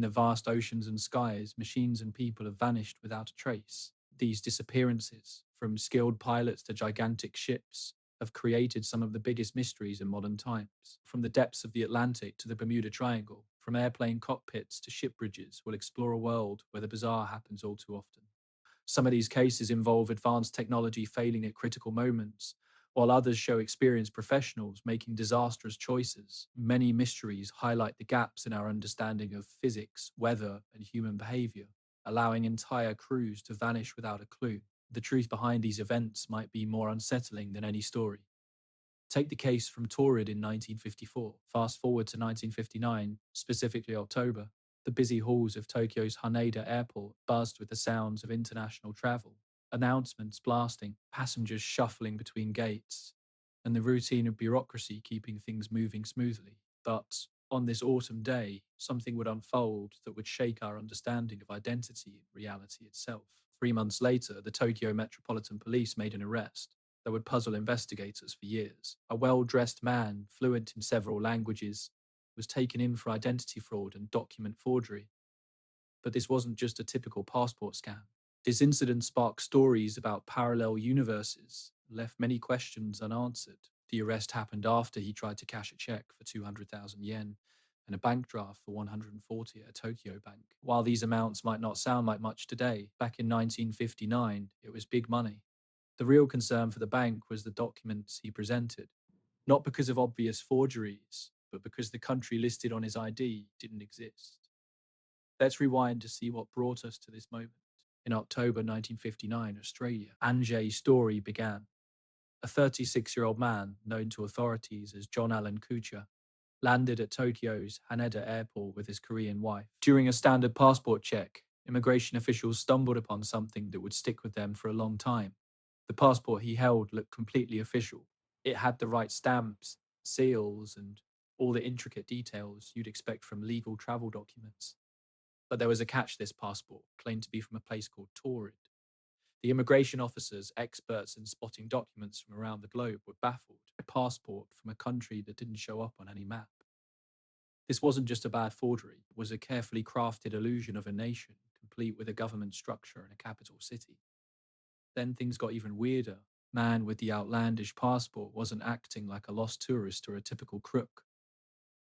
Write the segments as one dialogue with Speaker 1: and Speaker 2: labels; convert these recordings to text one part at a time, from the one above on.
Speaker 1: In the vast oceans and skies, machines and people have vanished without a trace. These disappearances, from skilled pilots to gigantic ships, have created some of the biggest mysteries in modern times. From the depths of the Atlantic to the Bermuda Triangle, from airplane cockpits to ship bridges, we'll explore a world where the bizarre happens all too often. Some of these cases involve advanced technology failing at critical moments, while others show experienced professionals making disastrous choices. Many mysteries highlight the gaps in our understanding of physics, weather, and human behavior, allowing entire crews to vanish without a clue. The truth behind these events might be more unsettling than any story. Take the case from Torrid in 1954. Fast forward to 1959, specifically October. The busy halls of Tokyo's Haneda Airport buzzed with the sounds of international travel, announcements blasting, passengers shuffling between gates, and the routine of bureaucracy keeping things moving smoothly. But on this autumn day, something would unfold that would shake our understanding of identity and reality itself. 3 months later, the Tokyo Metropolitan Police made an arrest that would puzzle investigators for years. A well dressed man, fluent in several languages, was taken in for identity fraud and document forgery. But this wasn't just a typical passport scam. This incident sparked stories about parallel universes and left many questions unanswered. The arrest happened after he tried to cash a check for 200,000 yen and a bank draft for 140 at a Tokyo bank. While these amounts might not sound like much today, back in 1959, it was big money. The real concern for the bank was the documents he presented, not because of obvious forgeries, but because the country listed on his ID didn't exist. Let's rewind to see what brought us to this moment. In October 1959, Australia, Anjay's story began. A 36-year-old man, known to authorities as John Allen Kuchar, landed at Tokyo's Haneda Airport with his Korean wife. During a standard passport check, immigration officials stumbled upon something that would stick with them for a long time. The passport he held looked completely official. It had the right stamps, seals, and all the intricate details you'd expect from legal travel documents. But there was a catch. This passport claimed to be from a place called Torrid. The immigration officers, experts in spotting documents from around the globe, were baffled. A passport from a country that didn't show up on any map. This wasn't just a bad forgery, it was a carefully crafted illusion of a nation, complete with a government structure and a capital city. Then things got even weirder. Man with the outlandish passport wasn't acting like a lost tourist or a typical crook.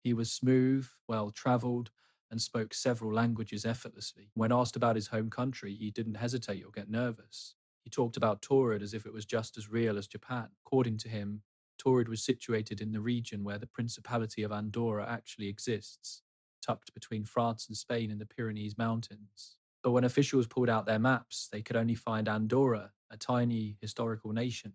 Speaker 1: He was smooth, well traveled, and spoke several languages effortlessly. When asked about his home country, he didn't hesitate or get nervous. He talked about Torrid as if it was just as real as Japan. According to him, Torrid was situated in the region where the Principality of Andorra actually exists, tucked between France and Spain in the Pyrenees Mountains. But when officials pulled out their maps, they could only find Andorra, a tiny historical nation.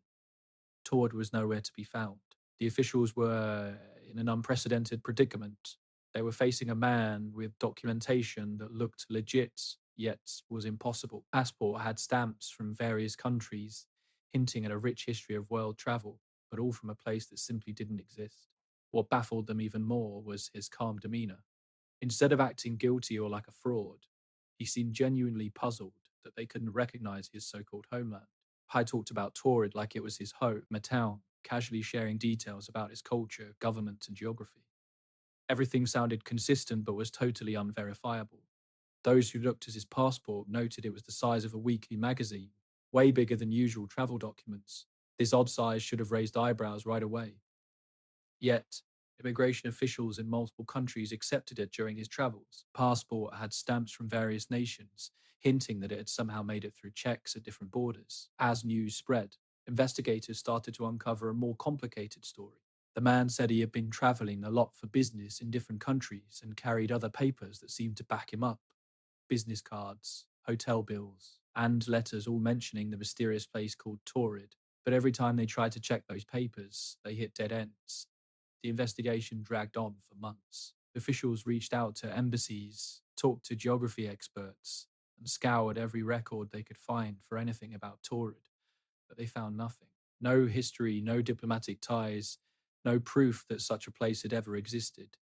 Speaker 1: Torrid was nowhere to be found. The officials were in an unprecedented predicament. They were facing a man with documentation that looked legit, yet was impossible. Passport had stamps from various countries, hinting at a rich history of world travel, but all from a place that simply didn't exist. What baffled them even more was his calm demeanor. Instead of acting guilty or like a fraud, he seemed genuinely puzzled that they couldn't recognize his so called homeland. Pai talked about Torrid like it was his home, a town, casually sharing details about its culture, government, and geography. Everything sounded consistent but was totally unverifiable. Those who looked at his passport noted it was the size of a weekly magazine, way bigger than usual travel documents. This odd size should have raised eyebrows right away. Yet, immigration officials in multiple countries accepted it during his travels. Passport had stamps from various nations, hinting that it had somehow made it through checks at different borders. As news spread, investigators started to uncover a more complicated story. The man said he had been traveling a lot for business in different countries and carried other papers that seemed to back him up: business cards, hotel bills, and letters all mentioning the mysterious place called Torrid. But every time they tried to check those papers, they hit dead ends. The investigation dragged on for months. Officials reached out to embassies, talked to geography experts, and scoured every record they could find for anything about Torrid, but they found nothing. No history, no diplomatic ties, no proof that such a place had ever existed.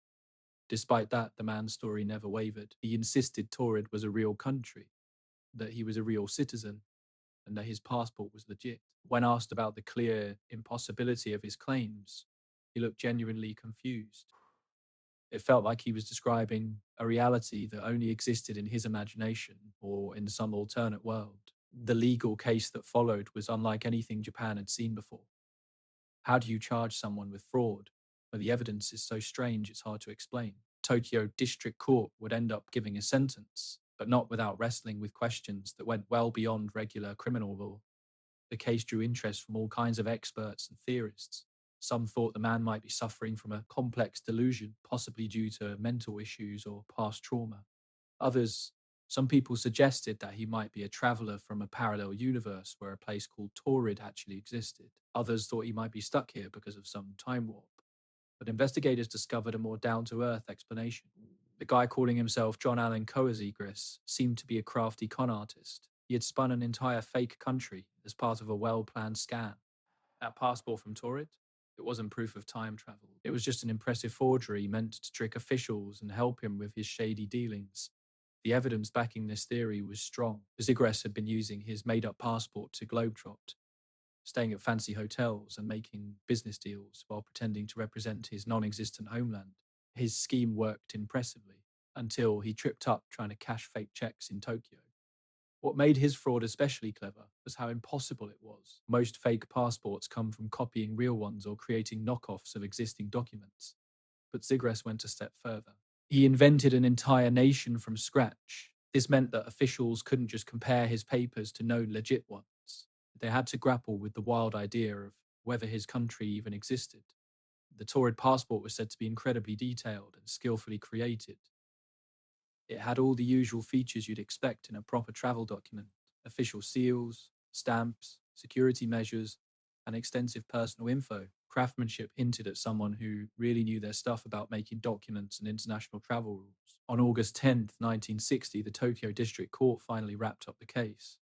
Speaker 1: Despite that, the man's story never wavered. He insisted Torrid was a real country, that he was a real citizen, and that his passport was legit. When asked about the clear impossibility of his claims, he looked genuinely confused. It felt like he was describing a reality that only existed in his imagination or in some alternate world. The legal case that followed was unlike anything Japan had seen before. How do you charge someone with fraud? But the evidence is so strange it's hard to explain. Tokyo District Court would end up giving a sentence, but not without wrestling with questions that went well beyond regular criminal law. The case drew interest from all kinds of experts and theorists. Some thought the man might be suffering from a complex delusion, possibly due to mental issues or past trauma. Others, some people suggested that he might be a traveler from a parallel universe where a place called Torrid actually existed. Others thought he might be stuck here because of some time warp. But investigators discovered a more down to earth explanation. The guy calling himself John Allen Coazegris seemed to be a crafty con artist. He had spun an entire fake country as part of a well planned scam. That passport from Torrid? It wasn't proof of time travel. It was just an impressive forgery meant to trick officials and help him with his shady dealings. The evidence backing this theory was strong. Zigres had been using his made up passport to globetrot, staying at fancy hotels and making business deals while pretending to represent his non existent homeland. His scheme worked impressively until he tripped up trying to cash fake checks in Tokyo. What made his fraud especially clever was how impossible it was. Most fake passports come from copying real ones or creating knockoffs of existing documents. But Zigres went a step further. He invented an entire nation from scratch. This meant that officials couldn't just compare his papers to known legit ones. They had to grapple with the wild idea of whether his country even existed. The Torrid passport was said to be incredibly detailed and skillfully created. It had all the usual features you'd expect in a proper travel document: official seals, stamps, security measures, and extensive personal info. Craftsmanship hinted at someone who really knew their stuff about making documents and international travel rules. On August 10th, 1960, the Tokyo District Court finally wrapped up the case.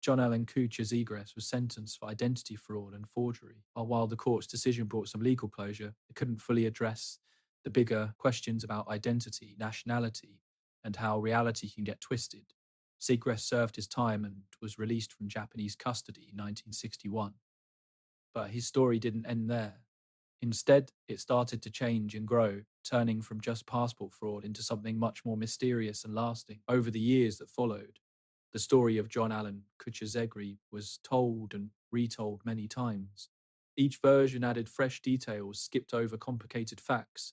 Speaker 1: John Allen Kuchar Zegras was sentenced for identity fraud and forgery. While the court's decision brought some legal closure, it couldn't fully address the bigger questions about identity, nationality, and how reality can get twisted. Zegras served his time and was released from Japanese custody in 1961. But his story didn't end there. Instead, it started to change and grow, turning from just passport fraud into something much more mysterious and lasting. Over the years that followed, the story of John Allen Kuchazegri was told and retold many times. Each version added fresh details, skipped over complicated facts,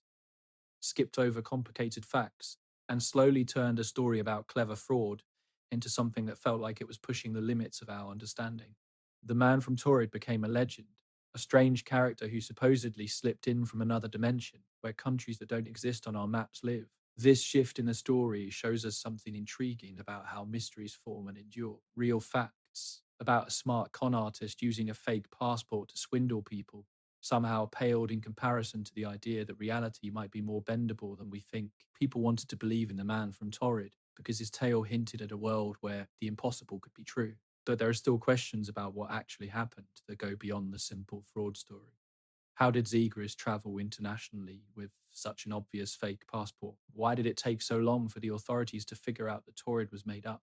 Speaker 1: and slowly turned a story about clever fraud into something that felt like it was pushing the limits of our understanding. The man from Torrid became a legend, a strange character who supposedly slipped in from another dimension where countries that don't exist on our maps live. This shift in the story shows us something intriguing about how mysteries form and endure. Real facts about a smart con artist using a fake passport to swindle people somehow paled in comparison to the idea that reality might be more bendable than we think. People wanted to believe in the man from Torrid because his tale hinted at a world where the impossible could be true. Though there are still questions about what actually happened that go beyond the simple fraud story. How did Zegras travel internationally with such an obvious fake passport? Why did it take so long for the authorities to figure out that Torrid was made up?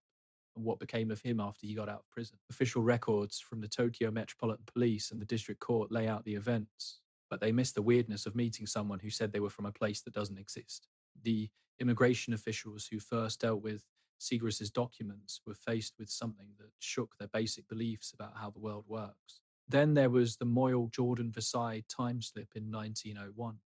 Speaker 1: And what became of him after he got out of prison? Official records from the Tokyo Metropolitan Police and the District Court lay out the events, but they missed the weirdness of meeting someone who said they were from a place that doesn't exist. The immigration officials who first dealt with Segras's documents were faced with something that shook their basic beliefs about how the world works. Then there was the Moyle Jordan Versailles time slip in 1901.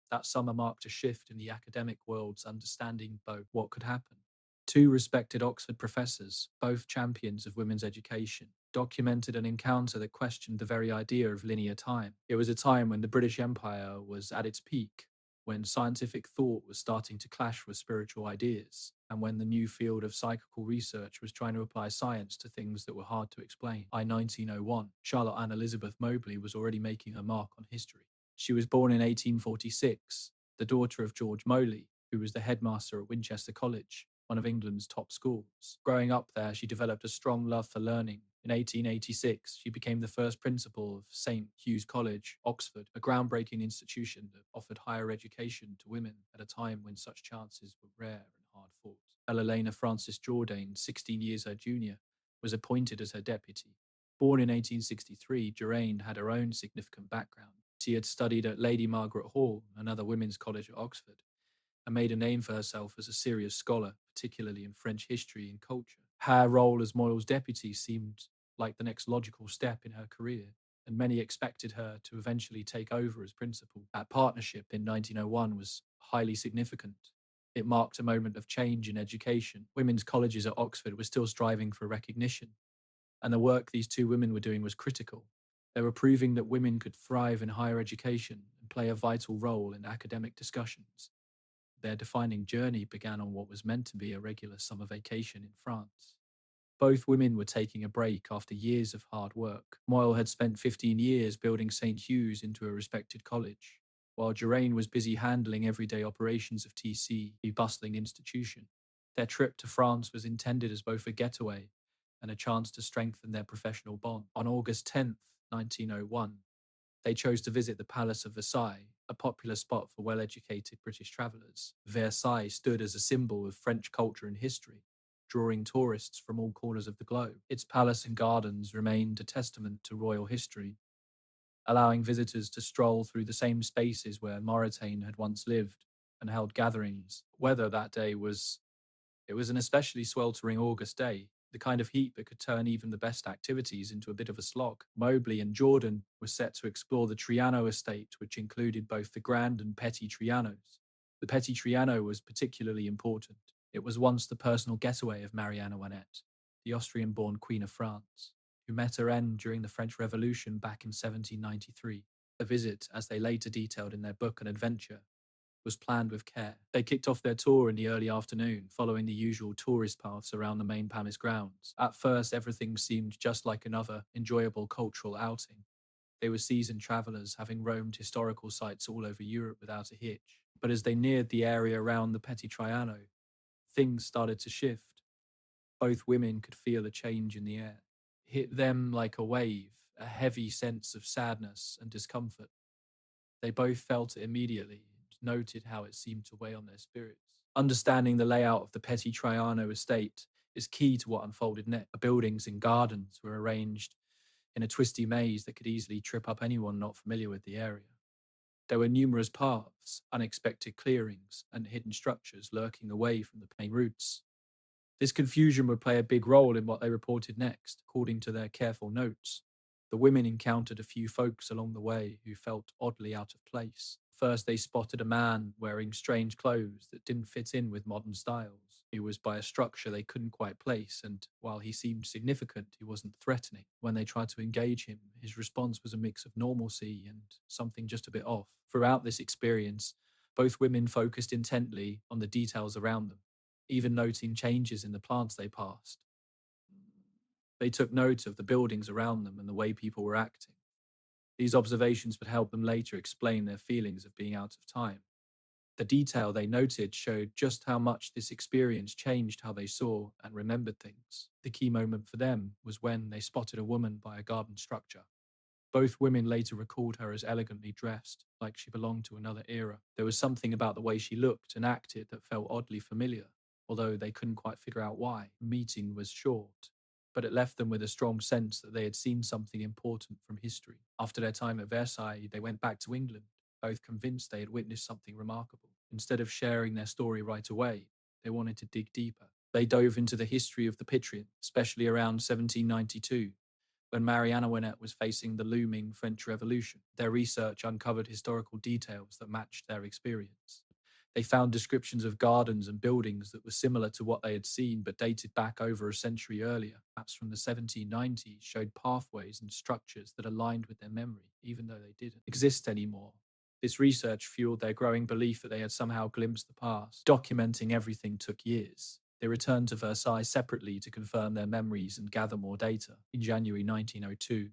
Speaker 1: That summer marked a shift in the academic world's understanding of what could happen. Two respected Oxford professors, both champions of women's education, documented an encounter that questioned the very idea of linear time. It was a time when the British Empire was at its peak, when scientific thought was starting to clash with spiritual ideas, and when the new field of psychical research was trying to apply science to things that were hard to explain. By 1901, Charlotte Ann Elizabeth Mobley was already making her mark on history. She was born in 1846, the daughter of George Moley, who was the headmaster at Winchester College, one of England's top schools. Growing up there, she developed a strong love for learning. In 1886, she became the first principal of St. Hugh's College, Oxford, a groundbreaking institution that offered higher education to women at a time when such chances were rare and hard fought. Elena Frances Jourdain, 16 years her junior, was appointed as her deputy. Born in 1863, Jourdain had her own significant background. She had studied at Lady Margaret Hall, another women's college at Oxford, and made a name for herself as a serious scholar, particularly in French history and culture. Her role as Moyle's deputy seemed like the next logical step in her career, and many expected her to eventually take over as principal. That partnership in 1901 was highly significant. It marked a moment of change in education. Women's colleges at Oxford were still striving for recognition, and the work these two women were doing was critical. They were proving that women could thrive in higher education and play a vital role in academic discussions. Their defining journey began on what was meant to be a regular summer vacation in France. Both women were taking a break after years of hard work. Moyle had spent 15 years building St. Hugh's into a respected college, while Geraint was busy handling everyday operations of TC, the bustling institution. Their trip to France was intended as both a getaway and a chance to strengthen their professional bond. On August 10th, 1901, they chose to visit the Palace of Versailles, a popular spot for well educated British travellers. Versailles stood as a symbol of French culture and history, drawing tourists from all corners of the globe. Its palace and gardens remained a testament to royal history, allowing visitors to stroll through the same spaces where Mauritania had once lived and held gatherings. Weather that day was it was an especially sweltering August day, the kind of heat that could turn even the best activities into a bit of a slog. Mobley and Jordan were set to explore the Triano estate, which included both the Grand and Petit Trianos. The Petit Triano was particularly important. It was once the personal getaway of Marie Antoinette, the Austrian-born Queen of France, who met her end during the French Revolution back in 1793. A visit, as they later detailed in their book An Adventure, was planned with care. They kicked off their tour in the early afternoon, following the usual tourist paths around the main palace grounds. At first, everything seemed just like another enjoyable cultural outing. They were seasoned travellers, having roamed historical sites all over Europe without a hitch. But as they neared the area around the Petit Triano, things started to shift. Both women could feel a change in the air. It hit them like a wave, a heavy sense of sadness and discomfort. They both felt it immediately and noted how it seemed to weigh on their spirits. Understanding the layout of the Petit Triano estate is key to what unfolded next. The buildings and gardens were arranged in a twisty maze that could easily trip up anyone not familiar with the area. There were numerous paths, unexpected clearings, and hidden structures lurking away from the main routes. This confusion would play a big role in what they reported next, according to their careful notes. The women encountered a few folks along the way who felt oddly out of place. First, they spotted a man wearing strange clothes that didn't fit in with modern styles. He was by a structure they couldn't quite place, and while he seemed significant, he wasn't threatening. When they tried to engage him, his response was a mix of normalcy and something just a bit off. Throughout this experience, both women focused intently on the details around them, even noting changes in the plants they passed. They took note of the buildings around them and the way people were acting. These observations would help them later explain their feelings of being out of time. The detail they noted showed just how much this experience changed how they saw and remembered things. The key moment for them was when they spotted a woman by a garden structure. Both women later recalled her as elegantly dressed, like she belonged to another era. There was something about the way she looked and acted that felt oddly familiar, although they couldn't quite figure out why. The meeting was short, but it left them with a strong sense that they had seen something important from history. After their time at Versailles, they went back to England, both convinced they had witnessed something remarkable. Instead of sharing their story right away, they wanted to dig deeper. They dove into the history of the Pitrian, especially around 1792, when Marie Antoinette was facing the looming French Revolution. Their research uncovered historical details that matched their experience. They found descriptions of gardens and buildings that were similar to what they had seen but dated back over a century earlier. Maps from the 1790s showed pathways and structures that aligned with their memory, even though they didn't exist anymore. This research fueled their growing belief that they had somehow glimpsed the past. Documenting everything took years. They returned to Versailles separately to confirm their memories and gather more data. In January 1902,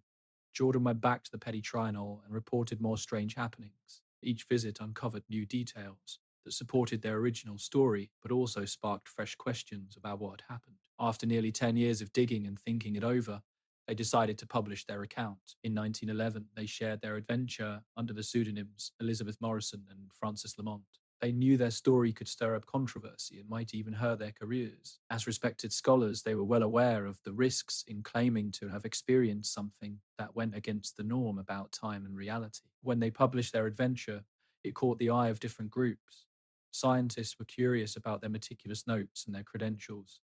Speaker 1: Jordan went back to the Petit Triangle and reported more strange happenings. Each visit uncovered new details that supported their original story, but also sparked fresh questions about what had happened. After nearly 10 years of digging and thinking it over, they decided to publish their account. In 1911, they shared their adventure under the pseudonyms Elizabeth Morrison and Francis Lamont. They knew their story could stir up controversy and might even hurt their careers. As respected scholars, they were well aware of the risks in claiming to have experienced something that went against the norm about time and reality. When they published their adventure, it caught the eye of different groups. Scientists were curious about their meticulous notes and their credentials.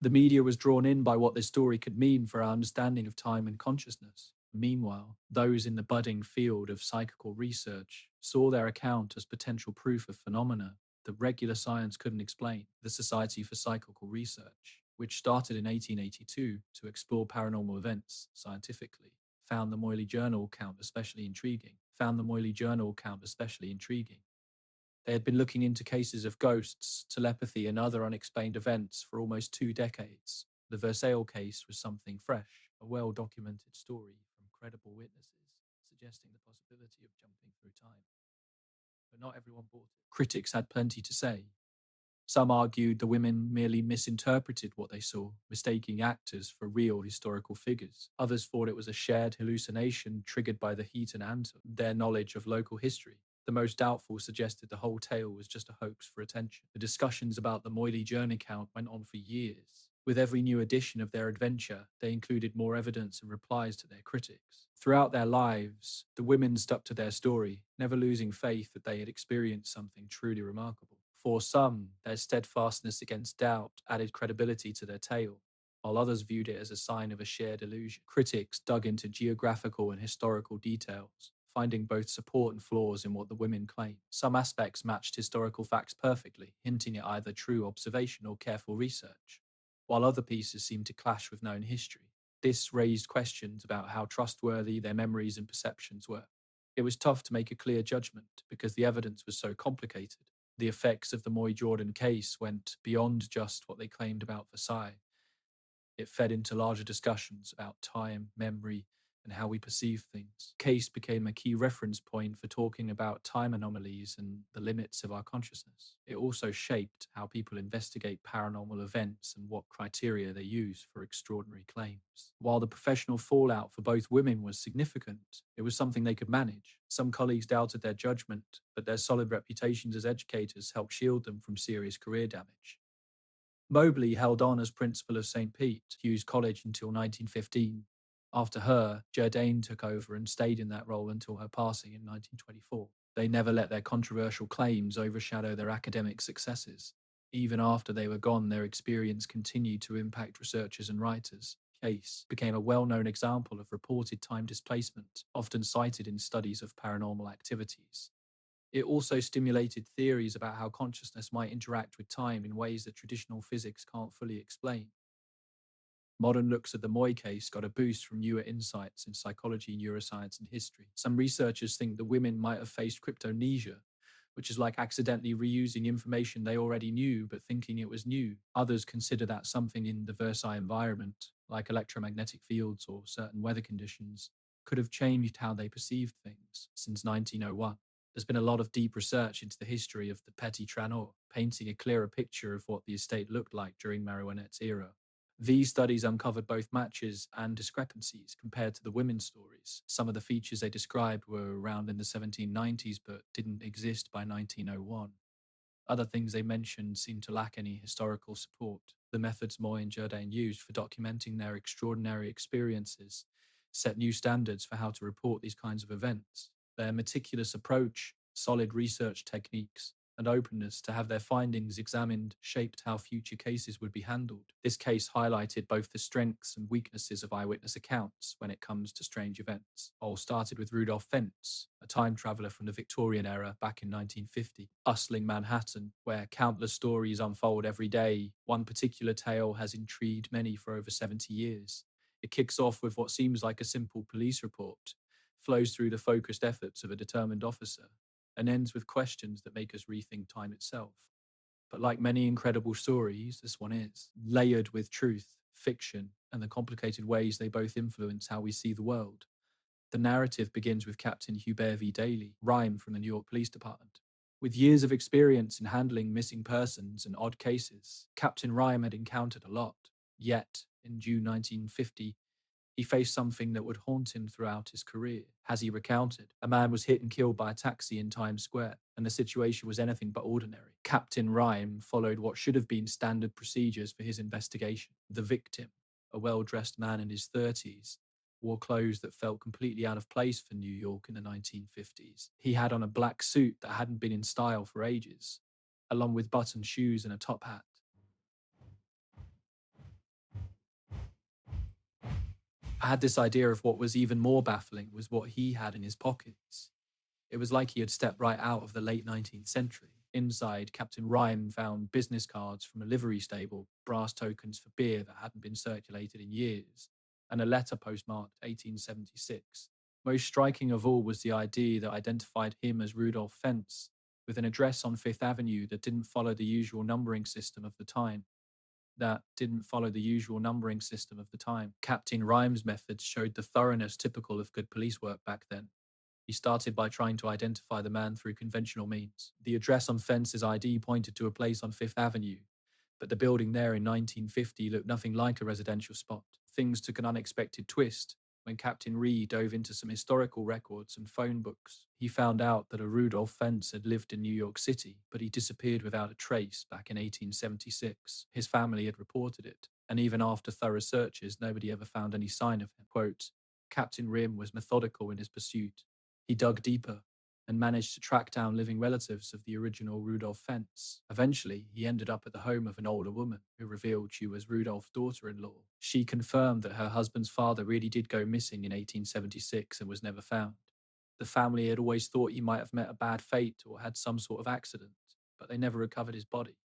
Speaker 1: The media was drawn in by what this story could mean for our understanding of time and consciousness. Meanwhile, those in the budding field of psychical research saw their account as potential proof of phenomena that regular science couldn't explain. The Society for Psychical Research, which started in 1882 to explore paranormal events scientifically, found the Moyley Journal account especially intriguing. They had been looking into cases of ghosts, telepathy, and other unexplained events for almost 2 decades. The Versailles case was something fresh, a well documented story from credible witnesses, suggesting the possibility of jumping through time. But not everyone bought it. Critics had plenty to say. Some argued the women merely misinterpreted what they saw, mistaking actors for real historical figures. Others thought it was a shared hallucination triggered by the heat and ant, their knowledge of local history. The most doubtful suggested the whole tale was just a hoax for attention. The discussions about the Moyley Journey account went on for years. With every new edition of their adventure, they included more evidence and replies to their critics. Throughout their lives, the women stuck to their story, never losing faith that they had experienced something truly remarkable. For some, their steadfastness against doubt added credibility to their tale, while others viewed it as a sign of a shared illusion. Critics dug into geographical and historical details, finding both support and flaws in what the women claimed. Some aspects matched historical facts perfectly, hinting at either true observation or careful research, while other pieces seemed to clash with known history. This raised questions about how trustworthy their memories and perceptions were. It was tough to make a clear judgment because the evidence was so complicated. The effects of the Moy Jordan case went beyond just what they claimed about Versailles. It fed into larger discussions about time, memory, and how we perceive things. Case became a key reference point for talking about time anomalies and the limits of our consciousness. It also shaped how people investigate paranormal events and what criteria they use for extraordinary claims. While the professional fallout for both women was significant, it was something they could manage. Some colleagues doubted their judgment, but their solid reputations as educators helped shield them from serious career damage. Mobley held on as principal of St. Pete, Hughes College, until 1915. After her, Jourdain took over and stayed in that role until her passing in 1924. They never let their controversial claims overshadow their academic successes. Even after they were gone, their experience continued to impact researchers and writers. Case became a well-known example of reported time displacement, often cited in studies of paranormal activities. It also stimulated theories about how consciousness might interact with time in ways that traditional physics can't fully explain. Modern looks at the Moy case got a boost from newer insights in psychology, neuroscience, and history. Some researchers think the women might have faced cryptomnesia, which is like accidentally reusing information they already knew but thinking it was new. Others consider that something in the Versailles environment, like electromagnetic fields or certain weather conditions, could have changed how they perceived things since 1901. There's been a lot of deep research into the history of the Petit Traîneau, painting a clearer picture of what the estate looked like during Marouinette's era. These studies uncovered both matches and discrepancies compared to the women's stories. Some of the features they described were around in the 1790s but didn't exist by 1901. Other things they mentioned seemed to lack any historical support. The methods Moy and Jourdain used for documenting their extraordinary experiences set new standards for how to report these kinds of events. Their meticulous approach, solid research techniques, and openness to have their findings examined shaped how future cases would be handled. This case highlighted both the strengths and weaknesses of eyewitness accounts when it comes to strange events. All started with Rudolph Fentz, a time traveler from the Victorian era back in 1950, bustling Manhattan, where countless stories unfold every day. One particular tale has intrigued many for over 70 years. It kicks off with what seems like a simple police report, flows through the focused efforts of a determined officer, and ends with questions that make us rethink time itself. But like many incredible stories, this one is layered with truth, fiction, and the complicated ways they both influence how we see the world. The narrative begins with Captain Hubert V. Daly, Rhyme from the New York Police Department. With years of experience in handling missing persons and odd cases, Captain Rhyme had encountered a lot. Yet, in June 1950, he faced something that would haunt him throughout his career. As he recounted, a man was hit and killed by a taxi in Times Square, and the situation was anything but ordinary. Captain Rhyme followed what should have been standard procedures for his investigation. The victim, a well-dressed man in his 30s, wore clothes that felt completely out of place for New York in the 1950s. He had on a black suit that hadn't been in style for ages, along with buttoned shoes and a top hat. I had this idea of what was even more baffling was what he had in his pockets. It was like he had stepped right out of the late 19th century. Inside, Captain Rhyme found business cards from a livery stable, brass tokens for beer that hadn't been circulated in years, and a letter postmarked 1876. Most striking of all was the ID that identified him as Rudolph Fentz, with an address on Fifth Avenue that didn't follow the usual numbering system of the time. Captain Rhyme's methods showed the thoroughness typical of good police work back then. He started by trying to identify the man through conventional means. The address on Fence's ID pointed to a place on Fifth Avenue, but the building there in 1950 looked nothing like a residential spot. Things took an unexpected twist when Captain Ree dove into some historical records and phone books. He found out that a Rudolph Fentz had lived in New York City, but he disappeared without a trace back in 1876. His family had reported it, and even after thorough searches, nobody ever found any sign of him. Quote, Captain Rim was methodical in his pursuit. He dug deeper and managed to track down living relatives of the original Rudolph Fentz. Eventually, he ended up at the home of an older woman who revealed she was Rudolph's daughter-in-law. She confirmed that her husband's father really did go missing in 1876 and was never found. The family had always thought he might have met a bad fate or had some sort of accident, but they never recovered his body.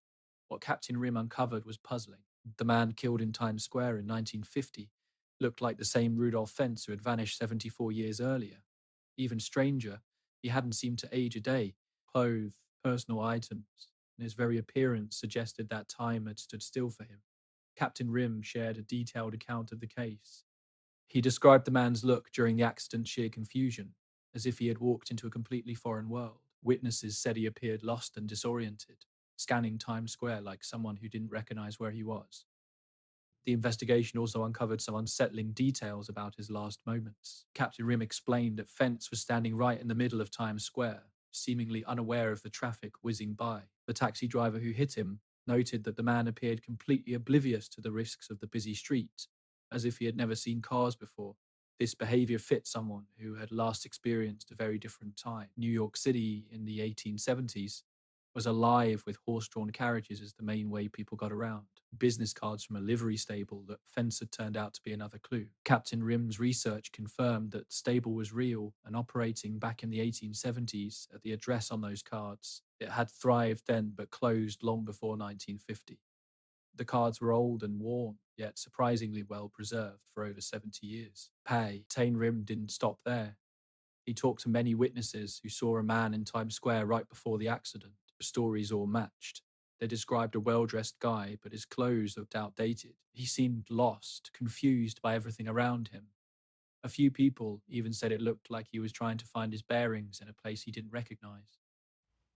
Speaker 1: What Captain Rim uncovered was puzzling. The man killed in Times Square in 1950 looked like the same Rudolph Fentz who had vanished 74 years earlier. Even stranger, he hadn't seemed to age a day. Clothes, personal items, and his very appearance suggested that time had stood still for him. Captain Rim shared a detailed account of the case. He described the man's look during the accident's sheer confusion, as if he had walked into a completely foreign world. Witnesses said he appeared lost and disoriented, scanning Times Square like someone who didn't recognize where he was. The investigation also uncovered some unsettling details about his last moments. Captain Rim explained that Fentz was standing right in the middle of Times Square, seemingly unaware of the traffic whizzing by. The taxi driver who hit him noted that the man appeared completely oblivious to the risks of the busy street, as if he had never seen cars before. This behavior fit someone who had last experienced a very different time. New York City in the 1870s was alive with horse-drawn carriages as the main way people got around. Business cards from a livery stable that Fence had turned out to be another clue. Captain Rim's research confirmed that the stable was real and operating back in the 1870s at the address on those cards. It had thrived then but closed long before 1950. The cards were old and worn, yet surprisingly well preserved for over 70 years. Tane Rim didn't stop there. He talked to many witnesses who saw a man in Times Square right before the accident. The stories all matched. They described a well-dressed guy, but his clothes looked outdated. He seemed lost, confused by everything around him. A few people even said it looked like he was trying to find his bearings in a place he didn't recognize.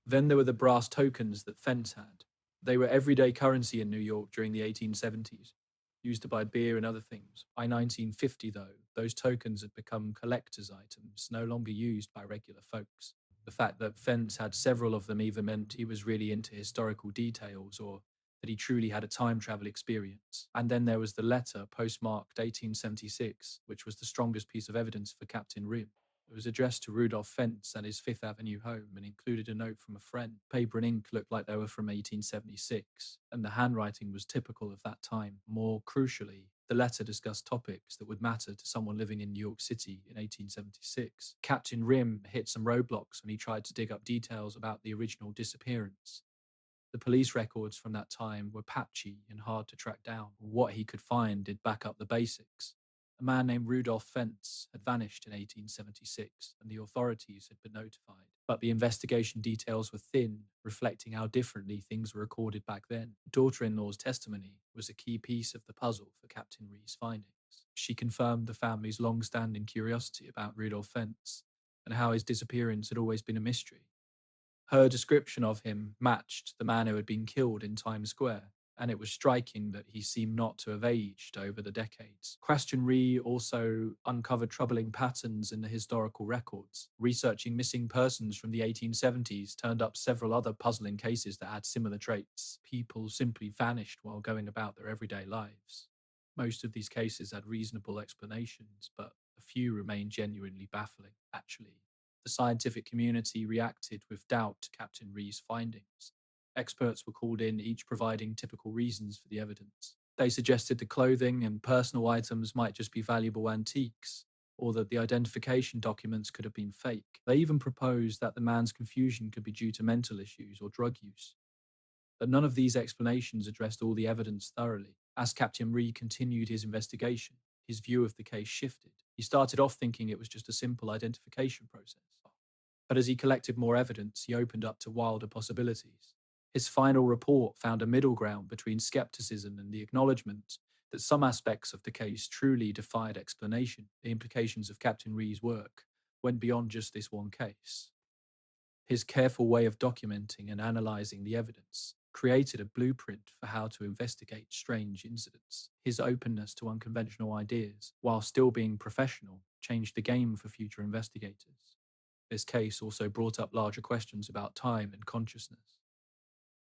Speaker 1: Then there were the brass tokens that Fence had. They were everyday currency in New York during the 1870s, used to buy beer and other things. By 1950, though, those tokens had become collector's items, no longer used by regular folks. The fact that Fence had several of them either meant he was really into historical details or that he truly had a time travel experience. And then there was the letter postmarked 1876, which was the strongest piece of evidence for Captain Rim. It was addressed to Rudolph Fentz at his Fifth Avenue home and included a note from a friend. Paper and ink looked like they were from 1876, and the handwriting was typical of that time. More crucially, the letter discussed topics that would matter to someone living in New York City in 1876. Captain Rim hit some roadblocks when he tried to dig up details about the original disappearance. The police records from that time were patchy and hard to track down. What he could find did back up the basics. A man named Rudolph Fentz had vanished in 1876, and the authorities had been notified. But the investigation details were thin, reflecting how differently things were recorded back then. Daughter-in-law's testimony was a key piece of the puzzle for Captain Ree's findings. She confirmed the family's long-standing curiosity about Rudolph Fentz and how his disappearance had always been a mystery. Her description of him matched the man who had been killed in Times Square, and it was striking that he seemed not to have aged over the decades. Question Ree also uncovered troubling patterns in the historical records. Researching missing persons from the 1870s turned up several other puzzling cases that had similar traits. People simply vanished while going about their everyday lives. Most of these cases had reasonable explanations, but a few remained genuinely baffling. Actually, the scientific community reacted with doubt to Captain Ree's findings. Experts were called in, each providing typical reasons for the evidence. They suggested the clothing and personal items might just be valuable antiques, or that the identification documents could have been fake. They even proposed that the man's confusion could be due to mental issues or drug use. But none of these explanations addressed all the evidence thoroughly. As Captain Ree continued his investigation, his view of the case shifted. He started off thinking it was just a simple identification process. But as he collected more evidence, he opened up to wilder possibilities. His final report found a middle ground between skepticism and the acknowledgement that some aspects of the case truly defied explanation. The implications of Captain Ree's work went beyond just this one case. His careful way of documenting and analysing the evidence created a blueprint for how to investigate strange incidents. His openness to unconventional ideas, while still being professional, changed the game for future investigators. This case also brought up larger questions about time and consciousness.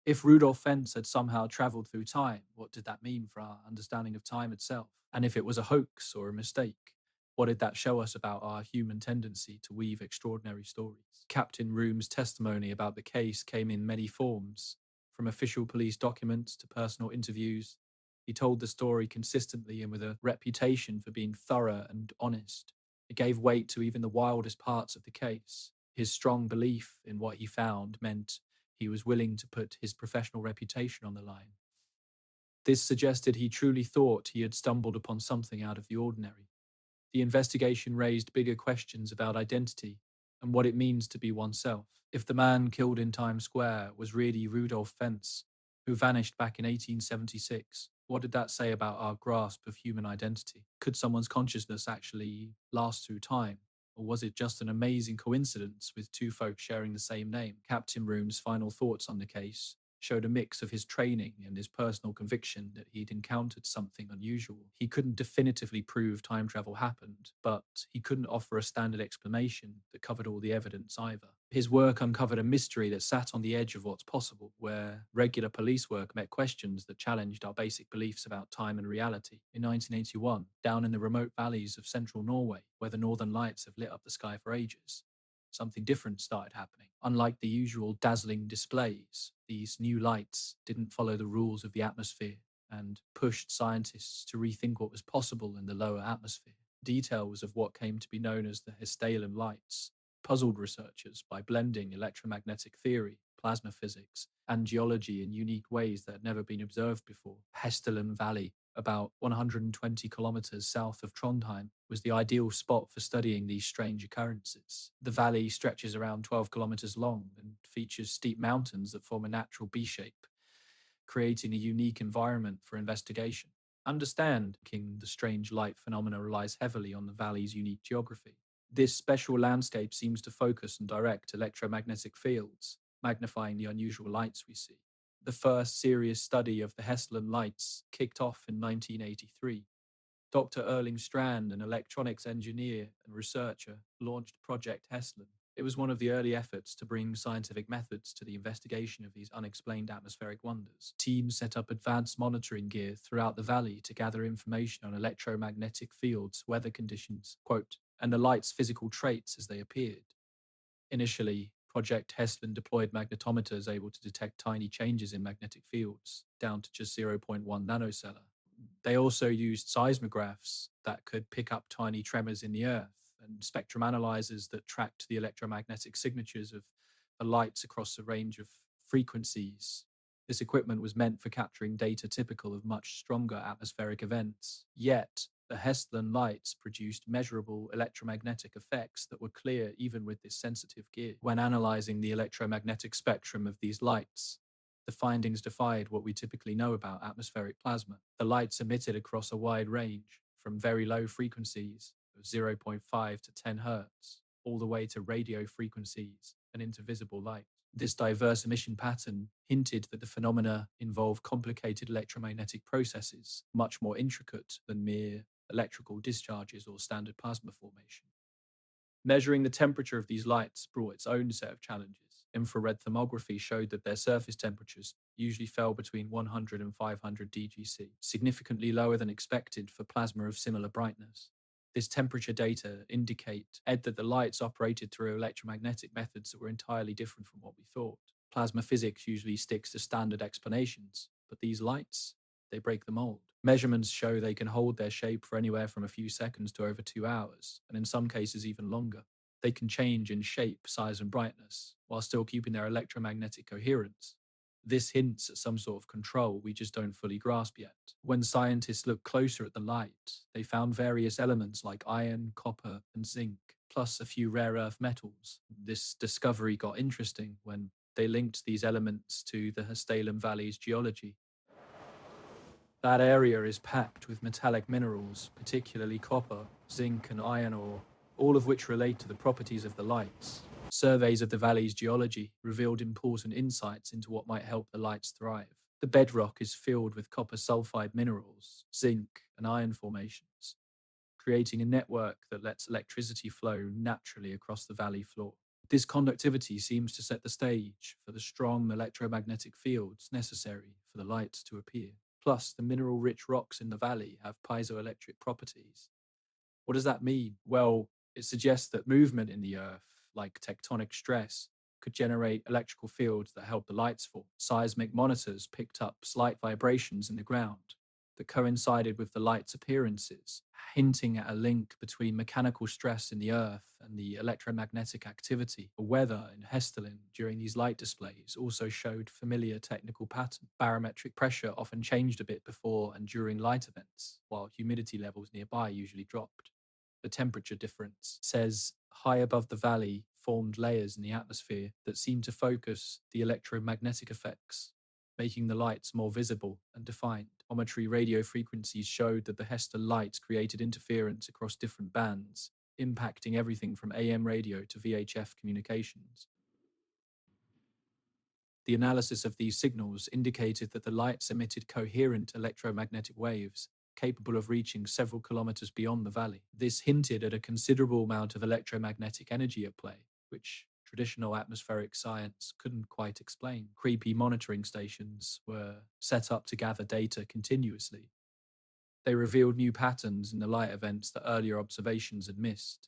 Speaker 1: If Rudolf Fentz had somehow travelled through time, what did that mean for our understanding of time itself? And if it was a hoax or a mistake, what did that show us about our human tendency to weave extraordinary stories? Captain Room's testimony about the case came in many forms, from official police documents to personal interviews. He told the story consistently and with a reputation for being thorough and honest. It gave weight to even the wildest parts of the case. His strong belief in what he found meant he was willing to put his professional reputation on the line. This suggested he truly thought he had stumbled upon something out of the ordinary. The investigation raised bigger questions about identity and what it means to be oneself. If the man killed in Times Square was really Rudolf Fentz, who vanished back in 1876, what did that say about our grasp of human identity? Could someone's consciousness actually last through time? Or was it just an amazing coincidence with two folks sharing the same name? Captain Room's final thoughts on the case showed a mix of his training and his personal conviction that he'd encountered something unusual. He couldn't definitively prove time travel happened, but he couldn't offer a standard explanation that covered all the evidence either. His work uncovered a mystery that sat on the edge of what's possible, where regular police work met questions that challenged our basic beliefs about time and reality. In 1981, down in the remote valleys of central Norway, where the northern lights have lit up the sky for ages, something different started happening. Unlike the usual dazzling displays, these new lights didn't follow the rules of the atmosphere and pushed scientists to rethink what was possible in the lower atmosphere. Details of what came to be known as the Hessdalen lights puzzled researchers by blending electromagnetic theory, plasma physics, and geology in unique ways that had never been observed before. Hessdalen Valley, about 120 kilometers south of Trondheim, was the ideal spot for studying these strange occurrences. The valley stretches around 12 kilometers long and features steep mountains that form a natural B shape, creating a unique environment for investigation. Understanding the strange light phenomena relies heavily on the valley's unique geography. This special landscape seems to focus and direct electromagnetic fields, magnifying the unusual lights we see. The first serious study of the Hessdalen lights kicked off in 1983. Dr. Erling Strand, an electronics engineer and researcher, launched Project Hessdalen. It was one of the early efforts to bring scientific methods to the investigation of these unexplained atmospheric wonders. Teams set up advanced monitoring gear throughout the valley to gather information on electromagnetic fields, weather conditions, and the light's physical traits as they appeared. Initially, Project Hessdalen deployed magnetometers able to detect tiny changes in magnetic fields, down to just zero point 0.1 nanosecond. They also used seismographs that could pick up tiny tremors in the earth and spectrum analyzers that tracked the electromagnetic signatures of the lights across a range of frequencies. This equipment was meant for capturing data typical of much stronger atmospheric events. Yet, the Hessdalen lights produced measurable electromagnetic effects that were clear even with this sensitive gear. When analyzing the electromagnetic spectrum of these lights, the findings defied what we typically know about atmospheric plasma. The lights emitted across a wide range, from very low frequencies of zero point 0.5 to 10 hertz, all the way to radio frequencies and into visible light. This diverse emission pattern hinted that the phenomena involve complicated electromagnetic processes, much more intricate than mere electrical discharges or standard plasma formation. Measuring the temperature of these lights brought its own set of challenges. Infrared thermography showed that their surface temperatures usually fell between 100 and 500 DGC, significantly lower than expected for plasma of similar brightness. This temperature data indicate that the lights operated through electromagnetic methods that were entirely different from what we thought. Plasma physics usually sticks to standard explanations, but these lights, they break the mold. Measurements show they can hold their shape for anywhere from a few seconds to over 2 hours, and in some cases even longer. They can change in shape, size, and brightness, while still keeping their electromagnetic coherence. This hints at some sort of control we just don't fully grasp yet. When scientists looked closer at the light, they found various elements like iron, copper, and zinc, plus a few rare earth metals. This discovery got interesting when they linked these elements to the Hestalam Valley's geology. That area is packed with metallic minerals, particularly copper, zinc, and iron ore, all of which relate to the properties of the lights. Surveys of the valley's geology revealed important insights into what might help the lights thrive. The bedrock is filled with copper sulfide minerals, zinc, and iron formations, creating a network that lets electricity flow naturally across the valley floor. This conductivity seems to set the stage for the strong electromagnetic fields necessary for the lights to appear. Plus, the mineral-rich rocks in the valley have piezoelectric properties. What does that mean? Well, it suggests that movement in the Earth, like tectonic stress, could generate electrical fields that help the lights form. Seismic monitors picked up slight vibrations in the ground that coincided with the light's appearances, hinting at a link between mechanical stress in the Earth and the electromagnetic activity. The weather in Hestaland during these light displays also showed familiar technical patterns. Barometric pressure often changed a bit before and during light events, while humidity levels nearby usually dropped. The temperature difference says high above the valley formed layers in the atmosphere that seem to focus the electromagnetic effects, making the lights more visible and defined. Ometry radio frequencies showed that the Hester lights created interference across different bands, impacting everything from AM radio to VHF communications. The analysis of these signals indicated that the lights emitted coherent electromagnetic waves capable of reaching several kilometers beyond the valley. This hinted at a considerable amount of electromagnetic energy at play, which traditional atmospheric science couldn't quite explain. Creepy monitoring stations were set up to gather data continuously. They revealed new patterns in the light events that earlier observations had missed.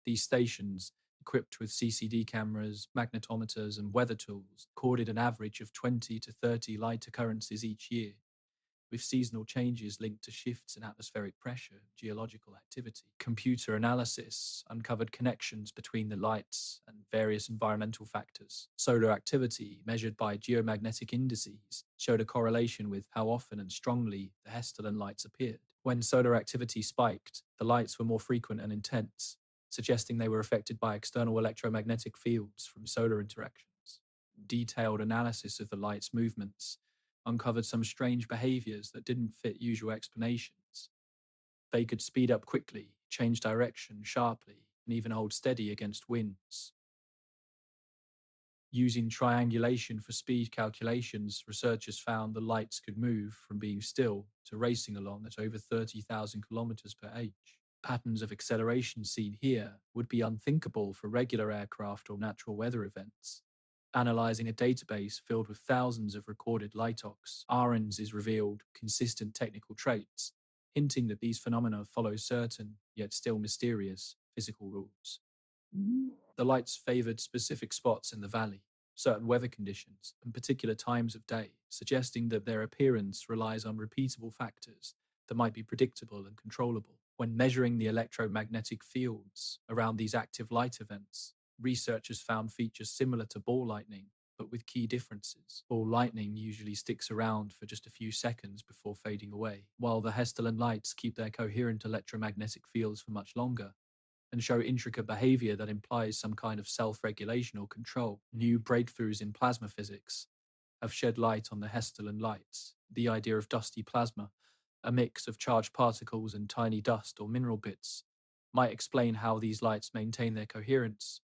Speaker 1: These stations, equipped with CCD cameras, magnetometers, and weather tools, recorded an average of 20 to 30 light occurrences each year, with seasonal changes linked to shifts in atmospheric pressure and geological activity. Computer analysis uncovered connections between the lights and various environmental factors. Solar activity, measured by geomagnetic indices, showed a correlation with how often and strongly the Hestaland lights appeared. When solar activity spiked, the lights were more frequent and intense, suggesting they were affected by external electromagnetic fields from solar interactions. Detailed analysis of the light's movements uncovered some strange behaviors that didn't fit usual explanations. They could speed up quickly, change direction sharply, and even hold steady against winds. Using triangulation for speed calculations, researchers found the lights could move from being still to racing along at over 30,000 kilometers per h. Patterns of acceleration seen here would be unthinkable for regular aircraft or natural weather events. Analyzing a database filled with thousands of recorded lightox, ARENS is revealed consistent technical traits, hinting that these phenomena follow certain, yet still mysterious, physical rules. The lights favored specific spots in the valley, certain weather conditions, and particular times of day, suggesting that their appearance relies on repeatable factors that might be predictable and controllable. When measuring the electromagnetic fields around these active light events, researchers found features similar to ball lightning, but with key differences. Ball lightning usually sticks around for just a few seconds before fading away, while the Hestaland lights keep their coherent electromagnetic fields for much longer and show intricate behavior that implies some kind of self-regulation or control. New breakthroughs in plasma physics have shed light on the Hestaland lights. The idea of dusty plasma, a mix of charged particles and tiny dust or mineral bits, might explain how these lights maintain their coherence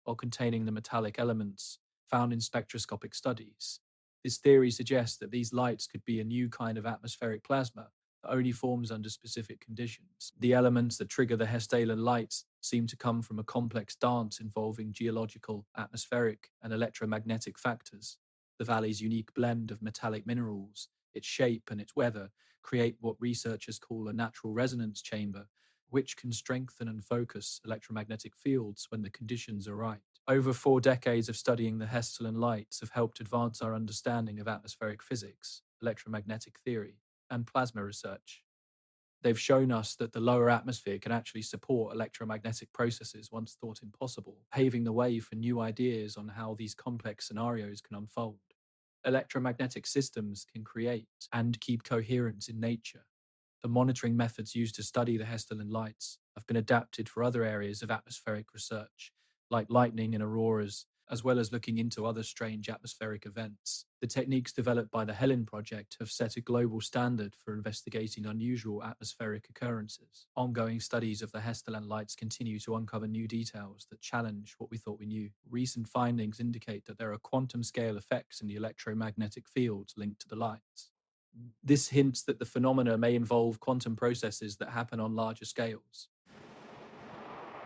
Speaker 1: while containing the metallic elements found in spectroscopic studies. This theory suggests that these lights could be a new kind of atmospheric plasma that only forms under specific conditions. The elements that trigger the Hestaland lights seem to come from a complex dance involving geological, atmospheric, and electromagnetic factors. The valley's unique blend of metallic minerals, its shape, and its weather create what researchers call a natural resonance chamber, which can strengthen and focus electromagnetic fields when the conditions are right. Over 4 decades of studying the Hesselen lights have helped advance our understanding of atmospheric physics, electromagnetic theory, and plasma research. They've shown us that the lower atmosphere can actually support electromagnetic processes once thought impossible, paving the way for new ideas on how these complex scenarios can unfold. Electromagnetic systems can create and keep coherence in nature. The monitoring methods used to study the Hesselen lights have been adapted for other areas of atmospheric research, like lightning and auroras, as well as looking into other strange atmospheric events. The techniques developed by the Helen Project have set a global standard for investigating unusual atmospheric occurrences. Ongoing studies of the Hesselen lights continue to uncover new details that challenge what we thought we knew. Recent findings indicate that there are quantum scale effects in the electromagnetic fields linked to the lights. This hints that the phenomena may involve quantum processes that happen on larger scales.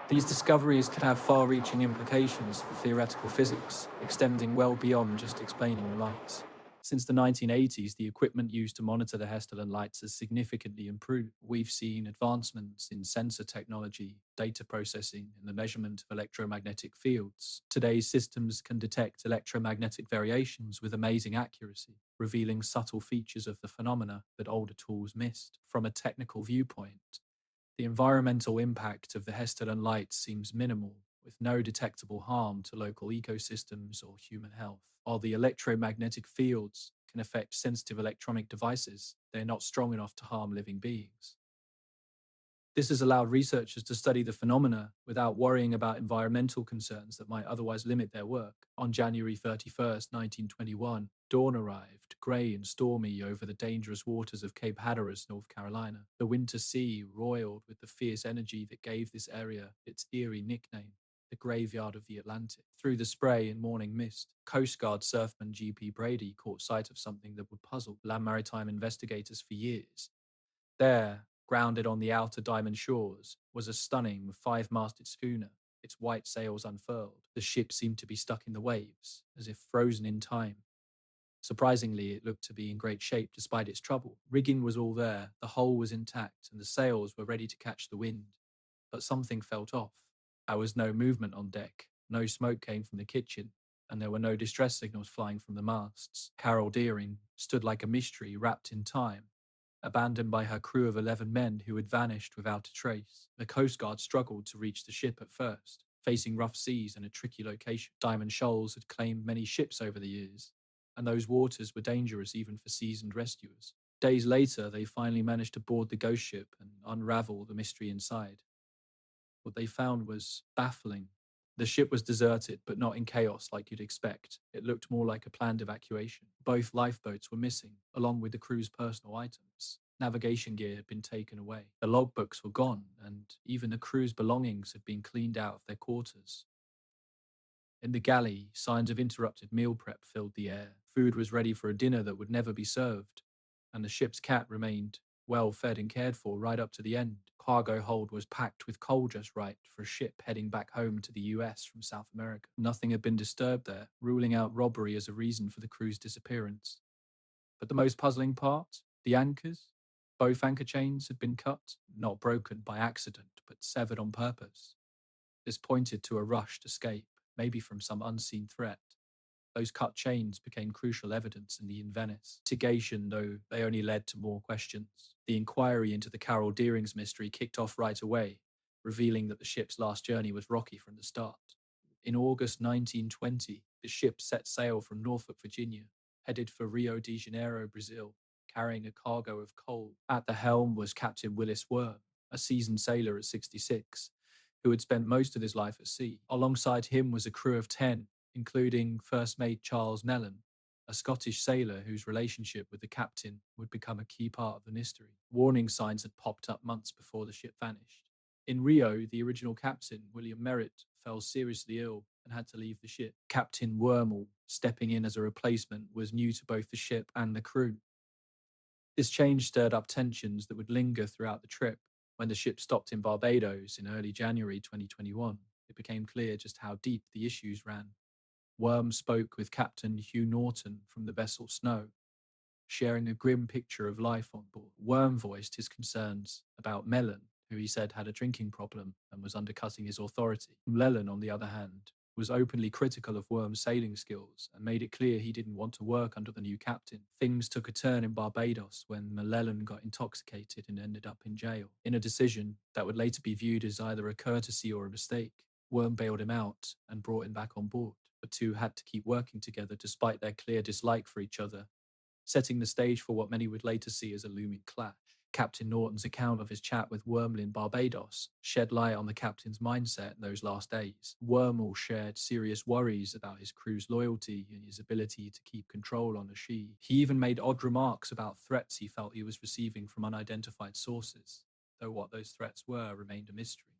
Speaker 1: These discoveries could have far-reaching implications for theoretical physics, extending well beyond just explaining the lights. Since the 1980s, the equipment used to monitor the Hesselen lights has significantly improved. We've seen advancements in sensor technology, data processing, and the measurement of electromagnetic fields. Today's systems can detect electromagnetic variations with amazing accuracy, revealing subtle features of the phenomena that older tools missed. From a technical viewpoint, the environmental impact of the Hesselen lights seems minimal, with no detectable harm to local ecosystems or human health. While the electromagnetic fields can affect sensitive electronic devices, they are not strong enough to harm living beings. This has allowed researchers to study the phenomena without worrying about environmental concerns that might otherwise limit their work. On January 31st, 1921, dawn arrived, grey and stormy over the dangerous waters of Cape Hatteras, North Carolina. The winter sea roiled with the fierce energy that gave this area its eerie nickname, the graveyard of the Atlantic. Through the spray and morning mist, Coast Guard surfman G.P. Brady caught sight of something that would puzzle land maritime investigators for years. There, grounded on the outer Diamond shores, was a stunning five-masted schooner, its white sails unfurled. The ship seemed to be stuck in the waves, as if frozen in time. Surprisingly, it looked to be in great shape despite its trouble. Rigging was all there, the hull was intact, and the sails were ready to catch the wind. But something felt off. There was no movement on deck, no smoke came from the kitchen, and there were no distress signals flying from the masts. Carol Deering stood like a mystery wrapped in time, abandoned by her crew of 11 men who had vanished without a trace. The Coast Guard struggled to reach the ship at first, facing rough seas and a tricky location. Diamond Shoals had claimed many ships over the years, and those waters were dangerous even for seasoned rescuers. Days later, they finally managed to board the ghost ship and unravel the mystery inside. What they found was baffling. The ship was deserted, but not in chaos like you'd expect. It looked more like a planned evacuation. Both lifeboats were missing, along with the crew's personal items. Navigation gear had been taken away. The logbooks were gone, and even the crew's belongings had been cleaned out of their quarters. In the galley, signs of interrupted meal prep filled the air. Food was ready for a dinner that would never be served, and the ship's cat remained well fed and cared for right up to the end. Cargo hold was packed with coal just right for a ship heading back home to the US from South America. Nothing had been disturbed there, ruling out robbery as a reason for the crew's disappearance. But the most puzzling part? The anchors? Both anchor chains had been cut, not broken by accident, but severed on purpose. This pointed to a rushed escape, maybe from some unseen threat. Those cut chains became crucial evidence in the investigation, though they only led to more questions. The inquiry into the Carol Deering's mystery kicked off right away, revealing that the ship's last journey was rocky from the start. In August 1920, the ship set sail from Norfolk, Virginia, headed for Rio de Janeiro, Brazil, carrying a cargo of coal. At the helm was Captain Willis Worm, a seasoned sailor at 66, who had spent most of his life at sea. Alongside him was a crew of 10, including First Mate Charles Nellen, a Scottish sailor whose relationship with the captain would become a key part of the mystery. Warning signs had popped up months before the ship vanished. In Rio, the original captain, William Merritt, fell seriously ill and had to leave the ship. Captain Wormall, stepping in as a replacement, was new to both the ship and the crew. This change stirred up tensions that would linger throughout the trip. When the ship stopped in Barbados in early January 2021, it became clear just how deep the issues ran. Worm spoke with Captain Hugh Norton from the vessel Snow, sharing a grim picture of life on board. Worm voiced his concerns about Mellon, who he said had a drinking problem and was undercutting his authority. Llewellyn, on the other hand, was openly critical of Worm's sailing skills and made it clear he didn't want to work under the new captain. Things took a turn in Barbados when Llewellyn got intoxicated and ended up in jail, in a decision that would later be viewed as either a courtesy or a mistake. Worm bailed him out and brought him back on board. The two had to keep working together despite their clear dislike for each other, setting the stage for what many would later see as a looming clash. Captain Norton's account of his chat with Wormley in Barbados shed light on the captain's mindset in those last days. Wormel shared serious worries about his crew's loyalty and his ability to keep control on the She. He even made odd remarks about threats he felt he was receiving from unidentified sources, though what those threats were remained a mystery.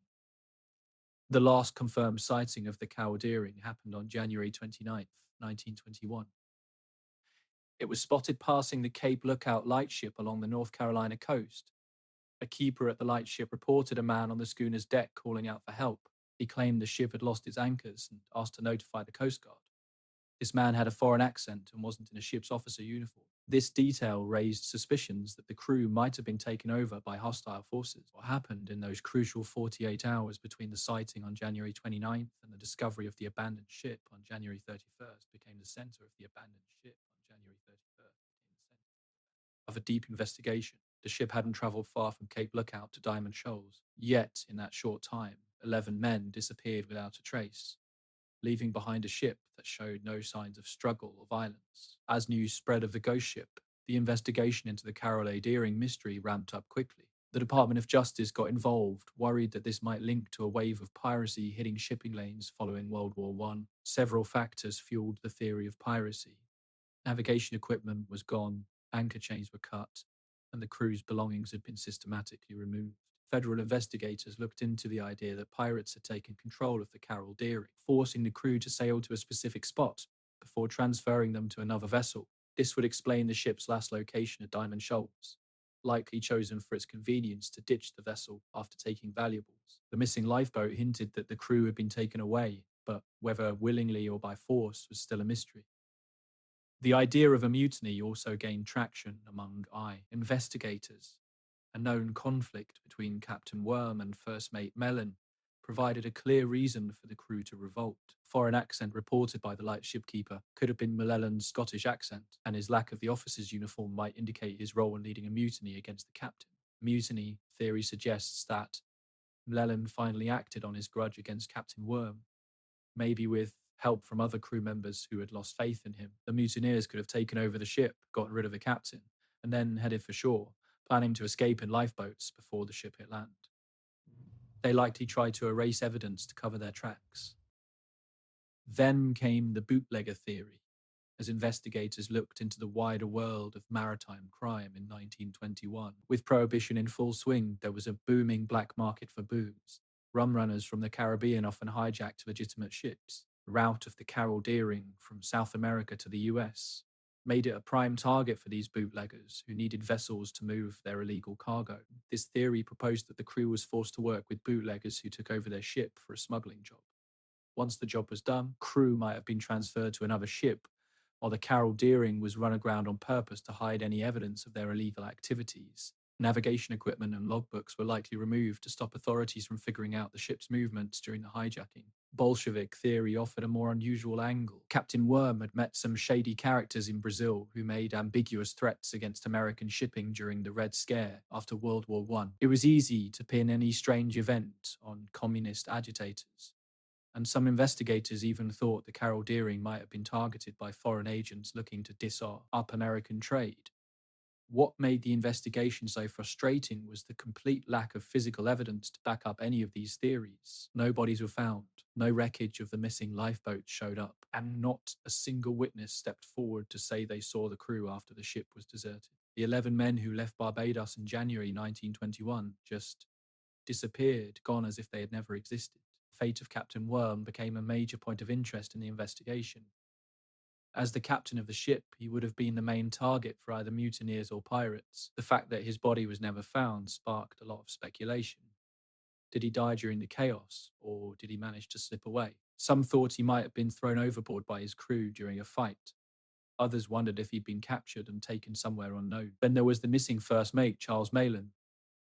Speaker 1: The last confirmed sighting of the Cow Deering happened on January 29th, 1921. It was spotted passing the Cape Lookout lightship along the North Carolina coast. A keeper at the lightship reported a man on the schooner's deck calling out for help. He claimed the ship had lost its anchors and asked to notify the Coast Guard. This man had a foreign accent and wasn't in a ship's officer uniform. This detail raised suspicions that the crew might have been taken over by hostile forces. What happened in those crucial 48 hours between the sighting on January 29th and the discovery of the abandoned ship on January 31st became the center of the abandoned ship on January 31st of a deep investigation. The ship hadn't traveled far from Cape Lookout to Diamond Shoals. Yet, in that short time, 11 men disappeared without a trace, leaving behind a ship that showed no signs of struggle or violence. As news spread of the ghost ship, the investigation into the Carol A. Deering mystery ramped up quickly. The Department of Justice got involved, worried that this might link to a wave of piracy hitting shipping lanes following World War I. Several factors fueled the theory of piracy. Navigation equipment was gone, anchor chains were cut, and the crew's belongings had been systematically removed. Federal investigators looked into the idea that pirates had taken control of the Carol Deering, forcing the crew to sail to a specific spot before transferring them to another vessel. This would explain the ship's last location at Diamond Shoals, likely chosen for its convenience to ditch the vessel after taking valuables. The missing lifeboat hinted that the crew had been taken away, but whether willingly or by force was still a mystery. The idea of a mutiny also gained traction among investigators. A known conflict between Captain Worm and First Mate Mellon provided a clear reason for the crew to revolt. Foreign accent reported by the lightship keeper could have been Llewellyn's Scottish accent, and his lack of the officer's uniform might indicate his role in leading a mutiny against the captain. Mutiny theory suggests that Llewellyn finally acted on his grudge against Captain Worm, maybe with help from other crew members who had lost faith in him. The mutineers could have taken over the ship, gotten rid of the captain, and then headed for shore, planning to escape in lifeboats before the ship hit land. They likely tried to erase evidence to cover their tracks. Then came the bootlegger theory, as investigators looked into the wider world of maritime crime in 1921. With prohibition in full swing, there was a booming black market for booze. Rum runners from the Caribbean often hijacked legitimate ships. The route of the Carol Deering from South America to the US made it a prime target for these bootleggers who needed vessels to move their illegal cargo. This theory proposed that the crew was forced to work with bootleggers who took over their ship for a smuggling job. Once the job was done, crew might have been transferred to another ship, while the Carol Deering was run aground on purpose to hide any evidence of their illegal activities. Navigation equipment and logbooks were likely removed to stop authorities from figuring out the ship's movements during the hijacking. Bolshevik theory offered a more unusual angle. Captain Worm had met some shady characters in Brazil who made ambiguous threats against American shipping during the Red Scare after World War I. It was easy to pin any strange event on communist agitators, and some investigators even thought the Carol Deering might have been targeted by foreign agents looking to disrupt American trade. What made the investigation so frustrating was the complete lack of physical evidence to back up any of these theories. No bodies were found, no wreckage of the missing lifeboat showed up, and not a single witness stepped forward to say they saw the crew after the ship was deserted. The 11 men who left Barbados in January 1921 just disappeared, gone as if they had never existed. The fate of Captain Worm became a major point of interest in the investigation. As the captain of the ship, he would have been the main target for either mutineers or pirates. The fact that his body was never found sparked a lot of speculation. Did he die during the chaos, or did he manage to slip away? Some thought he might have been thrown overboard by his crew during a fight. Others wondered if he'd been captured and taken somewhere unknown. Then there was the missing first mate, Charles Malin.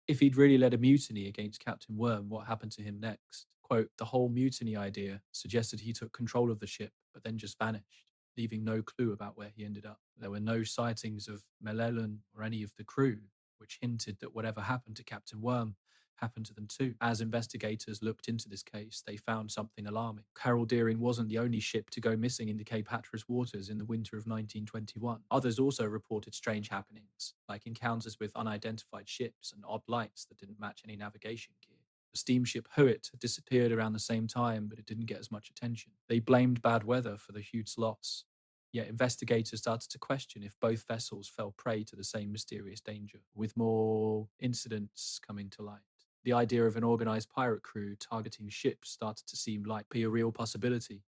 Speaker 1: If he'd really led a mutiny against Captain Worm, what happened to him next? Quote, the whole mutiny idea suggested he took control of the ship, but then just vanished, leaving no clue about where he ended up. There were no sightings of Melelon or any of the crew, which hinted that whatever happened to Captain Worm happened to them too. As investigators looked into this case, they found something alarming. Carol Deering wasn't the only ship to go missing in the Cape Hatteras waters in the winter of 1921. Others also reported strange happenings, like encounters with unidentified ships and odd lights that didn't match any navigation gear. The steamship Hewitt had disappeared around the same time, but it didn't get as much attention. They blamed bad weather for the huge loss. Yet investigators started to question if both vessels fell prey to the same mysterious danger, with more incidents coming to light. The idea of an organized pirate crew targeting ships started to seem like a real possibility.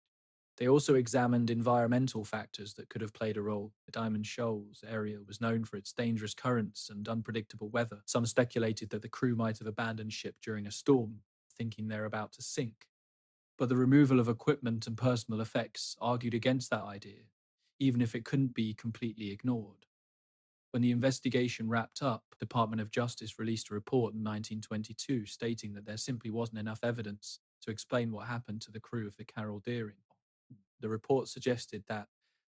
Speaker 1: They also examined environmental factors that could have played a role. The Diamond Shoals area was known for its dangerous currents and unpredictable weather. Some speculated that the crew might have abandoned ship during a storm, thinking they're about to sink. But the removal of equipment and personal effects argued against that idea, even if it couldn't be completely ignored. When the investigation wrapped up, the Department of Justice released a report in 1922 stating that there simply wasn't enough evidence to explain what happened to the crew of the Carol Deering. The report suggested that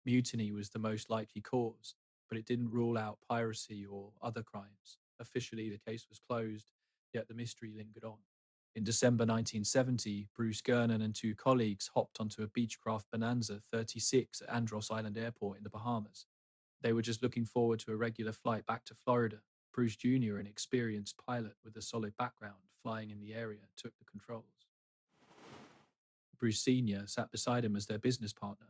Speaker 1: mutiny was the most likely cause, but it didn't rule out piracy or other crimes. Officially, the case was closed, yet the mystery lingered on. In December 1970, Bruce Gernon and two colleagues hopped onto a Beechcraft Bonanza 36 at Andros Island Airport in the Bahamas. They were just looking forward to a regular flight back to Florida. Bruce Jr., an experienced pilot with a solid background flying in the area, took the controls. Bruce Sr. sat beside him as their business partner.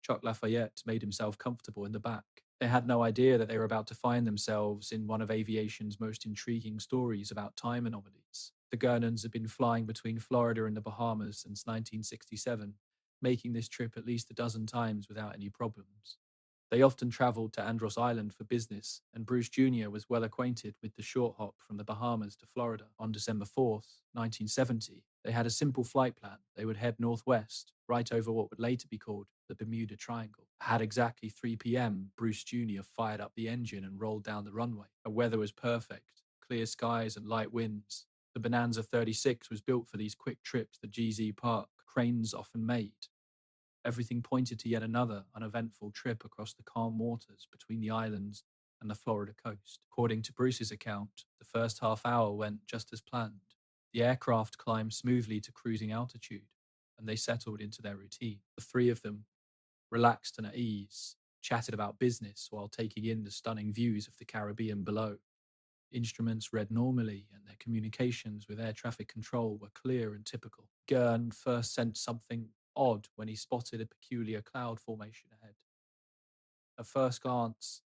Speaker 1: Chuck Lafayette made himself comfortable in the back. They had no idea that they were about to find themselves in one of aviation's most intriguing stories about time anomalies. The Gernons had been flying between Florida and the Bahamas since 1967, making this trip at least a dozen times without any problems. They often traveled to Andros Island for business, and Bruce Jr. was well acquainted with the short hop from the Bahamas to Florida. On December 4th, 1970, they had a simple flight plan. They would head northwest, right over what would later be called the Bermuda Triangle. At exactly 3 p.m., Bruce Jr. fired up the engine and rolled down the runway. The weather was perfect, clear skies and light winds. The Bonanza 36 was built for these quick trips that GZ Park cranes often made. Everything pointed to yet another uneventful trip across the calm waters between the islands and the Florida coast. According to Bruce's account, the first half hour went just as planned. The aircraft climbed smoothly to cruising altitude, and they settled into their routine. The three of them, relaxed and at ease, chatted about business while taking in the stunning views of the Caribbean below. Instruments read normally, and their communications with air traffic control were clear and typical. Gurn first sensed something odd when he spotted a peculiar cloud formation ahead. At first glance,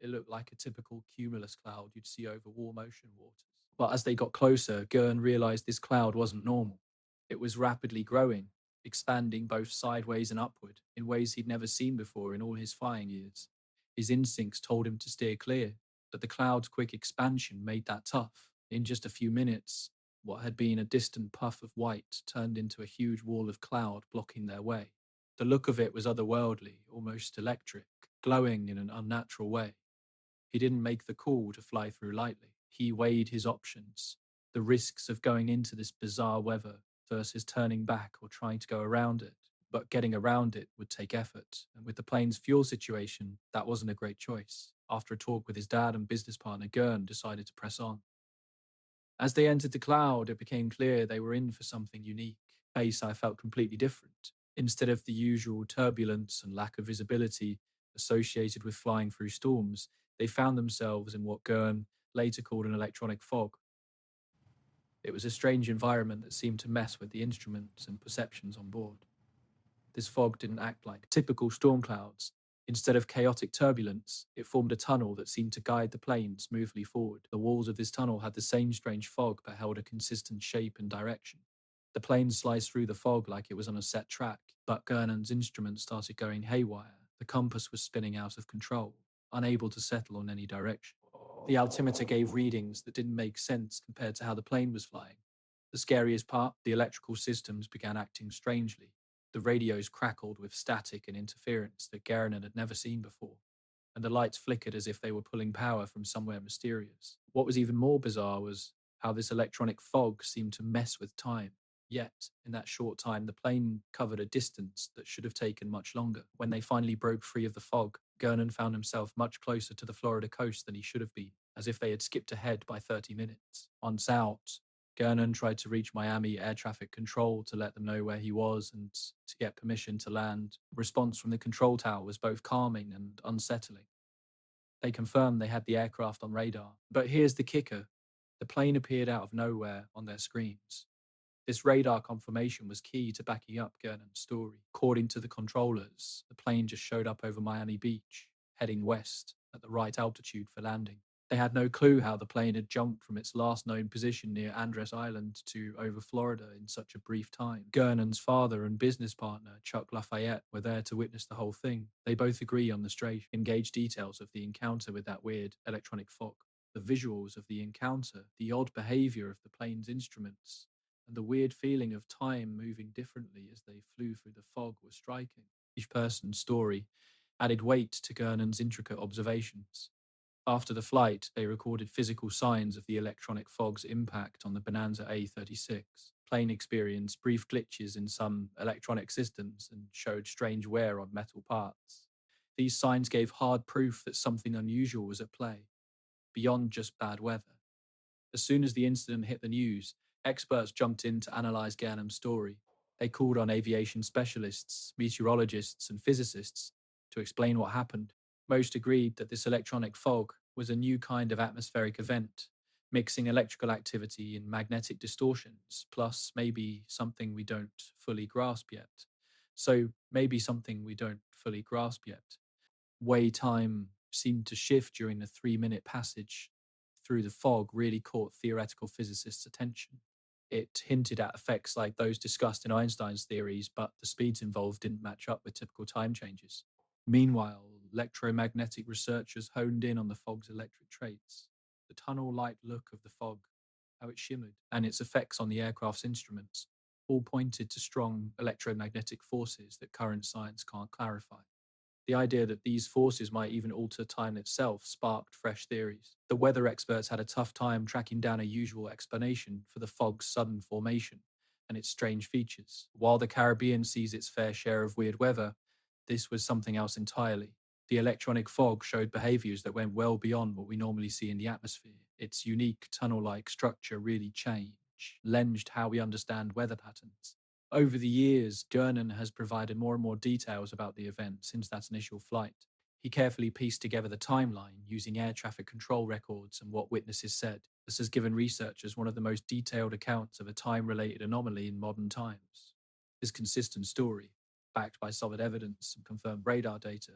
Speaker 1: it looked like a typical cumulus cloud you'd see over warm ocean waters. But as they got closer, Gurn realized this cloud wasn't normal. It was rapidly growing, expanding both sideways and upward in ways he'd never seen before in all his flying years. His instincts told him to steer clear, but the cloud's quick expansion made that tough. In just a few minutes, what had been a distant puff of white turned into a huge wall of cloud blocking their way. The look of it was otherworldly, almost electric, glowing in an unnatural way. He didn't make the call to fly through lightly. He weighed his options, the risks of going into this bizarre weather versus turning back or trying to go around it. But getting around it would take effort, and with the plane's fuel situation, that wasn't a great choice. After a talk with his dad and business partner, Gurn decided to press on. As they entered the cloud, it became clear they were in for something unique. Pace, I felt completely different. Instead of the usual turbulence and lack of visibility associated with flying through storms, they found themselves in what Gurn later called an electronic fog. It was a strange environment that seemed to mess with the instruments and perceptions on board. This fog didn't act like typical storm clouds. Instead of chaotic turbulence, it formed a tunnel that seemed to guide the plane smoothly forward. The walls of this tunnel had the same strange fog but held a consistent shape and direction. The plane sliced through the fog like it was on a set track, but Gurnon's instruments started going haywire. The compass was spinning out of control, unable to settle on any direction. The altimeter gave readings that didn't make sense compared to how the plane was flying. The scariest part, the electrical systems began acting strangely. The radios crackled with static and interference that Garanon had never seen before, and the lights flickered as if they were pulling power from somewhere mysterious. What was even more bizarre was how this electronic fog seemed to mess with time. Yet, in that short time, the plane covered a distance that should have taken much longer. When they finally broke free of the fog, Gernon found himself much closer to the Florida coast than he should have been, as if they had skipped ahead by 30 minutes. Once out, Gernon tried to reach Miami air traffic control to let them know where he was and to get permission to land. Response from the control tower was both calming and unsettling. They confirmed they had the aircraft on radar. But here's the kicker: the plane appeared out of nowhere on their screens. This radar confirmation was key to backing up Gernon's story. According to the controllers, the plane just showed up over Miami Beach, heading west at the right altitude for landing. They had no clue how the plane had jumped from its last known position near Andres Island to over Florida in such a brief time. Gernon's father and business partner, Chuck Lafayette, were there to witness the whole thing. They both agree on the straight, engage details of the encounter with that weird electronic fog. The visuals of the encounter, the odd behavior of the plane's instruments, and the weird feeling of time moving differently as they flew through the fog were striking. Each person's story added weight to Gernon's intricate observations. After the flight, they recorded physical signs of the electronic fog's impact on the Bonanza A36. Plane experienced brief glitches in some electronic systems and showed strange wear on metal parts. These signs gave hard proof that something unusual was at play, beyond just bad weather. As soon as the incident hit the news, experts jumped in to analyze Gernon's story. They called on aviation specialists, meteorologists, and physicists to explain what happened. Most agreed that this electronic fog was a new kind of atmospheric event, mixing electrical activity and magnetic distortions, plus maybe something we don't fully grasp yet. So, maybe something we don't fully grasp yet. Way time seemed to shift during the 3-minute passage through the fog really caught theoretical physicists' attention. It hinted at effects like those discussed in Einstein's theories, but the speeds involved didn't match up with typical time changes. Meanwhile, electromagnetic researchers honed in on the fog's electric traits, the tunnel-like look of the fog, how it shimmered, and its effects on the aircraft's instruments, all pointed to strong electromagnetic forces that current science can't clarify. The idea that these forces might even alter time itself sparked fresh theories. The weather experts had a tough time tracking down a usual explanation for the fog's sudden formation and its strange features. While the Caribbean sees its fair share of weird weather, this was something else entirely. The electronic fog showed behaviors that went well beyond what we normally see in the atmosphere. Its unique tunnel-like structure really lenged how we understand weather patterns. Over the years, Gernon has provided more and more details about the event since that initial flight. He carefully pieced together the timeline using air traffic control records and what witnesses said. This has given researchers one of the most detailed accounts of a time-related anomaly in modern times. His consistent story, backed by solid evidence and confirmed radar data,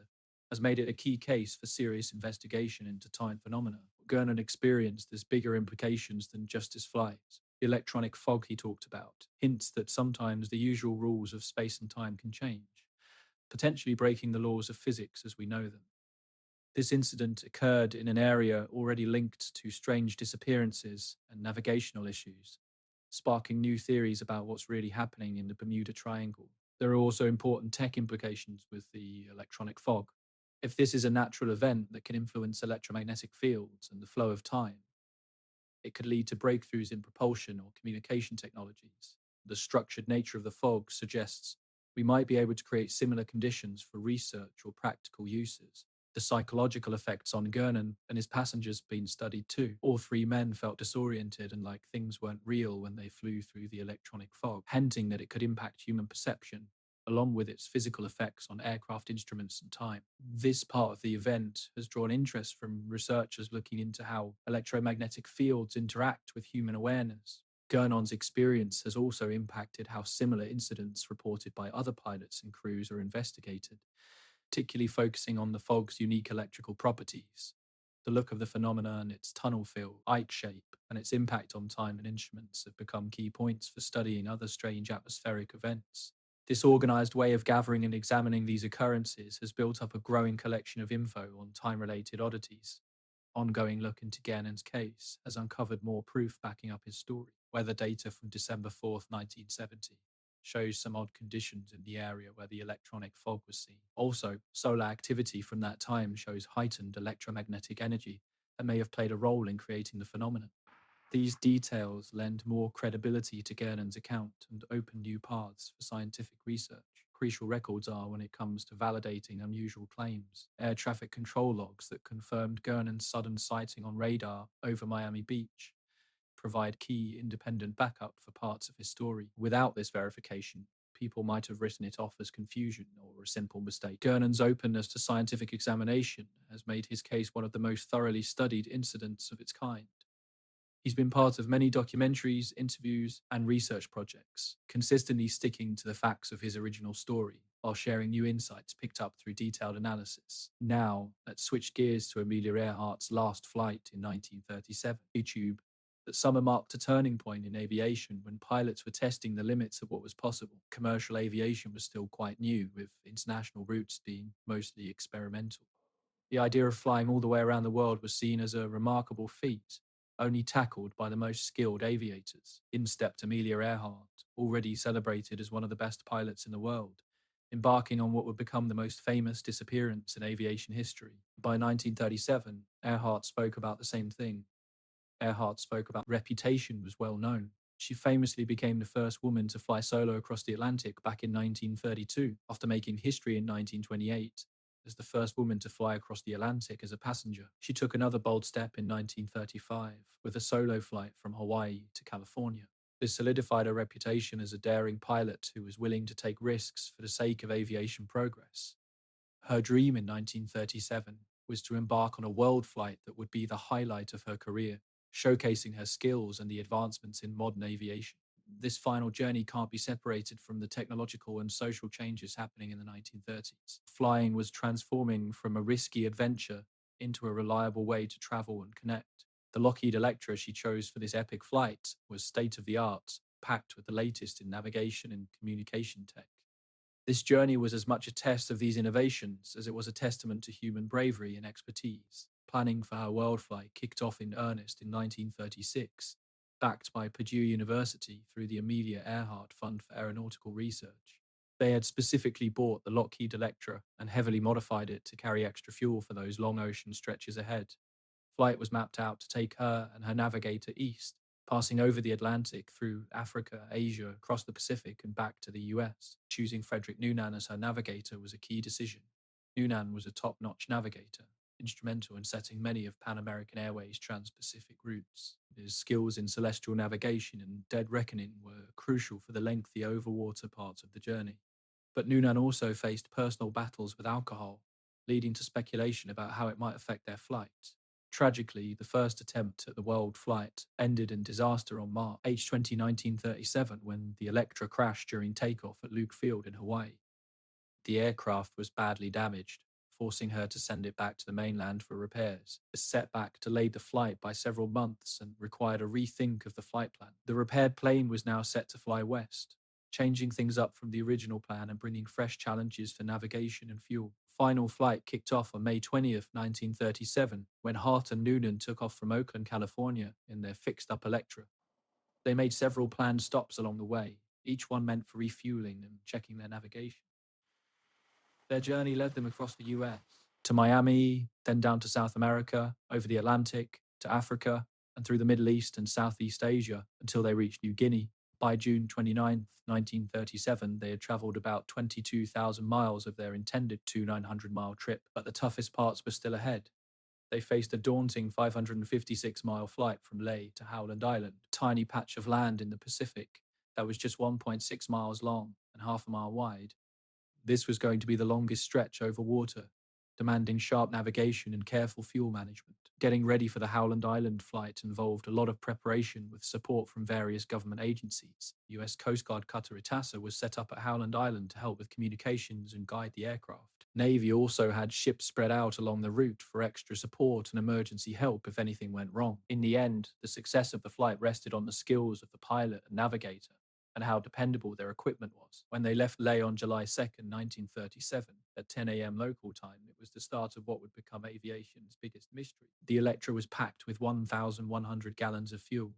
Speaker 1: has made it a key case for serious investigation into time phenomena. What Gernon experienced has bigger implications than just his flight. The electronic fog he talked about hints that sometimes the usual rules of space and time can change, potentially breaking the laws of physics as we know them. This incident occurred in an area already linked to strange disappearances and navigational issues, sparking new theories about what's really happening in the Bermuda Triangle. There are also important tech implications with the electronic fog. If this is a natural event that can influence electromagnetic fields and the flow of time, it could lead to breakthroughs in propulsion or communication technologies. The structured nature of the fog suggests we might be able to create similar conditions for research or practical uses. The psychological effects on Gernon and his passengers have been studied too. All three men felt disoriented and like things weren't real when they flew through the electronic fog, hinting that it could impact human perception along with its physical effects on aircraft instruments and time. This part of the event has drawn interest from researchers looking into how electromagnetic fields interact with human awareness. Gernon's experience has also impacted how similar incidents reported by other pilots and crews are investigated, particularly focusing on the fog's unique electrical properties. The look of the phenomenon, its tunnel fill, Ike shape, and its impact on time and instruments have become key points for studying other strange atmospheric events. This organized way of gathering and examining these occurrences has built up a growing collection of info on time-related oddities. Ongoing look into Gernon's case has uncovered more proof backing up his story. Weather data from December 4th, 1970 shows some odd conditions in the area where the electronic fog was seen. Also, solar activity from that time shows heightened electromagnetic energy that may have played a role in creating the phenomenon. These details lend more credibility to Gernon's account and open new paths for scientific research. Crucial records are when it comes to validating unusual claims. Air traffic control logs that confirmed Gernon's sudden sighting on radar over Miami Beach provide key independent backup for parts of his story. Without this verification, people might have written it off as confusion or a simple mistake. Gernon's openness to scientific examination has made his case one of the most thoroughly studied incidents of its kind. He's been part of many documentaries, interviews, and research projects, consistently sticking to the facts of his original story while sharing new insights picked up through detailed analysis. Now, let's switch gears to Amelia Earhart's last flight in 1937. YouTube that summer marked a turning point in aviation when pilots were testing the limits of what was possible. Commercial aviation was still quite new, with international routes being mostly experimental. The idea of flying all the way around the world was seen as a remarkable feat, only tackled by the most skilled aviators. In stepped Amelia Earhart, already celebrated as one of the best pilots in the world, embarking on what would become the most famous disappearance in aviation history. By 1937, Earhart spoke about the same thing. Earhart spoke about reputation was well known. She famously became the first woman to fly solo across the Atlantic back in 1932, after making history in 1928 as the first woman to fly across the Atlantic as a passenger. She took another bold step in 1935 with a solo flight from Hawaii to California. This solidified her reputation as a daring pilot who was willing to take risks for the sake of aviation progress. Her dream in 1937 was to embark on a world flight that would be the highlight of her career, showcasing her skills and the advancements in modern aviation. This final journey can't be separated from the technological and social changes happening in the 1930s. Flying was transforming from a risky adventure into a reliable way to travel and connect. The Lockheed Electra she chose for this epic flight was state of the art, packed with the latest in navigation and communication tech. This journey was as much a test of these innovations as it was a testament to human bravery and expertise. Planning for her world flight kicked off in earnest in 1936, backed by Purdue University through the Amelia Earhart Fund for Aeronautical Research. They had specifically bought the Lockheed Electra and heavily modified it to carry extra fuel for those long ocean stretches ahead. Flight was mapped out to take her and her navigator east, passing over the Atlantic through Africa, Asia, across the Pacific, and back to the US. Choosing Frederick Noonan as her navigator was a key decision. Noonan was a top notch navigator, instrumental in setting many of Pan American Airways trans Pacific routes. His skills in celestial navigation and dead reckoning were crucial for the lengthy overwater parts of the journey. But Noonan also faced personal battles with alcohol, leading to speculation about how it might affect their flight. Tragically, the first attempt at the world flight ended in disaster on March 20, 1937, when the Electra crashed during takeoff at Luke Field in Hawaii. The aircraft was badly damaged, forcing her to send it back to the mainland for repairs. This setback delayed the flight by several months and required a rethink of the flight plan. The repaired plane was now set to fly west, changing things up from the original plan and bringing fresh challenges for navigation and fuel. Final flight kicked off on May 20th, 1937, when Hart and Noonan took off from Oakland, California in their fixed-up Electra. They made several planned stops along the way, each one meant for refueling and checking their navigation. Their journey led them across the US, to Miami, then down to South America, over the Atlantic, to Africa, and through the Middle East and Southeast Asia until they reached New Guinea. By June 29th, 1937, they had traveled about 22,000 miles of their intended 900-mile trip, but the toughest parts were still ahead. They faced a daunting 556-mile flight from Leh to Howland Island, a tiny patch of land in the Pacific that was just 1.6 miles long and half a mile wide. This was going to be the longest stretch over water, demanding sharp navigation and careful fuel management. Getting ready for the Howland Island flight involved a lot of preparation with support from various government agencies. US Coast Guard cutter Itasa was set up at Howland Island to help with communications and guide the aircraft. Navy also had ships spread out along the route for extra support and emergency help if anything went wrong. In the end, the success of the flight rested on the skills of the pilot and navigator, and how dependable their equipment was. When they left Leh on July 2nd, 1937, at 10 a.m. local time, it was the start of what would become aviation's biggest mystery. The Electra was packed with 1,100 gallons of fuel,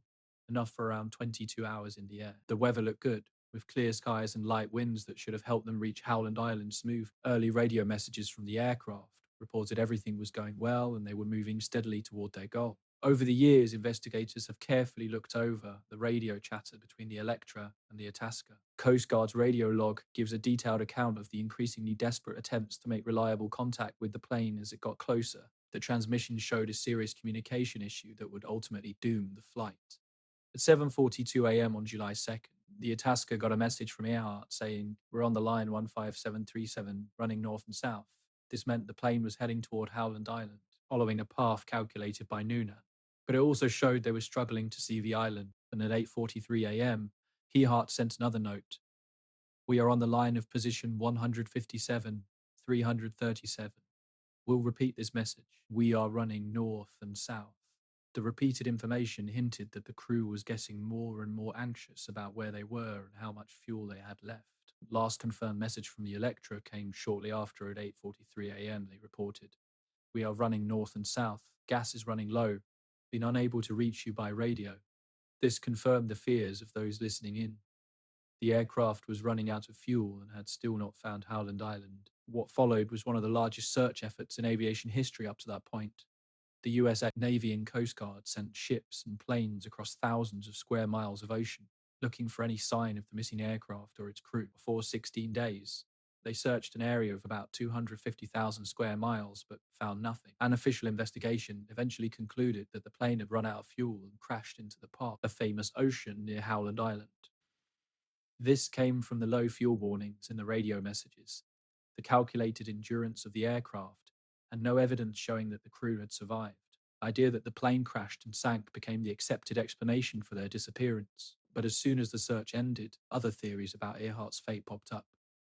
Speaker 1: enough for around 22 hours in the air. The weather looked good, with clear skies and light winds that should have helped them reach Howland Island smooth. Early radio messages from the aircraft reported everything was going well and they were moving steadily toward their goal. Over the years, investigators have carefully looked over the radio chatter between the Electra and the Itasca. Coast Guard's radio log gives a detailed account of the increasingly desperate attempts to make reliable contact with the plane as it got closer. The transmission showed a serious communication issue that would ultimately doom the flight. At 7:42 a.m. on July 2nd, the Itasca got a message from Earhart saying, "We're on the line 15737, running north and south." This meant the plane was heading toward Howland Island, following a path calculated by Noonan. But it also showed they were struggling to see the island, and at 8:43 a.m., Earhart sent another note. "We are on the line of position 157, 337. We'll repeat this message. We are running north and south." The repeated information hinted that the crew was getting more and more anxious about where they were and how much fuel they had left. Last confirmed message from the Electra came shortly after at 8:43 a.m. They reported, "We are running north and south. Gas is running low. Been unable to reach you by radio." This confirmed the fears of those listening in. The aircraft was running out of fuel and had still not found Howland Island. What followed was one of the largest search efforts in aviation history up to that point. The US Navy and Coast Guard sent ships and planes across thousands of square miles of ocean, looking for any sign of the missing aircraft or its crew. For 16 days, they searched an area of about 250,000 square miles, but found nothing. An official investigation eventually concluded that the plane had run out of fuel and crashed into the Park, a famous ocean near Howland Island. This came from the low fuel warnings in the radio messages, the calculated endurance of the aircraft, and no evidence showing that the crew had survived. The idea that the plane crashed and sank became the accepted explanation for their disappearance. But as soon as the search ended, other theories about Earhart's fate popped up.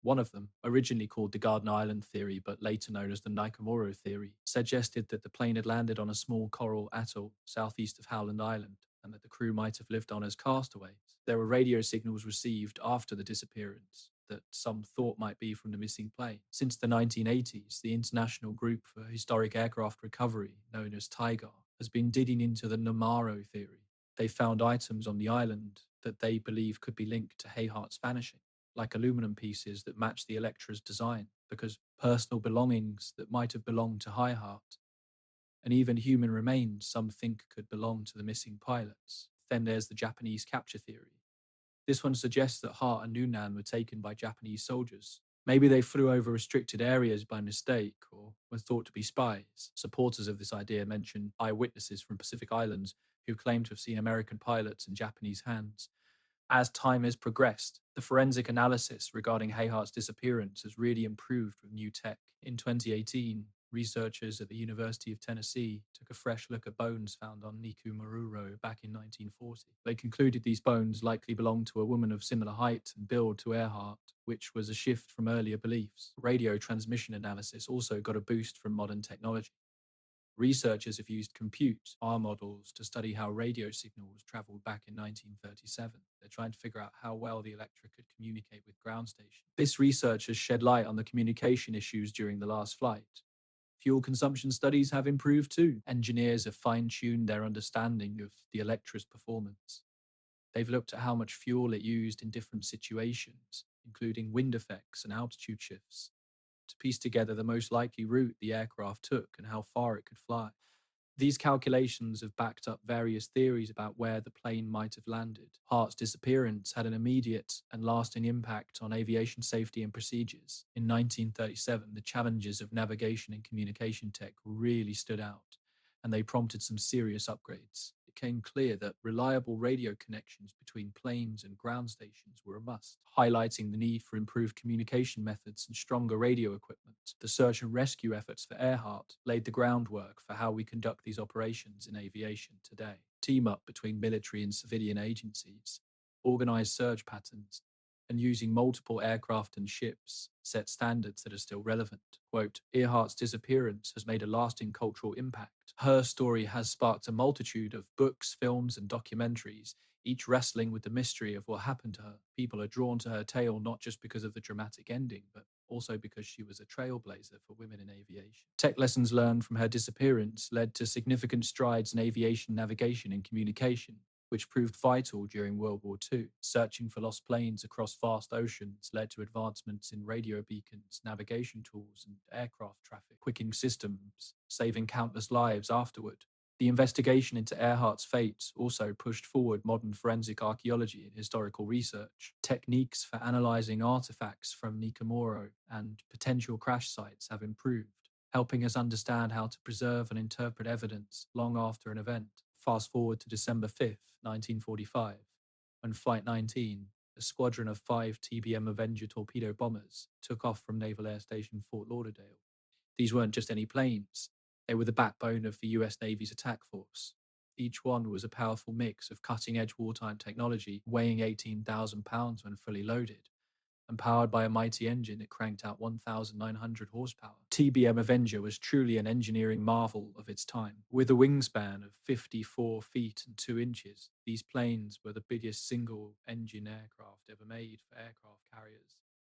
Speaker 1: One of them, originally called the Garden Island theory but later known as the Nikomoro theory, suggested that the plane had landed on a small coral atoll southeast of Howland Island and that the crew might have lived on as castaways. There were radio signals received after the disappearance that some thought might be from the missing plane. Since the 1980s, the International Group for Historic Aircraft Recovery, known as TIGAR, has been digging into the Nomaro theory. They found items on the island that they believe could be linked to Earhart's vanishing, like aluminum pieces that match the Electra's design, because personal belongings that might have belonged to Earhart, and even human remains some think could belong to the missing pilots. Then there's the Japanese capture theory. This one suggests that Hart and Noonan were taken by Japanese soldiers. Maybe they flew over restricted areas by mistake or were thought to be spies. Supporters of this idea mention eyewitnesses from Pacific Islands who claim to have seen American pilots in Japanese hands. As time has progressed, the forensic analysis regarding Earhart's disappearance has really improved with new tech. In 2018, researchers at the University of Tennessee took a fresh look at bones found on Niku back in 1940. They concluded these bones likely belonged to a woman of similar height and build to Earhart, which was a shift from earlier beliefs. Radio transmission analysis also got a boost from modern technology. Researchers have used compute R models to study how radio signals traveled back in 1937. They're trying to figure out how well the Electra could communicate with ground stations. This research has shed light on the communication issues during the last flight. Fuel consumption studies have improved too. Engineers have fine-tuned their understanding of the Electra's performance. They've looked at how much fuel it used in different situations, including wind effects and altitude shifts, to piece together the most likely route the aircraft took and how far it could fly. These calculations have backed up various theories about where the plane might have landed. Hart's disappearance had an immediate and lasting impact on aviation safety and procedures. In 1937, the challenges of navigation and communication tech really stood out, and they prompted some serious upgrades. It became clear that reliable radio connections between planes and ground stations were a must, highlighting the need for improved communication methods and stronger radio equipment. The search and rescue efforts for Earhart laid the groundwork for how we conduct these operations in aviation today. Team up between military and civilian agencies, organized search patterns, and using multiple aircraft and ships set standards that are still relevant. Quote, Earhart's disappearance has made a lasting cultural impact. Her story has sparked a multitude of books, films, and documentaries, each wrestling with the mystery of what happened to her. People are drawn to her tale not just because of the dramatic ending, but also because she was a trailblazer for women in aviation. Tech lessons learned from her disappearance led to significant strides in aviation navigation and communication, which proved vital during World War II. Searching for lost planes across vast oceans led to advancements in radio beacons, navigation tools, and aircraft traffic quicking systems, saving countless lives afterward. The investigation into Earhart's fate also pushed forward modern forensic archaeology and historical research. Techniques for analyzing artifacts from Nikamoro and potential crash sites have improved, helping us understand how to preserve and interpret evidence long after an event. Fast forward to December 5th, 1945, when Flight 19, a squadron of 5 TBM Avenger torpedo bombers, took off from Naval Air Station Fort Lauderdale. These weren't just any planes, they were the backbone of the US Navy's attack force. Each one was a powerful mix of cutting edge wartime technology, weighing 18,000 pounds when fully loaded, and powered by a mighty engine that cranked out 1,900 horsepower. TBM Avenger was truly an engineering marvel of its time. With a wingspan of 54 feet and 2 inches, these planes were the biggest single engine aircraft ever made for aircraft carriers.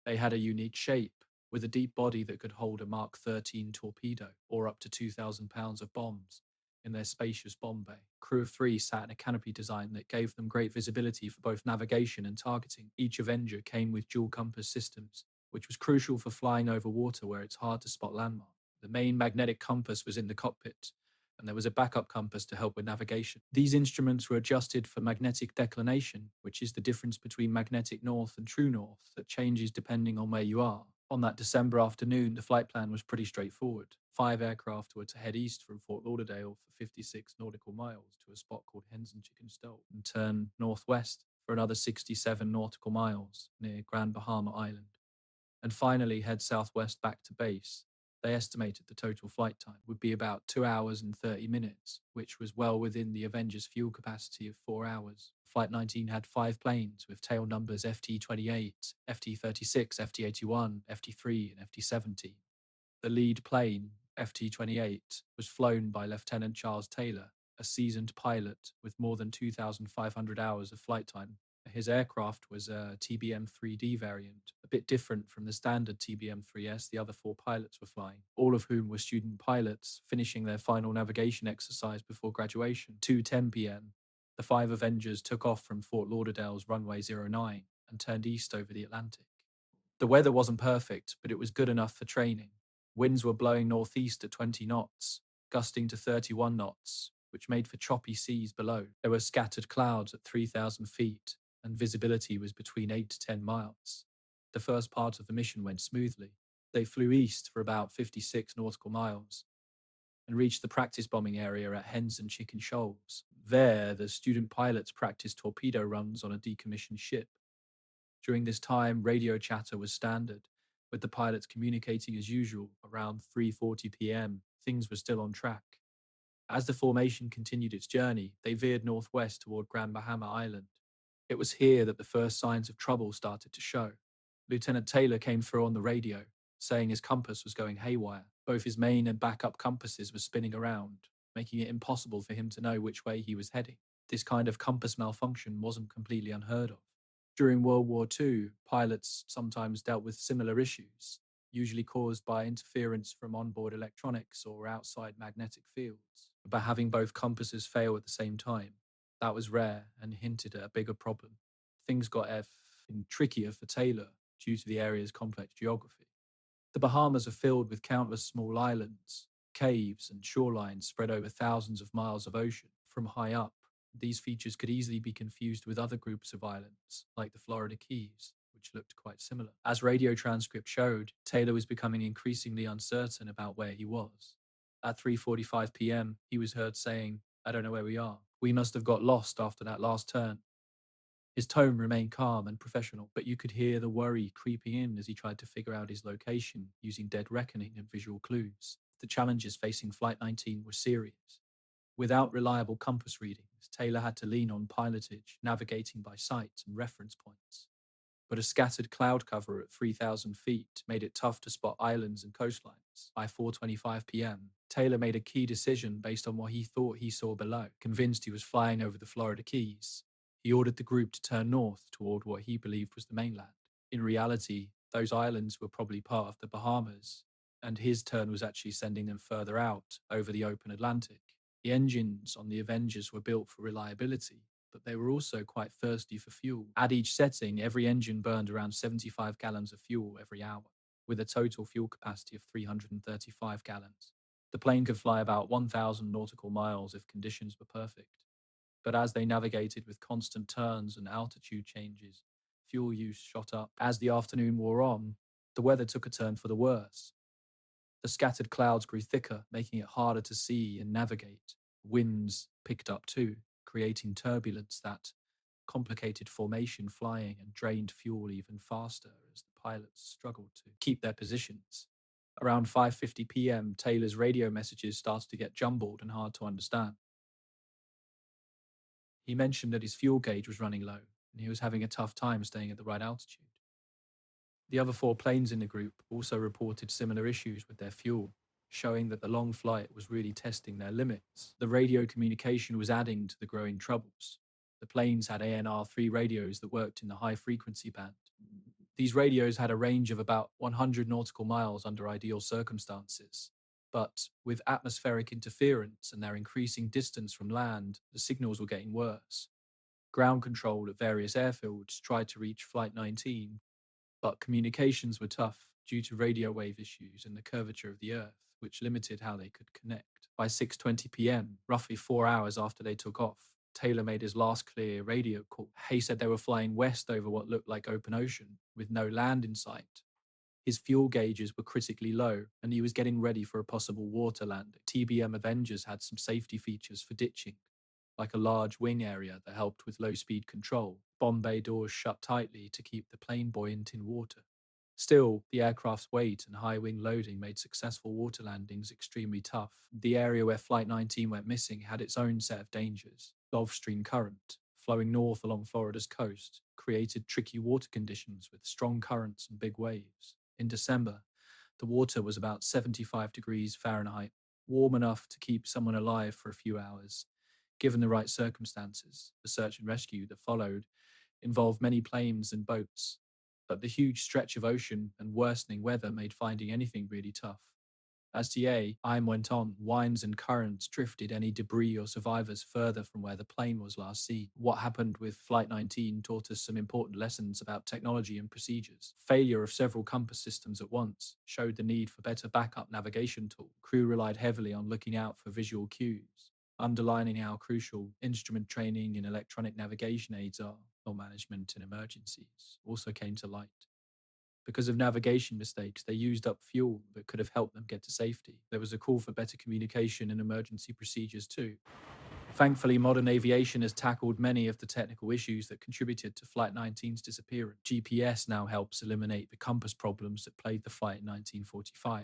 Speaker 1: They had a unique shape, with a deep body that could hold a Mark 13 torpedo or up to 2,000 pounds of bombs in their spacious bomb bay. Crew of 3 sat in a canopy design that gave them great visibility for both navigation and targeting. Each Avenger came with dual compass systems, which was crucial for flying over water where it's hard to spot landmarks. The main magnetic compass was in the cockpit, and there was a backup compass to help with navigation. These instruments were adjusted for magnetic declination, which is the difference between magnetic north and true north that changes depending on where you are. On that December afternoon, the flight plan was pretty straightforward. 5 aircraft were to head east from Fort Lauderdale for 56 nautical miles to a spot called Hens and Chicken Stove and turn northwest for another 67 nautical miles near Grand Bahama Island, and finally head southwest back to base. They estimated the total flight time would be about 2 hours and 30 minutes, which was well within the Avenger's fuel capacity of 4 hours. Flight 19 had 5 planes with tail numbers FT-28, FT-36, FT-81, FT-3, and FT-17. The lead plane, FT-28, was flown by Lieutenant Charles Taylor, a seasoned pilot with more than 2,500 hours of flight time. His aircraft was a TBM-3D variant, a bit different from the standard TBM-3S the other 4 pilots were flying, all of whom were student pilots finishing their final navigation exercise before graduation. 2:10 p.m., the 5 Avengers took off from Fort Lauderdale's runway 09 and turned east over the Atlantic. The weather wasn't perfect, but it was good enough for training. Winds were blowing northeast at 20 knots, gusting to 31 knots, which made for choppy seas below. There were scattered clouds at 3,000 feet, and visibility was between 8 to 10 miles. The first part of the mission went smoothly. They flew east for about 56 nautical miles and reached the practice bombing area at Hens and Chicken Shoals. There, the student pilots practiced torpedo runs on a decommissioned ship. During this time, radio chatter was standard, with the pilots communicating as usual. Around 3:40 p.m., things were still on track. As the formation continued its journey, they veered northwest toward Grand Bahama Island. It was here that the first signs of trouble started to show. Lieutenant Taylor came through on the radio, saying his compass was going haywire. Both his main and backup compasses were spinning around, making it impossible for him to know which way he was heading. This kind of compass malfunction wasn't completely unheard of. During World War II, pilots sometimes dealt with similar issues, usually caused by interference from onboard electronics or outside magnetic fields. But having both compasses fail at the same time, that was rare and hinted at a bigger problem. Things got trickier for Taylor due to the area's complex geography. The Bahamas are filled with countless small islands, caves, and shorelines spread over thousands of miles of ocean. From high up, these features could easily be confused with other groups of islands, like the Florida Keys, which looked quite similar. As radio transcript showed, Taylor was becoming increasingly uncertain about where he was. At 3:45 p.m., he was heard saying, "I don't know where we are. We must have got lost after that last turn." His tone remained calm and professional, but you could hear the worry creeping in as he tried to figure out his location using dead reckoning and visual clues. The challenges facing Flight 19 were serious. Without reliable compass readings, Taylor had to lean on pilotage, navigating by sight and reference points. But a scattered cloud cover at 3,000 feet made it tough to spot islands and coastlines. By 4:25 p.m., Taylor made a key decision based on what he thought he saw below. Convinced he was flying over the Florida Keys, he ordered the group to turn north toward what he believed was the mainland. In reality, those islands were probably part of the Bahamas, and his turn was actually sending them further out over the open Atlantic. The engines on the Avengers were built for reliability, but they were also quite thirsty for fuel. At each setting, every engine burned around 75 gallons of fuel every hour, with a total fuel capacity of 335 gallons. The plane could fly about 1,000 nautical miles if conditions were perfect. But as they navigated with constant turns and altitude changes, fuel use shot up. As the afternoon wore on, the weather took a turn for the worse. The scattered clouds grew thicker, making it harder to see and navigate. Winds picked up too, creating turbulence that complicated formation flying and drained fuel even faster as the pilots struggled to keep their positions. Around 5:50 p.m., Taylor's radio messages started to get jumbled and hard to understand. He mentioned that his fuel gauge was running low and he was having a tough time staying at the right altitude. The other four planes in the group also reported similar issues with their fuel, showing that the long flight was really testing their limits. The radio communication was adding to the growing troubles. The planes had ANR-3 radios that worked in the high frequency band. These radios had a range of about 100 nautical miles under ideal circumstances. But with atmospheric interference and their increasing distance from land, the signals were getting worse. Ground control at various airfields tried to reach Flight 19, but communications were tough due to radio wave issues and the curvature of the Earth, which limited how they could connect. By 6:20 p.m., roughly 4 hours after they took off, Taylor made his last clear radio call. Hay said they were flying west over what looked like open ocean, with no land in sight. His fuel gauges were critically low, and he was getting ready for a possible water landing. TBM Avengers had some safety features for ditching, like a large wing area that helped with low-speed control. Bomb bay doors shut tightly to keep the plane buoyant in water. Still, the aircraft's weight and high wing loading made successful water landings extremely tough. The area where Flight 19 went missing had its own set of dangers. Gulf Stream current, flowing north along Florida's coast, created tricky water conditions with strong currents and big waves. In December, the water was about 75 degrees Fahrenheit, warm enough to keep someone alive for a few hours. Given the right circumstances, the search and rescue that followed involved many planes and boats, but the huge stretch of ocean and worsening weather made finding anything really tough. As time went on, winds and currents drifted any debris or survivors further from where the plane was last seen. What happened with Flight 19 taught us some important lessons about technology and procedures. Failure of several compass systems at once showed the need for better backup navigation tools. Crew relied heavily on looking out for visual cues, underlining how crucial instrument training and electronic navigation aids are, or management in emergencies, also came to light. Because of navigation mistakes, they used up fuel that could have helped them get to safety. There was a call for better communication and emergency procedures too. Thankfully, modern aviation has tackled many of the technical issues that contributed to Flight 19's disappearance. GPS now helps eliminate the compass problems that plagued the flight in 1945.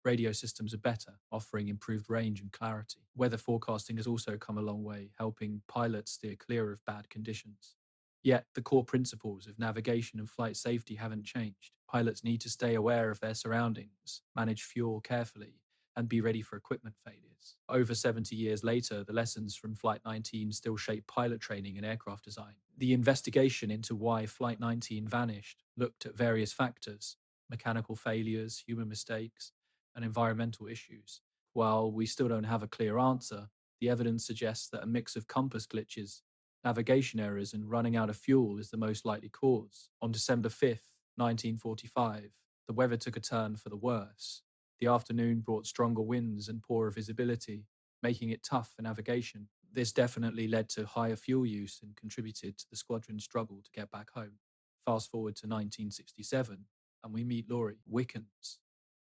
Speaker 1: Radio systems are better, offering improved range and clarity. Weather forecasting has also come a long way, helping pilots steer clear of bad conditions. Yet, the core principles of navigation and flight safety haven't changed. Pilots need to stay aware of their surroundings, manage fuel carefully, and be ready for equipment failures. Over 70 years later, the lessons from Flight 19 still shape pilot training and aircraft design. The investigation into why Flight 19 vanished looked at various factors: mechanical failures, human mistakes, and environmental issues. While we still don't have a clear answer, the evidence suggests that a mix of compass glitches, navigation errors, and running out of fuel is the most likely cause. On December 5th, 1945, the weather took a turn for the worse. The afternoon brought stronger winds and poorer visibility, making it tough for navigation. This definitely led to higher fuel use and contributed to the squadron's struggle to get back home. Fast forward to 1967, and we meet Laurie Wickens.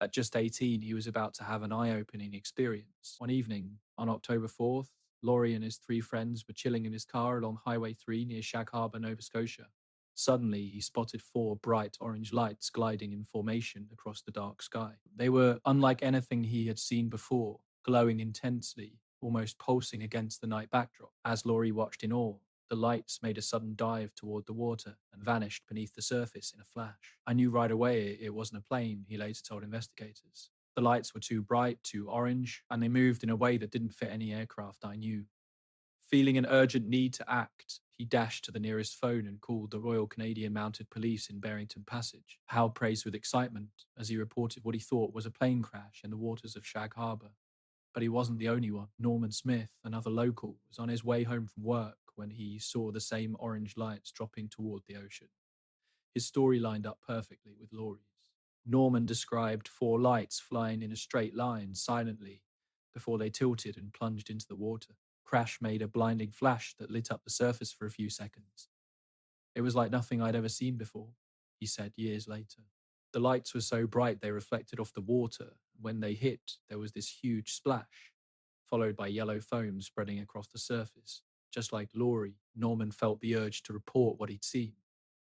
Speaker 1: At just 18, he was about to have an eye-opening experience. One evening, on October 4th, Laurie and his three friends were chilling in his car along Highway 3 near Shag Harbour, Nova Scotia. Suddenly, he spotted four bright orange lights gliding in formation across the dark sky. They were unlike anything he had seen before, glowing intensely, almost pulsing against the night backdrop. As Laurie watched in awe, the lights made a sudden dive toward the water and vanished beneath the surface in a flash. I knew right away it wasn't a plane, he later told investigators. The lights were too bright, too orange, and they moved in a way that didn't fit any aircraft I knew. Feeling an urgent need to act, he dashed to the nearest phone and called the Royal Canadian Mounted Police in Barrington Passage. Hal praised with excitement as he reported what he thought was a plane crash in the waters of Shag Harbour. But he wasn't the only one. Norman Smith, another local, was on his way home from work when he saw the same orange lights dropping toward the ocean. His story lined up perfectly with Laurie's. Norman described four lights flying in a straight line, silently, before they tilted and plunged into the water. Crash made a blinding flash that lit up the surface for a few seconds. It was like nothing I'd ever seen before, he said years later. The lights were so bright they reflected off the water. When they hit, there was this huge splash, followed by yellow foam spreading across the surface. Just like Laurie, Norman felt the urge to report what he'd seen.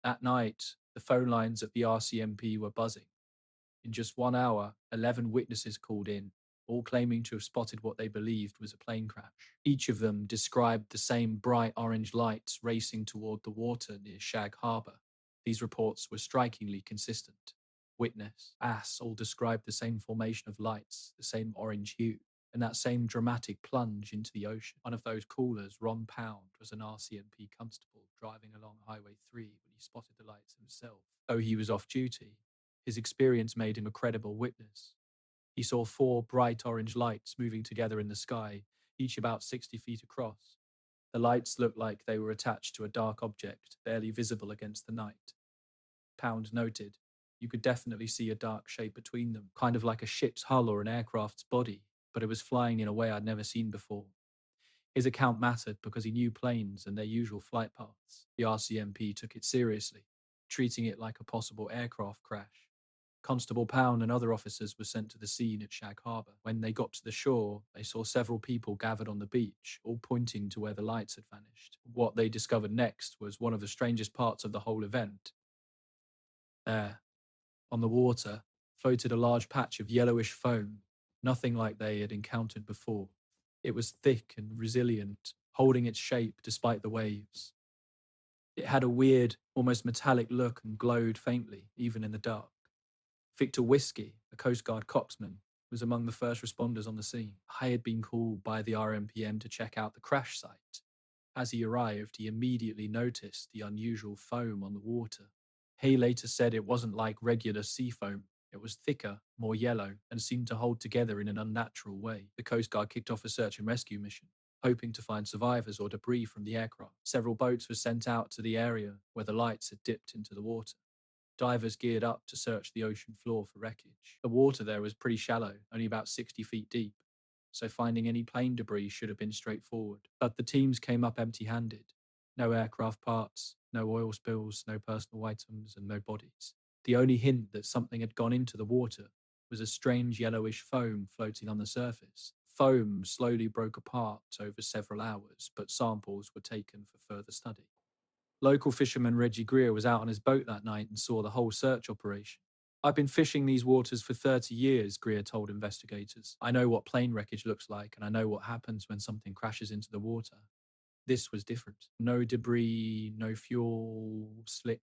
Speaker 1: That night, the phone lines at the RCMP were buzzing. In just 1 hour, 11 witnesses called in, all claiming to have spotted what they believed was a plane crash. Each of them described the same bright orange lights racing toward the water near Shag Harbour. These reports were strikingly consistent. Witness, Ass all described the same formation of lights, the same orange hue, and that same dramatic plunge into the ocean. One of those callers, Ron Pound, was an RCMP constable driving along Highway 3 when he spotted the lights himself. Though he was off duty, his experience made him a credible witness. He saw 4 bright orange lights moving together in the sky, each about 60 feet across. The lights looked like they were attached to a dark object, barely visible against the night. Pound noted, you could definitely see a dark shape between them, kind of like a ship's hull or an aircraft's body, but it was flying in a way I'd never seen before. His account mattered because he knew planes and their usual flight paths. The RCMP took it seriously, treating it like a possible aircraft crash. Constable Pound and other officers were sent to the scene at Shag Harbour. When they got to the shore, they saw several people gathered on the beach, all pointing to where the lights had vanished. What they discovered next was one of the strangest parts of the whole event. There, on the water, floated a large patch of yellowish foam, nothing like they had encountered before. It was thick and resilient, holding its shape despite the waves. It had a weird, almost metallic look and glowed faintly, even in the dark. Victor Whiskey, a Coast Guard coxsman, was among the first responders on the scene. I had been called by the RMPM to check out the crash site. As he arrived, he immediately noticed the unusual foam on the water. He later said it wasn't like regular sea foam. It was thicker, more yellow, and seemed to hold together in an unnatural way. The Coast Guard kicked off a search and rescue mission, hoping to find survivors or debris from the aircraft. Several boats were sent out to the area where the lights had dipped into the water. Divers geared up to search the ocean floor for wreckage. The water there was pretty shallow, only about 60 feet deep, so finding any plane debris should have been straightforward. But the teams came up empty-handed. No aircraft parts, no oil spills, no personal items, and no bodies. The only hint that something had gone into the water was a strange yellowish foam floating on the surface. Foam slowly broke apart over several hours, but samples were taken for further study. Local fisherman Reggie Greer was out on his boat that night and saw the whole search operation. I've been fishing these waters for 30 years, Greer told investigators. I know what plane wreckage looks like, and I know what happens when something crashes into the water. This was different. No debris, no fuel, slick,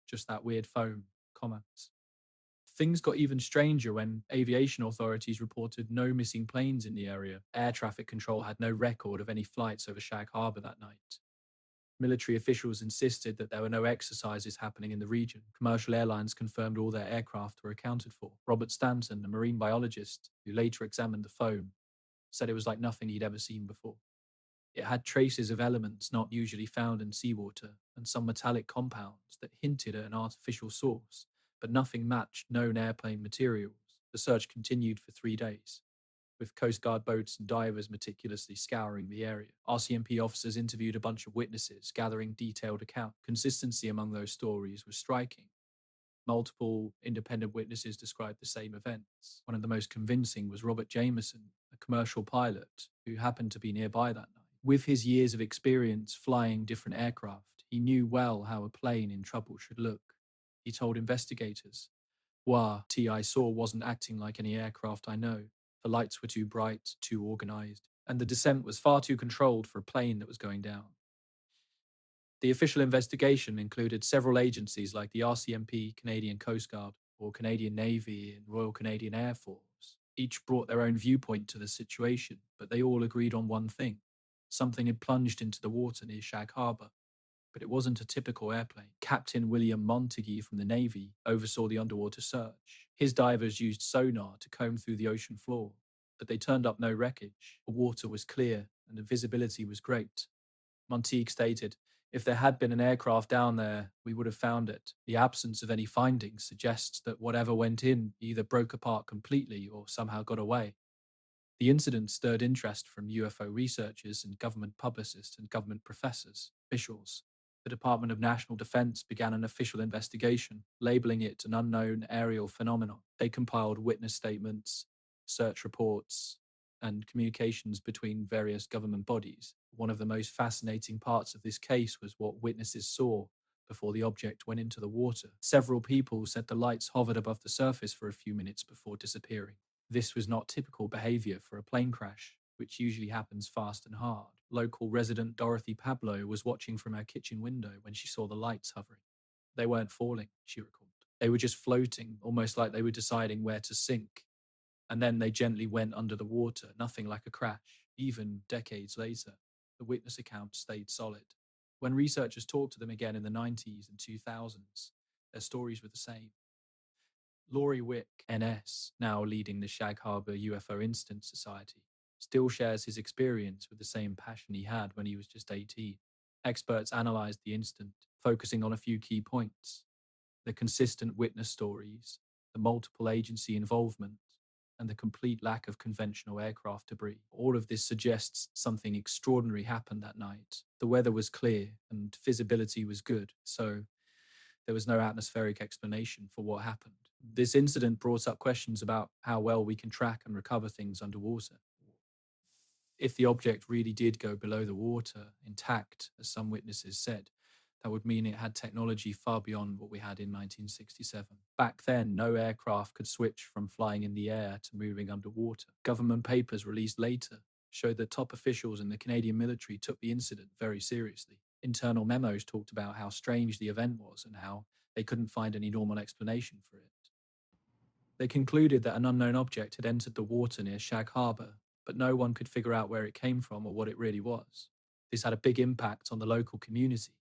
Speaker 1: just that weird foam. Comments. Things got even stranger when aviation authorities reported no missing planes in the area. Air traffic control had no record of any flights over Shag Harbour that night. Military officials insisted that there were no exercises happening in the region. Commercial airlines confirmed all their aircraft were accounted for. Robert Stanton, a marine biologist who later examined the foam, said it was like nothing he'd ever seen before. It had traces of elements not usually found in seawater and some metallic compounds that hinted at an artificial source, but nothing matched known airplane materials. The search continued for 3 days, with Coast Guard boats and divers meticulously scouring the area. RCMP officers interviewed a bunch of witnesses, gathering detailed accounts. Consistency among those stories was striking. Multiple independent witnesses described the same events. One of the most convincing was Robert Jameson, a commercial pilot who happened to be nearby that night. With his years of experience flying different aircraft, he knew well how a plane in trouble should look. He told investigators, "What I saw wasn't acting like any aircraft I know. The lights were too bright, too organized, and the descent was far too controlled for a plane that was going down." The official investigation included several agencies like the RCMP, Canadian Coast Guard, or Canadian Navy and Royal Canadian Air Force. Each brought their own viewpoint to the situation, but they all agreed on one thing. Something had plunged into the water near Shag Harbour, but it wasn't a typical airplane. Captain William Montague from the Navy oversaw the underwater search. His divers used sonar to comb through the ocean floor, but they turned up no wreckage. The water was clear and the visibility was great. Montague stated, "If there had been an aircraft down there, we would have found it. The absence of any findings suggests that whatever went in either broke apart completely or somehow got away." The incident stirred interest from UFO researchers and government publicists and government professors, officials. The Department of National Defense began an official investigation, labeling it an unknown aerial phenomenon. They compiled witness statements, search reports, and communications between various government bodies. One of the most fascinating parts of this case was what witnesses saw before the object went into the water. Several people said the lights hovered above the surface for a few minutes before disappearing. This was not typical behavior for a plane crash, which usually happens fast and hard. Local resident Dorothy Pablo was watching from her kitchen window when she saw the lights hovering. They weren't falling, she recalled. They were just floating, almost like they were deciding where to sink. And then they gently went under the water, nothing like a crash. Even decades later, the witness account stayed solid. When researchers talked to them again in the 90s and 2000s, their stories were the same. Laurie Wick, NS, now leading the Shag Harbor UFO Incident Society, still shares his experience with the same passion he had when he was just 18. Experts analyzed the incident, focusing on a few key points: the consistent witness stories, the multiple agency involvement, and the complete lack of conventional aircraft debris. All of this suggests something extraordinary happened that night. The weather was clear and visibility was good, so there was no atmospheric explanation for what happened. This incident brought up questions about how well we can track and recover things underwater. If the object really did go below the water, intact, as some witnesses said, that would mean it had technology far beyond what we had in 1967. Back then, no aircraft could switch from flying in the air to moving underwater. Government papers released later showed that top officials in the Canadian military took the incident very seriously. Internal memos talked about how strange the event was and how they couldn't find any normal explanation for it. They concluded that an unknown object had entered the water near Shag Harbor, but no one could figure out where it came from or what it really was. This had a big impact on the local community.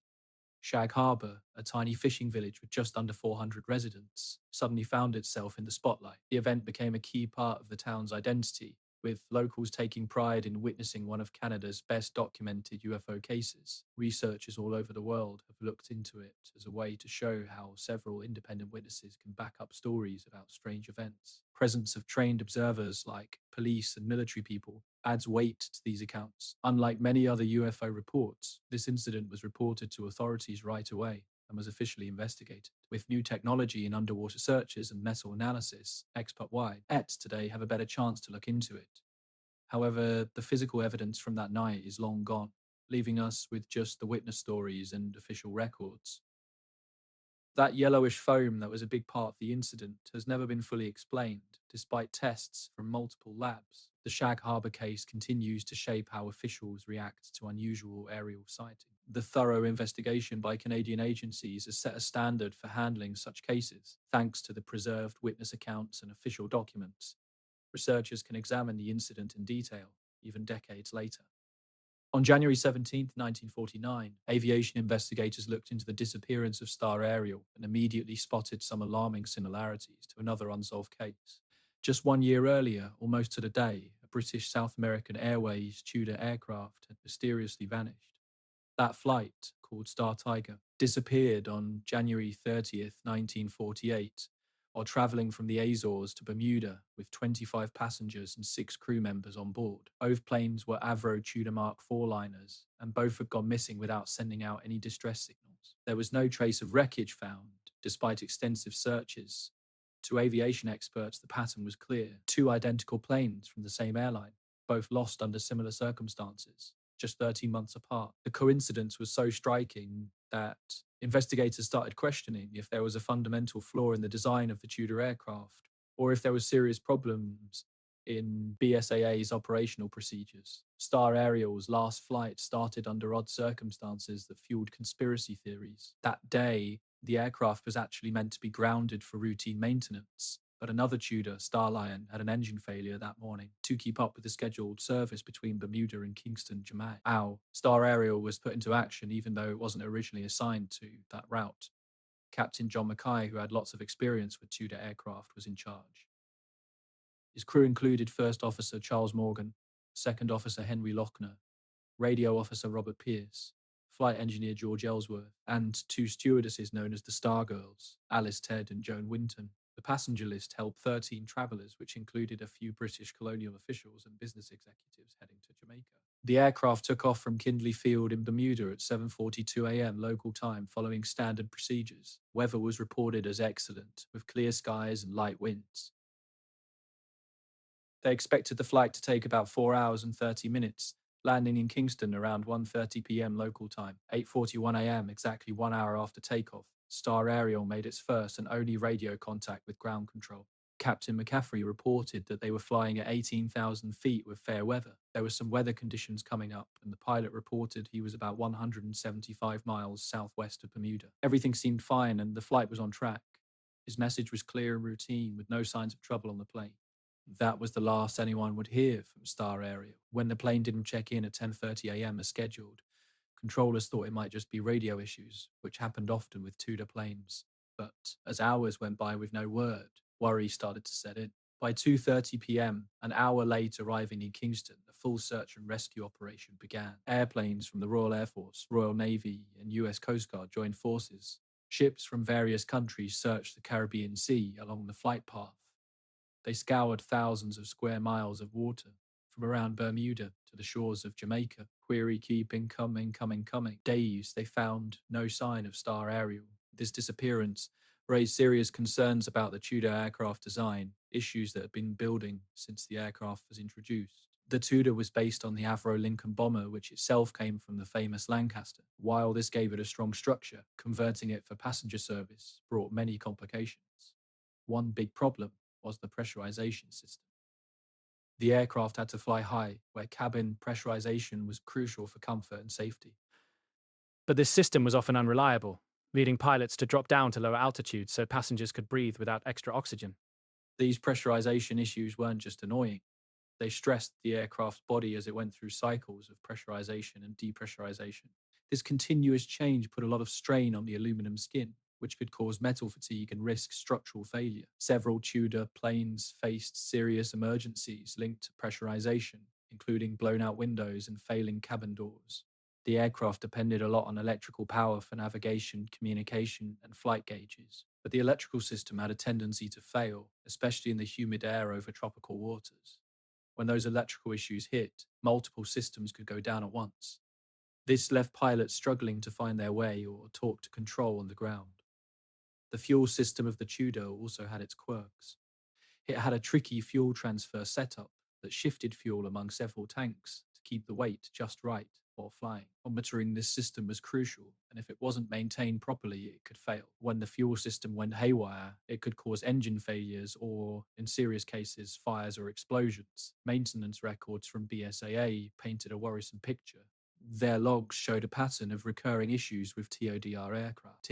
Speaker 1: Shag Harbor, a tiny fishing village with just under 400 residents, suddenly found itself in the spotlight. The event became a key part of the town's identity, with locals taking pride in witnessing one of Canada's best documented UFO cases. Researchers all over the world have looked into it as a way to show how several independent witnesses can back up stories about strange events. Presence of trained observers like police and military people adds weight to these accounts. Unlike many other UFO reports, this incident was reported to authorities right away and was officially investigated. With new technology in underwater searches and metal analysis, expert-wide, ETs today have a better chance to look into it. However, the physical evidence from that night is long gone, leaving us with just the witness stories and official records. That yellowish foam that was a big part of the incident has never been fully explained, despite tests from multiple labs. The Shag Harbor case continues to shape how officials react to unusual aerial sightings. The thorough investigation by Canadian agencies has set a standard for handling such cases. Thanks to the preserved witness accounts and official documents, researchers can examine the incident in detail, even decades later. On January 17, 1949, aviation investigators looked into the disappearance of Star Aerial and immediately spotted some alarming similarities to another unsolved case. Just 1 year earlier, almost to the day, a British South American Airways Tudor aircraft had mysteriously vanished. That flight, called Star Tiger, disappeared on January 30th, 1948, while traveling from the Azores to Bermuda with 25 passengers and 6 crew members on board. Both planes were Avro Tudor Mark IV liners, and both had gone missing without sending out any distress signals. There was no trace of wreckage found, despite extensive searches. To aviation experts, the pattern was clear. 2 identical planes from the same airline, both lost under similar circumstances, just 13 months apart. The coincidence was so striking that investigators started questioning if there was a fundamental flaw in the design of the Tudor aircraft, or if there were serious problems in BSAA's operational procedures. Star Aerial's last flight started under odd circumstances that fueled conspiracy theories. That day, the aircraft was actually meant to be grounded for routine maintenance, but another Tudor, Star Lion, had an engine failure that morning to keep up with the scheduled service between Bermuda and Kingston, Jamaica. Star Aerial was put into action even though it wasn't originally assigned to that route. Captain John Mackay, who had lots of experience with Tudor aircraft, was in charge. His crew included First Officer Charles Morgan, Second Officer Henry Lochner, Radio Officer Robert Pierce, Flight Engineer George Ellsworth, and 2 stewardesses known as the Star Girls, Alice Ted and Joan Winton. The passenger list held 13 travellers, which included a few British colonial officials and business executives heading to Jamaica. The aircraft took off from Kindley Field in Bermuda at 7:42 a.m. local time following standard procedures. Weather was reported as excellent, with clear skies and light winds. They expected the flight to take about 4 hours and 30 minutes, landing in Kingston around 1:30 p.m. local time, 8:41 a.m., exactly 1 hour after takeoff. Star Aerial made its first and only radio contact with ground control. Captain McCaffrey reported that they were flying at 18,000 feet with fair weather. There were some weather conditions coming up, and the pilot reported he was about 175 miles southwest of Bermuda. Everything seemed fine, and the flight was on track. His message was clear and routine, with no signs of trouble on the plane. That was the last anyone would hear from Star Aerial. When the plane didn't check in at 10:30 a.m. as scheduled, controllers thought it might just be radio issues, which happened often with Tudor planes. But as hours went by with no word, worry started to set in. By 2:30 p.m., an hour late arriving in Kingston, a full search and rescue operation began. Airplanes from the Royal Air Force, Royal Navy, and US Coast Guard joined forces. Ships from various countries searched the Caribbean Sea along the flight path. They scoured thousands of square miles of water, from around Bermuda to the shores of Jamaica. Query keeping coming. Days, they found no sign of Star Aerial. This disappearance raised serious concerns about the Tudor aircraft design, issues that had been building since the aircraft was introduced. The Tudor was based on the Avro Lincoln bomber, which itself came from the famous Lancaster. While this gave it a strong structure, converting it for passenger service brought many complications. One big problem was the pressurization system. The aircraft had to fly high, where cabin pressurization was crucial for comfort and safety.
Speaker 2: But this system was often unreliable, leading pilots to drop down to lower altitudes so passengers could breathe without extra oxygen.
Speaker 1: These pressurization issues weren't just annoying, they stressed the aircraft's body as it went through cycles of pressurization and depressurization. This continuous change put a lot of strain on the aluminum skin, which could cause metal fatigue and risk structural failure. Several Tudor planes faced serious emergencies linked to pressurization, including blown out windows and failing cabin doors. The aircraft depended a lot on electrical power for navigation, communication, and flight gauges. But the electrical system had a tendency to fail, especially in the humid air over tropical waters. When those electrical issues hit, multiple systems could go down at once. This left pilots struggling to find their way or talk to control on the ground. The fuel system of the Tudor also had its quirks. It had a tricky fuel transfer setup that shifted fuel among several tanks to keep the weight just right while flying. Monitoring this system was crucial, and if it wasn't maintained properly, it could fail. When the fuel system went haywire, it could cause engine failures or, in serious cases, fires or explosions. Maintenance records from BSAA painted a worrisome picture. Their logs showed a pattern of recurring issues with TODR aircraft.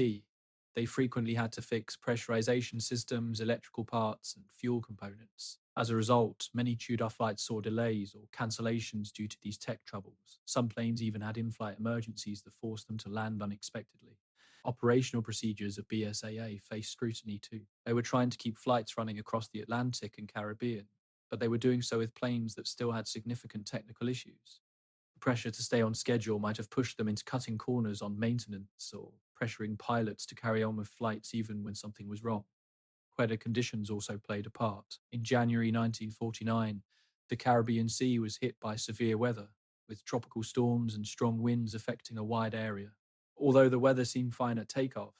Speaker 1: They frequently had to fix pressurization systems, electrical parts, and fuel components. As a result, many Tudor flights saw delays or cancellations due to these tech troubles. Some planes even had in-flight emergencies that forced them to land unexpectedly. Operational procedures at BSAA faced scrutiny too. They were trying to keep flights running across the Atlantic and Caribbean, but they were doing so with planes that still had significant technical issues. The pressure to stay on schedule might have pushed them into cutting corners on maintenance or pressuring pilots to carry on with flights even when something was wrong. Weather conditions also played a part. In January 1949, the Caribbean Sea was hit by severe weather, with tropical storms and strong winds affecting a wide area. Although the weather seemed fine at takeoff,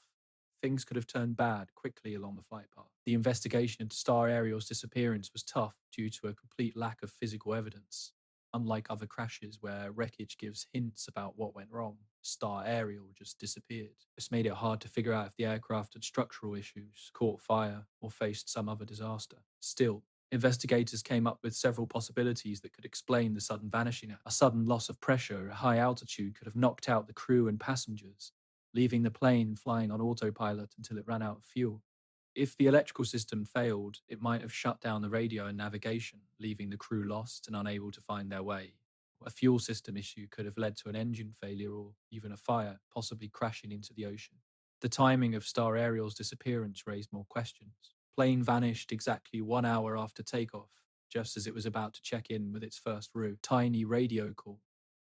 Speaker 1: things could have turned bad quickly along the flight path. The investigation into Star Aerial's disappearance was tough due to a complete lack of physical evidence. Unlike other crashes where wreckage gives hints about what went wrong, Star Aerial just disappeared. This made it hard to figure out if the aircraft had structural issues, caught fire, or faced some other disaster. Still, investigators came up with several possibilities that could explain the sudden vanishing. A sudden loss of pressure at high altitude could have knocked out the crew and passengers, leaving the plane flying on autopilot until it ran out of fuel. If the electrical system failed, it might have shut down the radio and navigation, leaving the crew lost and unable to find their way. A fuel system issue could have led to an engine failure or even a fire, possibly crashing into the ocean. The timing of Star Aerial's disappearance raised more questions. Plane vanished exactly 1 hour after takeoff, just as it was about to check in with its first route. Tiny radio call.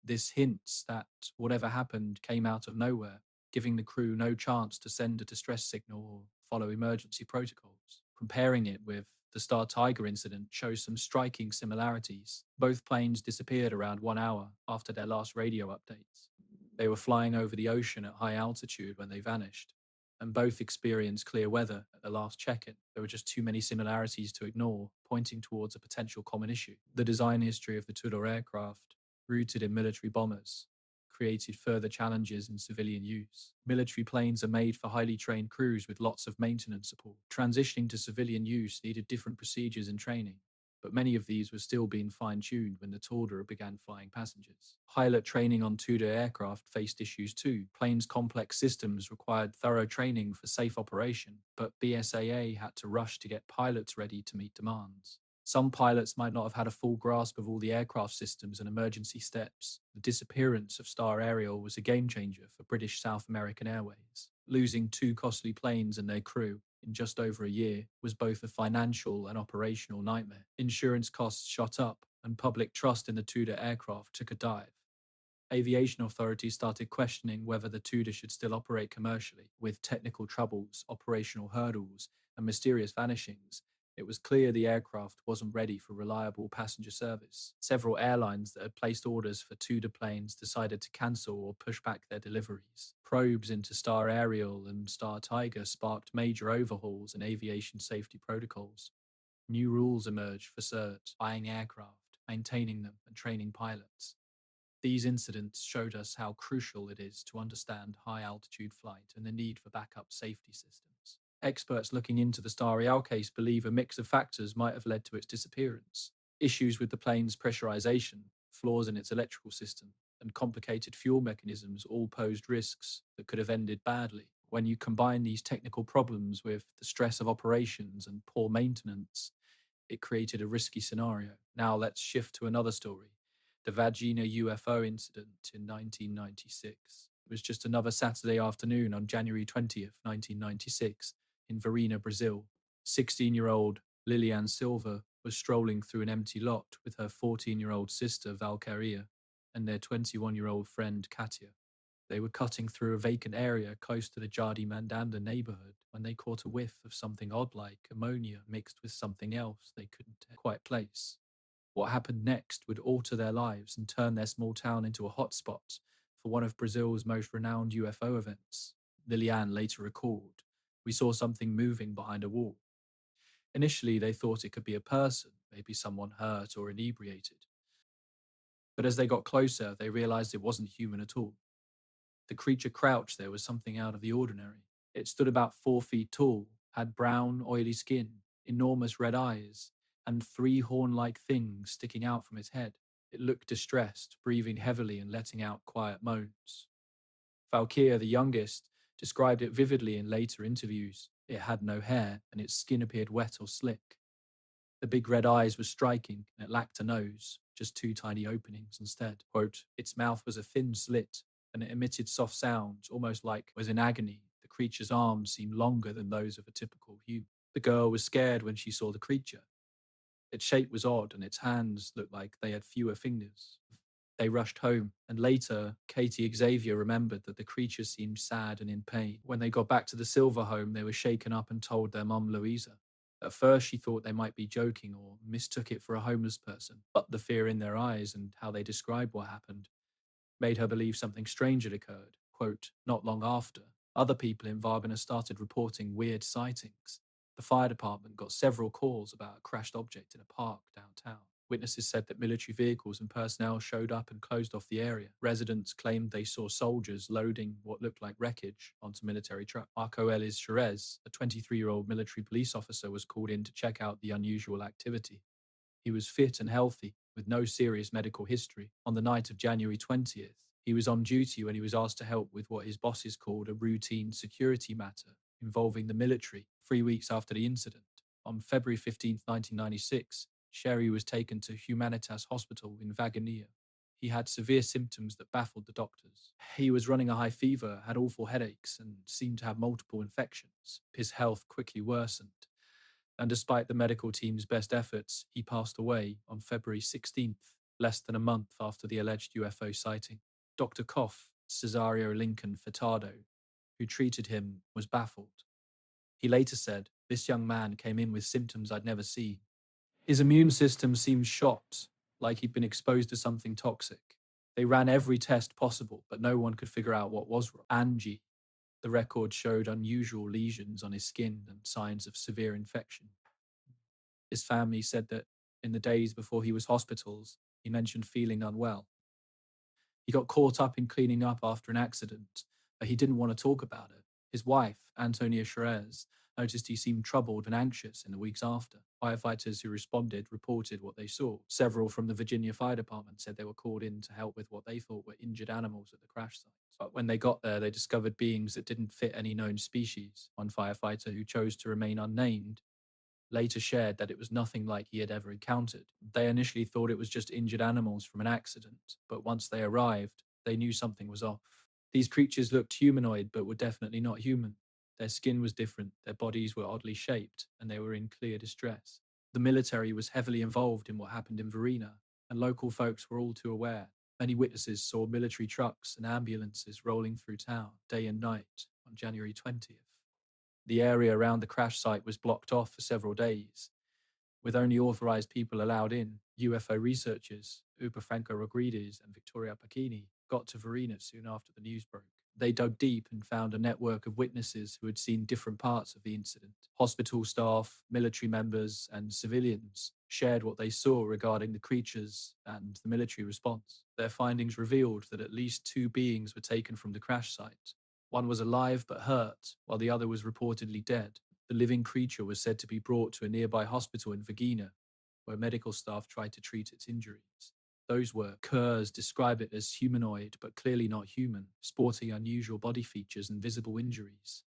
Speaker 1: This hints that whatever happened came out of nowhere, giving the crew no chance to send a distress signal or follow emergency protocols. Comparing it with the Star Tiger incident shows some striking similarities. Both planes disappeared around 1 hour after their last radio updates. They were flying over the ocean at high altitude when they vanished, and both experienced clear weather at the last check-in. There were just too many similarities to ignore, pointing towards a potential common issue. The design history of the Tudor aircraft, rooted in military bombers, created further challenges in civilian use. Military planes are made for highly trained crews with lots of maintenance support. Transitioning to civilian use needed different procedures and training, but many of these were still being fine-tuned when the Tudor began flying passengers. Pilot training on Tudor aircraft faced issues too. Planes' complex systems required thorough training for safe operation, but BSAA had to rush to get pilots ready to meet demands. Some pilots might not have had a full grasp of all the aircraft systems and emergency steps. The disappearance of Star Aerial was a game changer for British South American Airways. Losing 2 costly planes and their crew in just over a year was both a financial and operational nightmare. Insurance costs shot up, and public trust in the Tudor aircraft took a dive. Aviation authorities started questioning whether the Tudor should still operate commercially. With technical troubles, operational hurdles, and mysterious vanishings, it was clear the aircraft wasn't ready for reliable passenger service. Several airlines that had placed orders for Tudor planes decided to cancel or push back their deliveries. Probes into Star Aerial and Star Tiger sparked major overhauls in aviation safety protocols. New rules emerged for CERT, buying aircraft, maintaining them, and training pilots. These incidents showed us how crucial it is to understand high-altitude flight and the need for backup safety systems. Experts looking into the Star Real case believe a mix of factors might have led to its disappearance. Issues with the plane's pressurization, flaws in its electrical system, and complicated fuel mechanisms all posed risks that could have ended badly. When you combine these technical problems with the stress of operations and poor maintenance, it created a risky scenario. Now let's shift to another story, the Vagina UFO incident in 1996. It was just another Saturday afternoon on January 20th, 1996, in Varina, Brazil. 16-year-old Liliane Silva was strolling through an empty lot with her 14-year-old sister Valkyria and their 21-year-old friend Katia. They were cutting through a vacant area close to the Jardim Mandanda neighborhood when they caught a whiff of something odd like ammonia mixed with something else they couldn't quite place. What happened next would alter their lives and turn their small town into a hotspot for one of Brazil's most renowned UFO events. Liliane later recalled, "We saw something moving behind a wall. Initially, they thought it could be a person, maybe someone hurt or inebriated. But as they got closer, they realized it wasn't human at all. The creature crouched there was something out of the ordinary. It stood about 4 feet tall, had brown, oily skin, enormous red eyes, and 3 horn-like things sticking out from its head. It looked distressed, breathing heavily and letting out quiet moans." Valkyria, the youngest, described it vividly in later interviews. It had no hair, and its skin appeared wet or slick. The big red eyes were striking, and it lacked a nose, just 2 tiny openings instead. Quote, "Its mouth was a thin slit, and it emitted soft sounds, almost like it was in agony. The creature's arms seemed longer than those of a typical human." The girl was scared when she saw the creature. Its shape was odd, and its hands looked like they had fewer fingers. They rushed home, and later, Katie Xavier remembered that the creature seemed sad and in pain. When they got back to the Silver home, they were shaken up and told their mum, Louisa. At first, she thought they might be joking or mistook it for a homeless person, but the fear in their eyes and how they described what happened made her believe something strange had occurred. Quote, "Not long after, other people in Varbina started reporting weird sightings. The fire department got several calls about a crashed object in a park downtown. Witnesses said that military vehicles and personnel showed up and closed off the area. Residents claimed they saw soldiers loading what looked like wreckage onto military trucks. Marco Ellis Jerez, a 23-year-old military police officer, was called in to check out the unusual activity. He was fit and healthy, with no serious medical history. On the night of January 20th, he was on duty when he was asked to help with what his bosses called a routine security matter involving the military 3 weeks after the incident. On February 15th, 1996, Sherry was taken to Humanitas Hospital in Vagania. He had severe symptoms that baffled the doctors. He was running a high fever, had awful headaches, and seemed to have multiple infections. His health quickly worsened, and despite the medical team's best efforts, he passed away on February 16th, less than a month after the alleged UFO sighting. Dr. Koff, Cesario Lincoln Furtado, who treated him, was baffled. He later said, This young man came in with symptoms I'd never seen. His immune system seemed shot, like he'd been exposed to something toxic. They ran every test possible, but no one could figure out what was wrong. Angie, the record showed unusual lesions on his skin and signs of severe infection. His family said that in the days before he was hospitals, he mentioned feeling unwell. He got caught up in cleaning up after an accident, but he didn't want to talk about it. His wife, Antonia Sherez, noticed he seemed troubled and anxious in the weeks after. Firefighters who responded reported what they saw. Several from the Virginia Fire Department said they were called in to help with what they thought were injured animals at the crash site. But when they got there, they discovered beings that didn't fit any known species. One firefighter, who chose to remain unnamed, later shared that it was nothing like he had ever encountered. They initially thought it was just injured animals from an accident, but once they arrived, they knew something was off. These creatures looked humanoid, but were definitely not human. Their skin was different, their bodies were oddly shaped, and they were in clear distress. The military was heavily involved in what happened in Verena, and local folks were all too aware. Many witnesses saw military trucks and ambulances rolling through town day and night on January 20th. The area around the crash site was blocked off for several days, with only authorized people allowed in. UFO researchers, Uber Franco Rodriguez and Victoria Pacchini, got to Verena soon after the news broke. They dug deep and found a network of witnesses who had seen different parts of the incident. Hospital staff, military members, and civilians shared what they saw regarding the creatures and the military response. Their findings revealed that at least two beings were taken from the crash site. One was alive but hurt, while the other was reportedly dead. The living creature was said to be brought to a nearby hospital in Vergina, where medical staff tried to treat its injuries. Those were Kerrs describe it as humanoid but clearly not human, sporting unusual body features and visible injuries.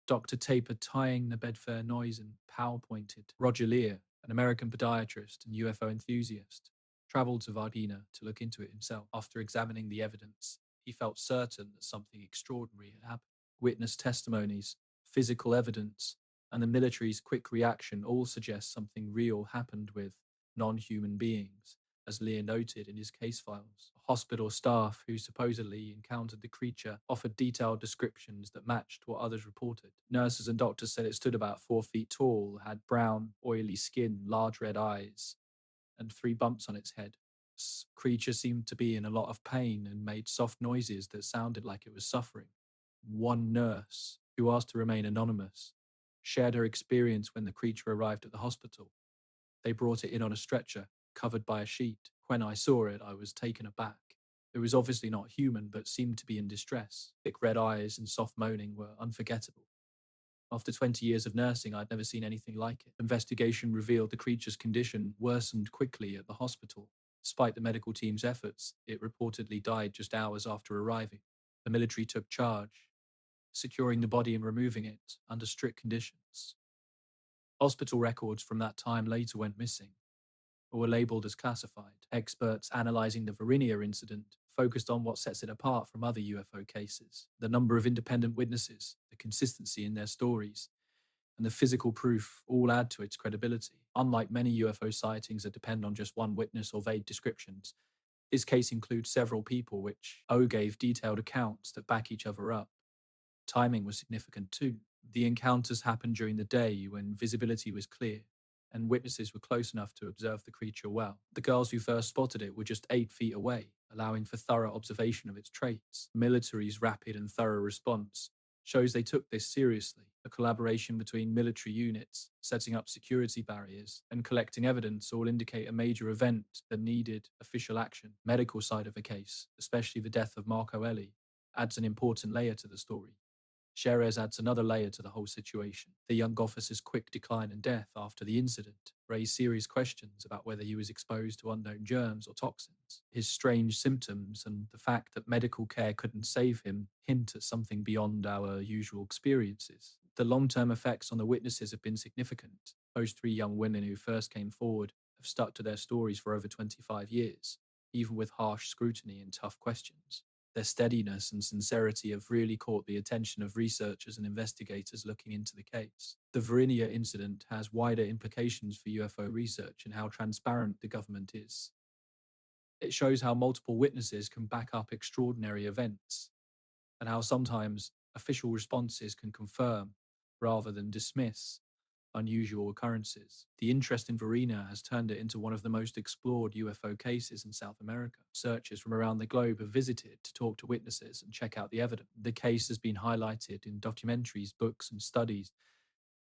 Speaker 1: Dr. Taper tying the Bedfair noise and power-pointed. Roger Lear, an American podiatrist and UFO enthusiast, traveled to Vergina to look into it himself. After examining the evidence, he felt certain that something extraordinary had happened. Witness testimonies, physical evidence, and the military's quick reaction all suggest something real happened with non-human beings, as Lear noted in his case files. Hospital staff who supposedly encountered the creature offered detailed descriptions that matched what others reported. Nurses and doctors said it stood about 4 feet tall, had brown, oily skin, large red eyes, and 3 bumps on its head. Creature seemed to be in a lot of pain and made soft noises that sounded like it was suffering. One nurse, who asked to remain anonymous, shared her experience when the creature arrived at the hospital. They brought it in on a stretcher, covered by a sheet. When I saw it, I was taken aback. It was obviously not human, but seemed to be in distress. Thick red eyes and soft moaning were unforgettable. After 20 years of nursing, I'd never seen anything like it. Investigation revealed the creature's condition worsened quickly at the hospital. Despite the medical team's efforts, it reportedly died just hours after arriving. The military took charge, securing the body and removing it under strict conditions. Hospital records from that time later went missing, or were labeled as classified. Experts analyzing the Verinia incident focused on what sets it apart from other UFO cases: the number of independent witnesses, the consistency in their stories, and the physical proof all add to its credibility. Unlike many UFO sightings that depend on just one witness or vague descriptions, this case includes several people which gave detailed accounts that back each other up. Timing was significant too. The encounters happened during the day when visibility was clear and witnesses were close enough to observe the creature well. The girls who first spotted it were just 8 feet away, allowing for thorough observation of its traits. The military's rapid and thorough response shows they took this seriously. A collaboration between military units, setting up security barriers, and collecting evidence all indicate a major event that needed official action. Medical side of the case, especially the death of Marco Ellie, adds an important layer to the story. Sherez adds another layer to the whole situation. The young officer's quick decline and death after the incident raised serious questions about whether he was exposed to unknown germs or toxins. His strange symptoms and the fact that medical care couldn't save him hint at something beyond our usual experiences. The long-term effects on the witnesses have been significant. Those 3 young women who first came forward have stuck to their stories for over 25 years, even with harsh scrutiny and tough questions. Their steadiness and sincerity have really caught the attention of researchers and investigators looking into the case. The Verinia incident has wider implications for UFO research and how transparent the government is. It shows how multiple witnesses can back up extraordinary events, and how sometimes official responses can confirm rather than dismiss unusual occurrences. The interest in Varina has turned it into one of the most explored UFO cases in South America. Searchers from around the globe have visited to talk to witnesses and check out the evidence. The case has been highlighted in documentaries, books, and studies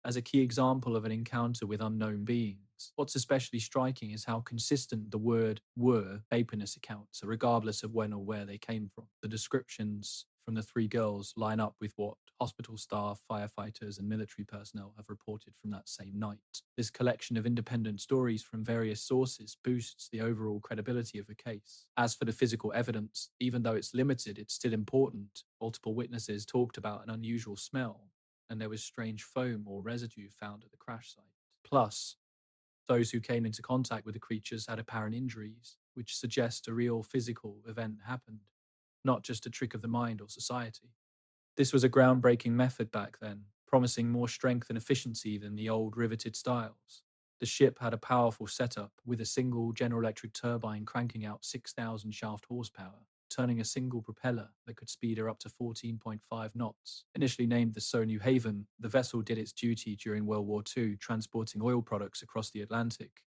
Speaker 1: as a key example of an encounter with unknown beings. What's especially striking is how consistent the word were paperless accounts are, regardless of when or where they came from. The descriptions from the three girls line up with what hospital staff, firefighters, and military personnel have reported from that same night. This collection of independent stories from various sources boosts the overall credibility of the case. As for the physical evidence, even though it's limited, it's still important. Multiple witnesses talked about an unusual smell, and there was strange foam or residue found at the crash site. Plus, those who came into contact with the creatures had apparent injuries, which suggest a real physical event happened, not just a trick of the mind or society. This was a groundbreaking method back then, promising more strength and efficiency than the old riveted styles. The ship had a powerful setup with a single General Electric turbine cranking out 6,000 shaft horsepower, turning a single propeller that could speed her up to 14.5 knots. Initially named the So New Haven, the vessel did its duty during World War II, transporting oil products across the Atlantic.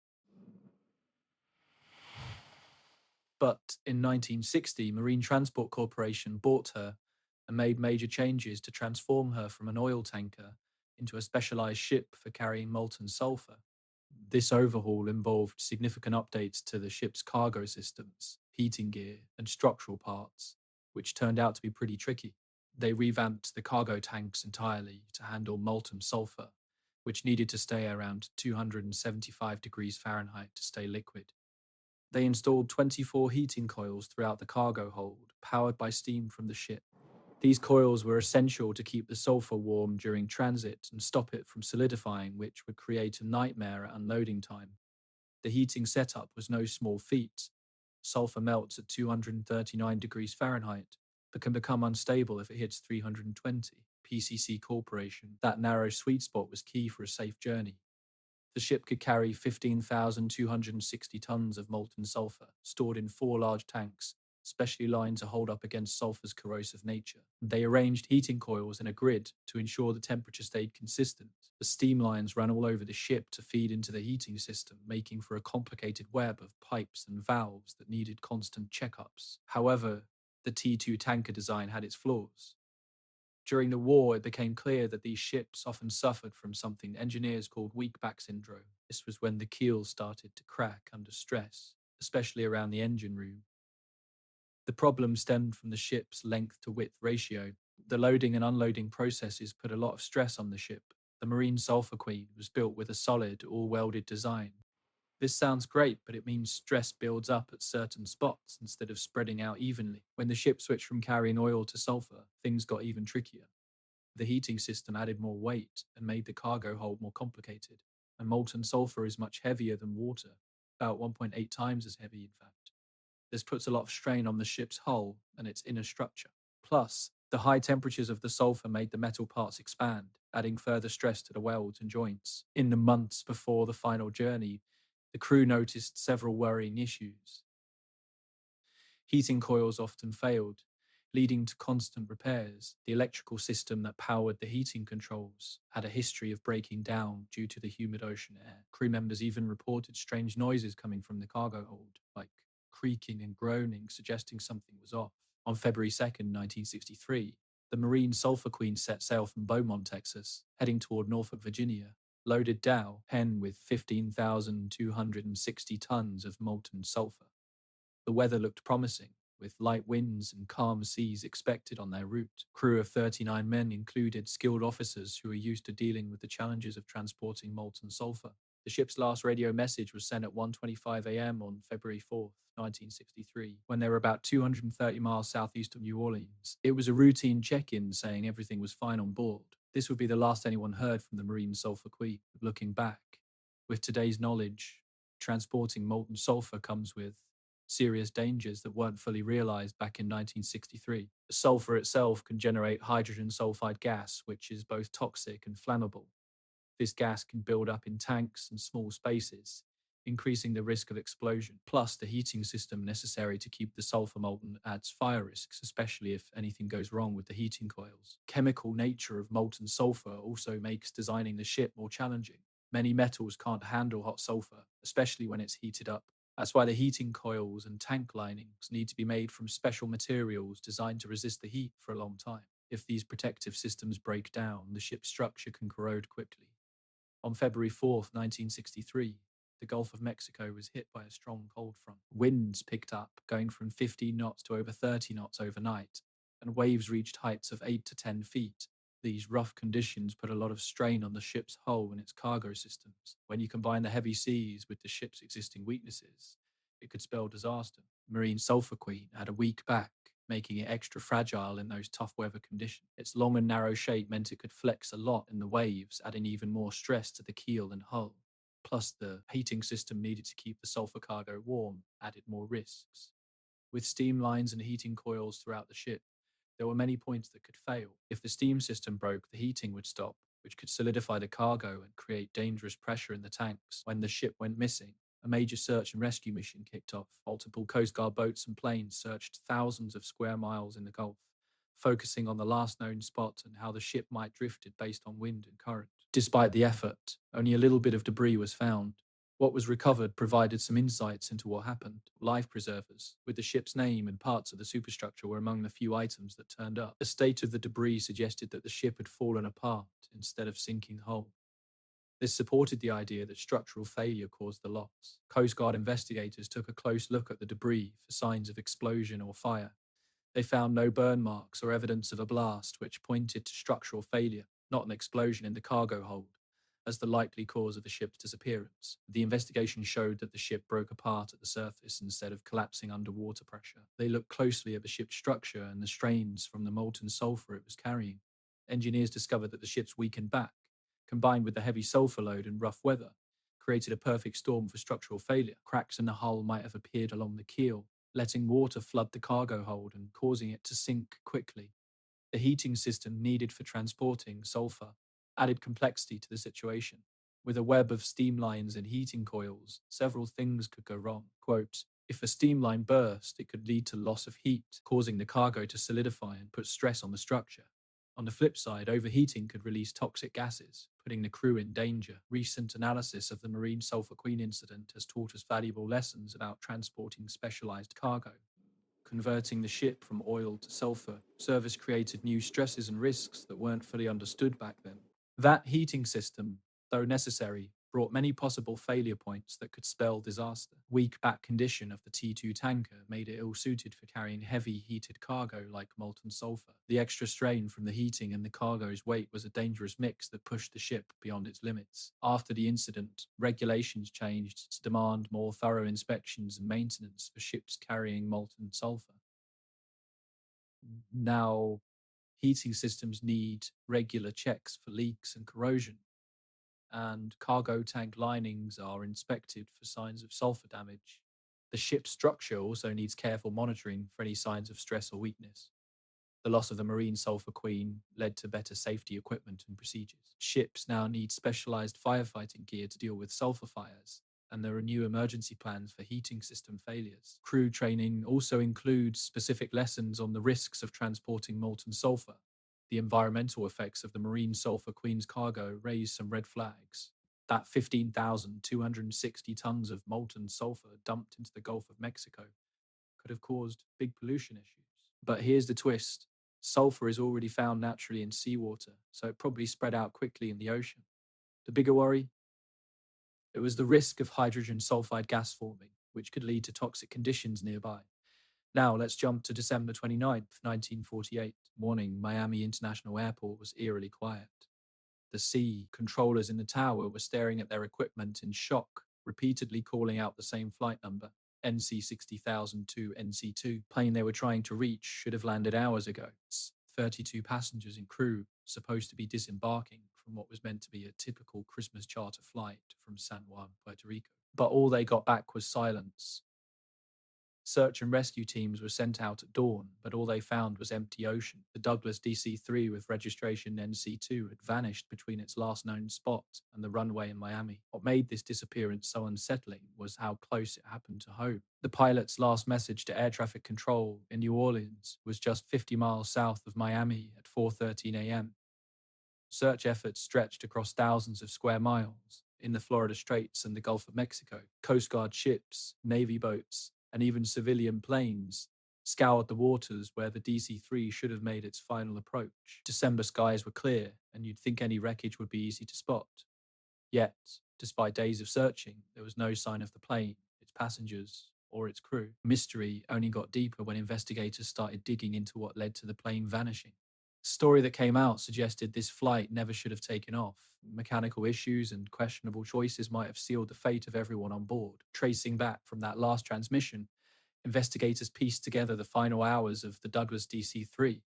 Speaker 1: But in 1960, Marine Transport Corporation bought her and made major changes to transform her from an oil tanker into a specialized ship for carrying molten sulfur. This overhaul involved significant updates to the ship's cargo systems, heating gear, and structural parts, which turned out to be pretty tricky. They revamped the cargo tanks entirely to handle molten sulfur, which needed to stay around 275 degrees Fahrenheit to stay liquid. They installed 24 heating coils throughout the cargo hold, powered by steam from the ship. These coils were essential to keep the sulfur warm during transit and stop it from solidifying, which would create a nightmare at unloading time. The heating setup was no small feat. Sulfur melts at 239 degrees Fahrenheit, but can become unstable if it hits 320. PCC Corporation, that narrow sweet spot was key for a safe journey. The ship could carry 15,260 tons of molten sulfur, stored in 4 large tanks, specially lined to hold up against sulfur's corrosive nature. They arranged heating coils in a grid to ensure the temperature stayed consistent. The steam lines ran all over the ship to feed into the heating system, making for a complicated web of pipes and valves that needed constant checkups. However, the T2 tanker design had its flaws. During the war, it became clear that these ships often suffered from something engineers called weak back syndrome. This was when the keels started to crack under stress, especially around the engine room. The problem stemmed from the ship's length to width ratio. The loading and unloading processes put a lot of stress on the ship. The Marine Sulphur Queen was built with a solid, all-welded design. This sounds great, but it means stress builds up at certain spots instead of spreading out evenly. When the ship switched from carrying oil to sulfur, things got even trickier. The heating system added more weight and made the cargo hold more complicated. And molten sulfur is much heavier than water, about 1.8 times as heavy, in fact. This puts a lot of strain on the ship's hull and its inner structure. Plus, the high temperatures of the sulfur made the metal parts expand, adding further stress to the welds and joints. In the months before the final journey, the crew noticed several worrying issues. Heating coils often failed, leading to constant repairs. The electrical system that powered the heating controls had a history of breaking down due to the humid ocean air. Crew members even reported strange noises coming from the cargo hold, like creaking and groaning, suggesting something was off. On February 2nd, 1963, the Marine Sulphur Queen set sail from Beaumont, Texas, heading toward Norfolk, Virginia, loaded down, pen with 15,260 tons of molten sulfur. The weather looked promising, with light winds and calm seas expected on their route. Crew of 39 men included skilled officers who were used to dealing with the challenges of transporting molten sulfur. The ship's last radio message was sent at 1:25 a.m. on February 4th, 1963, when they were about 230 miles southeast of New Orleans. It was a routine check-in saying everything was fine on board. This would be the last anyone heard from the Marine Sulphur Queen. Looking back, with today's knowledge, transporting molten sulfur comes with serious dangers that weren't fully realized back in 1963. The sulfur itself can generate hydrogen sulfide gas, which is both toxic and flammable. This gas can build up in tanks and small spaces, increasing the risk of explosion. Plus, the heating system necessary to keep the sulfur molten adds fire risks, especially if anything goes wrong with the heating coils. Chemical nature of molten sulfur also makes designing the ship more challenging. Many metals can't handle hot sulfur, especially when it's heated up. That's why the heating coils and tank linings need to be made from special materials designed to resist the heat for a long time. If these protective systems break down, the ship's structure can corrode quickly. On February 4th, 1963, the Gulf of Mexico was hit by a strong cold front. Winds picked up, going from 15 knots to over 30 knots overnight, and waves reached heights of 8 to 10 feet. These rough conditions put a lot of strain on the ship's hull and its cargo systems. When you combine the heavy seas with the ship's existing weaknesses, it could spell disaster. Marine Sulphur Queen had a weak back, making it extra fragile in those tough weather conditions. Its long and narrow shape meant it could flex a lot in the waves, adding even more stress to the keel and hull. Plus, the heating system needed to keep the sulfur cargo warm added more risks. With steam lines and heating coils throughout the ship, there were many points that could fail. If the steam system broke, the heating would stop, which could solidify the cargo and create dangerous pressure in the tanks. When the ship went missing, a major search and rescue mission kicked off. Multiple Coast Guard boats and planes searched thousands of square miles in the Gulf, focusing on the last known spot and how the ship might drifted based on wind and current. Despite the effort, only a little bit of debris was found. What was recovered provided some insights into what happened. Life preservers, with the ship's name and parts of the superstructure, were among the few items that turned up. The state of the debris suggested that the ship had fallen apart instead of sinking whole. This supported the idea that structural failure caused the loss. Coast Guard investigators took a close look at the debris for signs of explosion or fire. They found no burn marks or evidence of a blast, which pointed to structural failure, not an explosion in the cargo hold, as the likely cause of the ship's disappearance. The investigation showed that the ship broke apart at the surface instead of collapsing under water pressure. They looked closely at the ship's structure and the strains from the molten sulfur it was carrying. Engineers discovered that the ship's weakened back, combined with the heavy sulfur load and rough weather, created a perfect storm for structural failure. Cracks in the hull might have appeared along the keel, letting water flood the cargo hold and causing it to sink quickly. The heating system needed for transporting sulfur added complexity to the situation. With a web of steam lines and heating coils, several things could go wrong. Quote, if a steam line burst, it could lead to loss of heat, causing the cargo to solidify and put stress on the structure. On the flip side, overheating could release toxic gases, putting the crew in danger. Recent analysis of the Marine Sulphur Queen incident has taught us valuable lessons about transporting specialized cargo. Converting the ship from oil to sulfur service created new stresses and risks that weren't fully understood back then. That heating system, though necessary, brought many possible failure points that could spell disaster. Weak back condition of the T2 tanker made it ill-suited for carrying heavy heated cargo like molten sulfur. The extra strain from the heating and the cargo's weight was a dangerous mix that pushed the ship beyond its limits. After the incident, regulations changed to demand more thorough inspections and maintenance for ships carrying molten sulfur. Now, heating systems need regular checks for leaks and corrosion, and cargo tank linings are inspected for signs of sulfur damage. The ship's structure also needs careful monitoring for any signs of stress or weakness. The loss of the Marine Sulphur Queen led to better safety equipment and procedures. Ships now need specialized firefighting gear to deal with sulfur fires, and there are new emergency plans for heating system failures. Crew training also includes specific lessons on the risks of transporting molten sulfur. The environmental effects of the Marine Sulphur Queen's cargo raised some red flags. That 15,260 tons of molten sulfur dumped into the Gulf of Mexico could have caused big pollution issues. But here's the twist. Sulfur is already found naturally in seawater, so it probably spread out quickly in the ocean. The bigger worry? It was the risk of hydrogen sulfide gas forming, which could lead to toxic conditions nearby. Now let's jump to December 29th, 1948. Morning, Miami International Airport was eerily quiet. The sea controllers in the tower were staring at their equipment in shock, repeatedly calling out the same flight number, NC 60002 NC2. Plane they were trying to reach should have landed hours ago. 32 passengers and crew supposed to be disembarking from what was meant to be a typical Christmas charter flight from San Juan, Puerto Rico. But all they got back was silence. Search and rescue teams were sent out at dawn, but all they found was empty ocean. The Douglas DC-3 with registration NC2 had vanished between its last known spot and the runway in Miami. What made this disappearance so unsettling was how close it happened to home. The pilot's last message to air traffic control in New Orleans was just 50 miles south of Miami at 4:13 a.m. Search efforts stretched across thousands of square miles in the Florida Straits and the Gulf of Mexico. Coast Guard ships, Navy boats, and even civilian planes scoured the waters where the DC-3 should have made its final approach. December skies were clear, and you'd think any wreckage would be easy to spot. Yet, despite days of searching, there was no sign of the plane, its passengers, or its crew. Mystery only got deeper when investigators started digging into what led to the plane vanishing. The story that came out suggested this flight never should have taken off. Mechanical issues and questionable choices might have sealed the fate of everyone on board. Tracing back from that last transmission, investigators pieced together the final hours of the Douglas DC-3.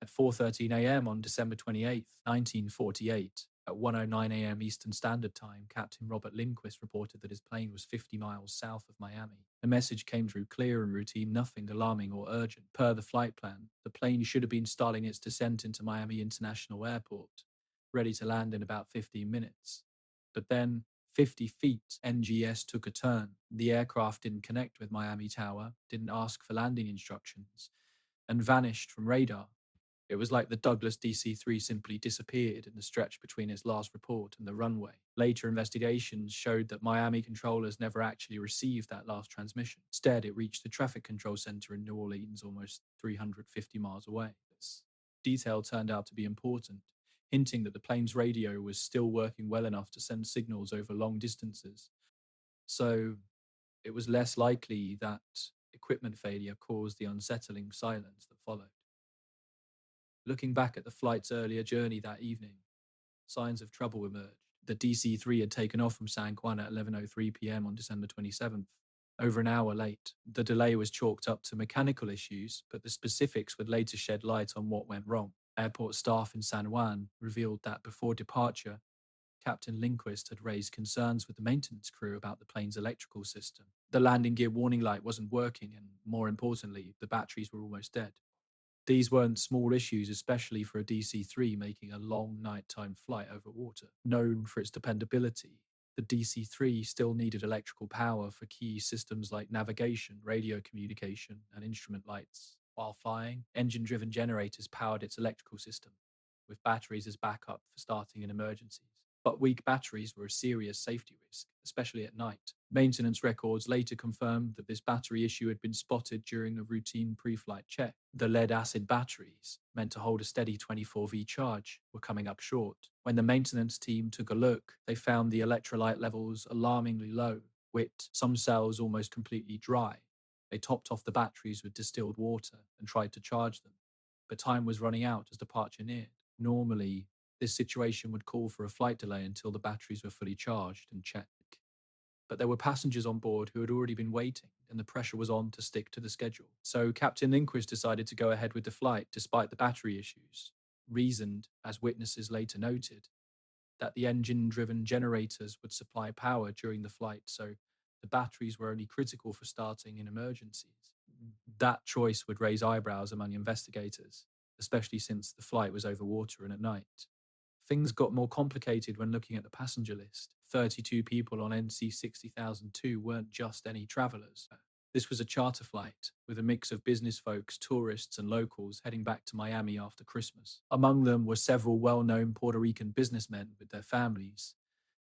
Speaker 1: At 4:13 a.m. on December 28, 1948, at 1:09 a.m. Eastern Standard Time, Captain Robert Lindquist reported that his plane was 50 miles south of Miami. The message came through clear and routine, nothing alarming or urgent. Per the flight plan, the plane should have been starting its descent into Miami International Airport, ready to land in about 15 minutes. But then, 50 feet, NGS took a turn. The aircraft didn't connect with Miami Tower, didn't ask for landing instructions, and vanished from radar. It was like the Douglas DC-3 simply disappeared in the stretch between its last report and the runway. Later investigations showed that Miami controllers never actually received that last transmission. Instead, it reached the traffic control center in New Orleans, almost 350 miles away. This detail turned out to be important, hinting that the plane's radio was still working well enough to send signals over long distances. So it was less likely that equipment failure caused the unsettling silence that followed. Looking back at the flight's earlier journey that evening, signs of trouble emerged. The DC-3 had taken off from San Juan at 11:03 p.m. on December 27th, over an hour late. The delay was chalked up to mechanical issues, but the specifics would later shed light on what went wrong. Airport staff in San Juan revealed that before departure, Captain Lindquist had raised concerns with the maintenance crew about the plane's electrical system. The landing gear warning light wasn't working, and more importantly, the batteries were almost dead. These weren't small issues, especially for a DC-3 making a long nighttime flight over water. Known for its dependability, the DC-3 still needed electrical power for key systems like navigation, radio communication, and instrument lights. While flying, engine-driven generators powered its electrical system, with batteries as backup for starting in emergencies. But weak batteries were a serious safety risk, especially at night. Maintenance records later confirmed that this battery issue had been spotted during a routine pre-flight check. The lead-acid batteries, meant to hold a steady 24V charge, were coming up short. When the maintenance team took a look, they found the electrolyte levels alarmingly low, with some cells almost completely dry. They topped off the batteries with distilled water and tried to charge them, but time was running out as departure neared. Normally, this situation would call for a flight delay until the batteries were fully charged and checked. But there were passengers on board who had already been waiting, and the pressure was on to stick to the schedule. So Captain Lindquist decided to go ahead with the flight despite the battery issues, reasoned, as witnesses later noted, that the engine-driven generators would supply power during the flight, so the batteries were only critical for starting in emergencies. That choice would raise eyebrows among investigators, especially since the flight was over water and at night. Things got more complicated when looking at the passenger list. 32 people on NC 60002 weren't just any travelers. This was a charter flight with a mix of business folks, tourists, and locals heading back to Miami after Christmas. Among them were several well-known Puerto Rican businessmen with their families,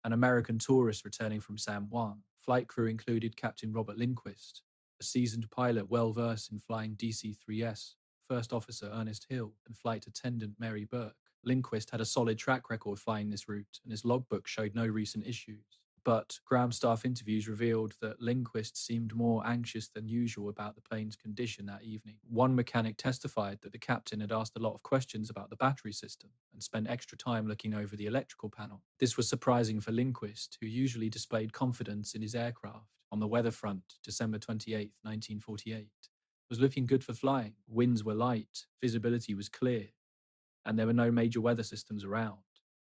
Speaker 1: and American tourists returning from San Juan. Flight crew included Captain Robert Lindquist, a seasoned pilot well-versed in flying DC-3S, First Officer Ernest Hill, and Flight Attendant Mary Burke. Lindquist had a solid track record flying this route, and his logbook showed no recent issues. But ground staff interviews revealed that Lindquist seemed more anxious than usual about the plane's condition that evening. One mechanic testified that the captain had asked a lot of questions about the battery system and spent extra time looking over the electrical panel. This was surprising for Lindquist, who usually displayed confidence in his aircraft. On the weather front, December 28, 1948, was looking good for flying. Winds were light, visibility was clear, and there were no major weather systems around.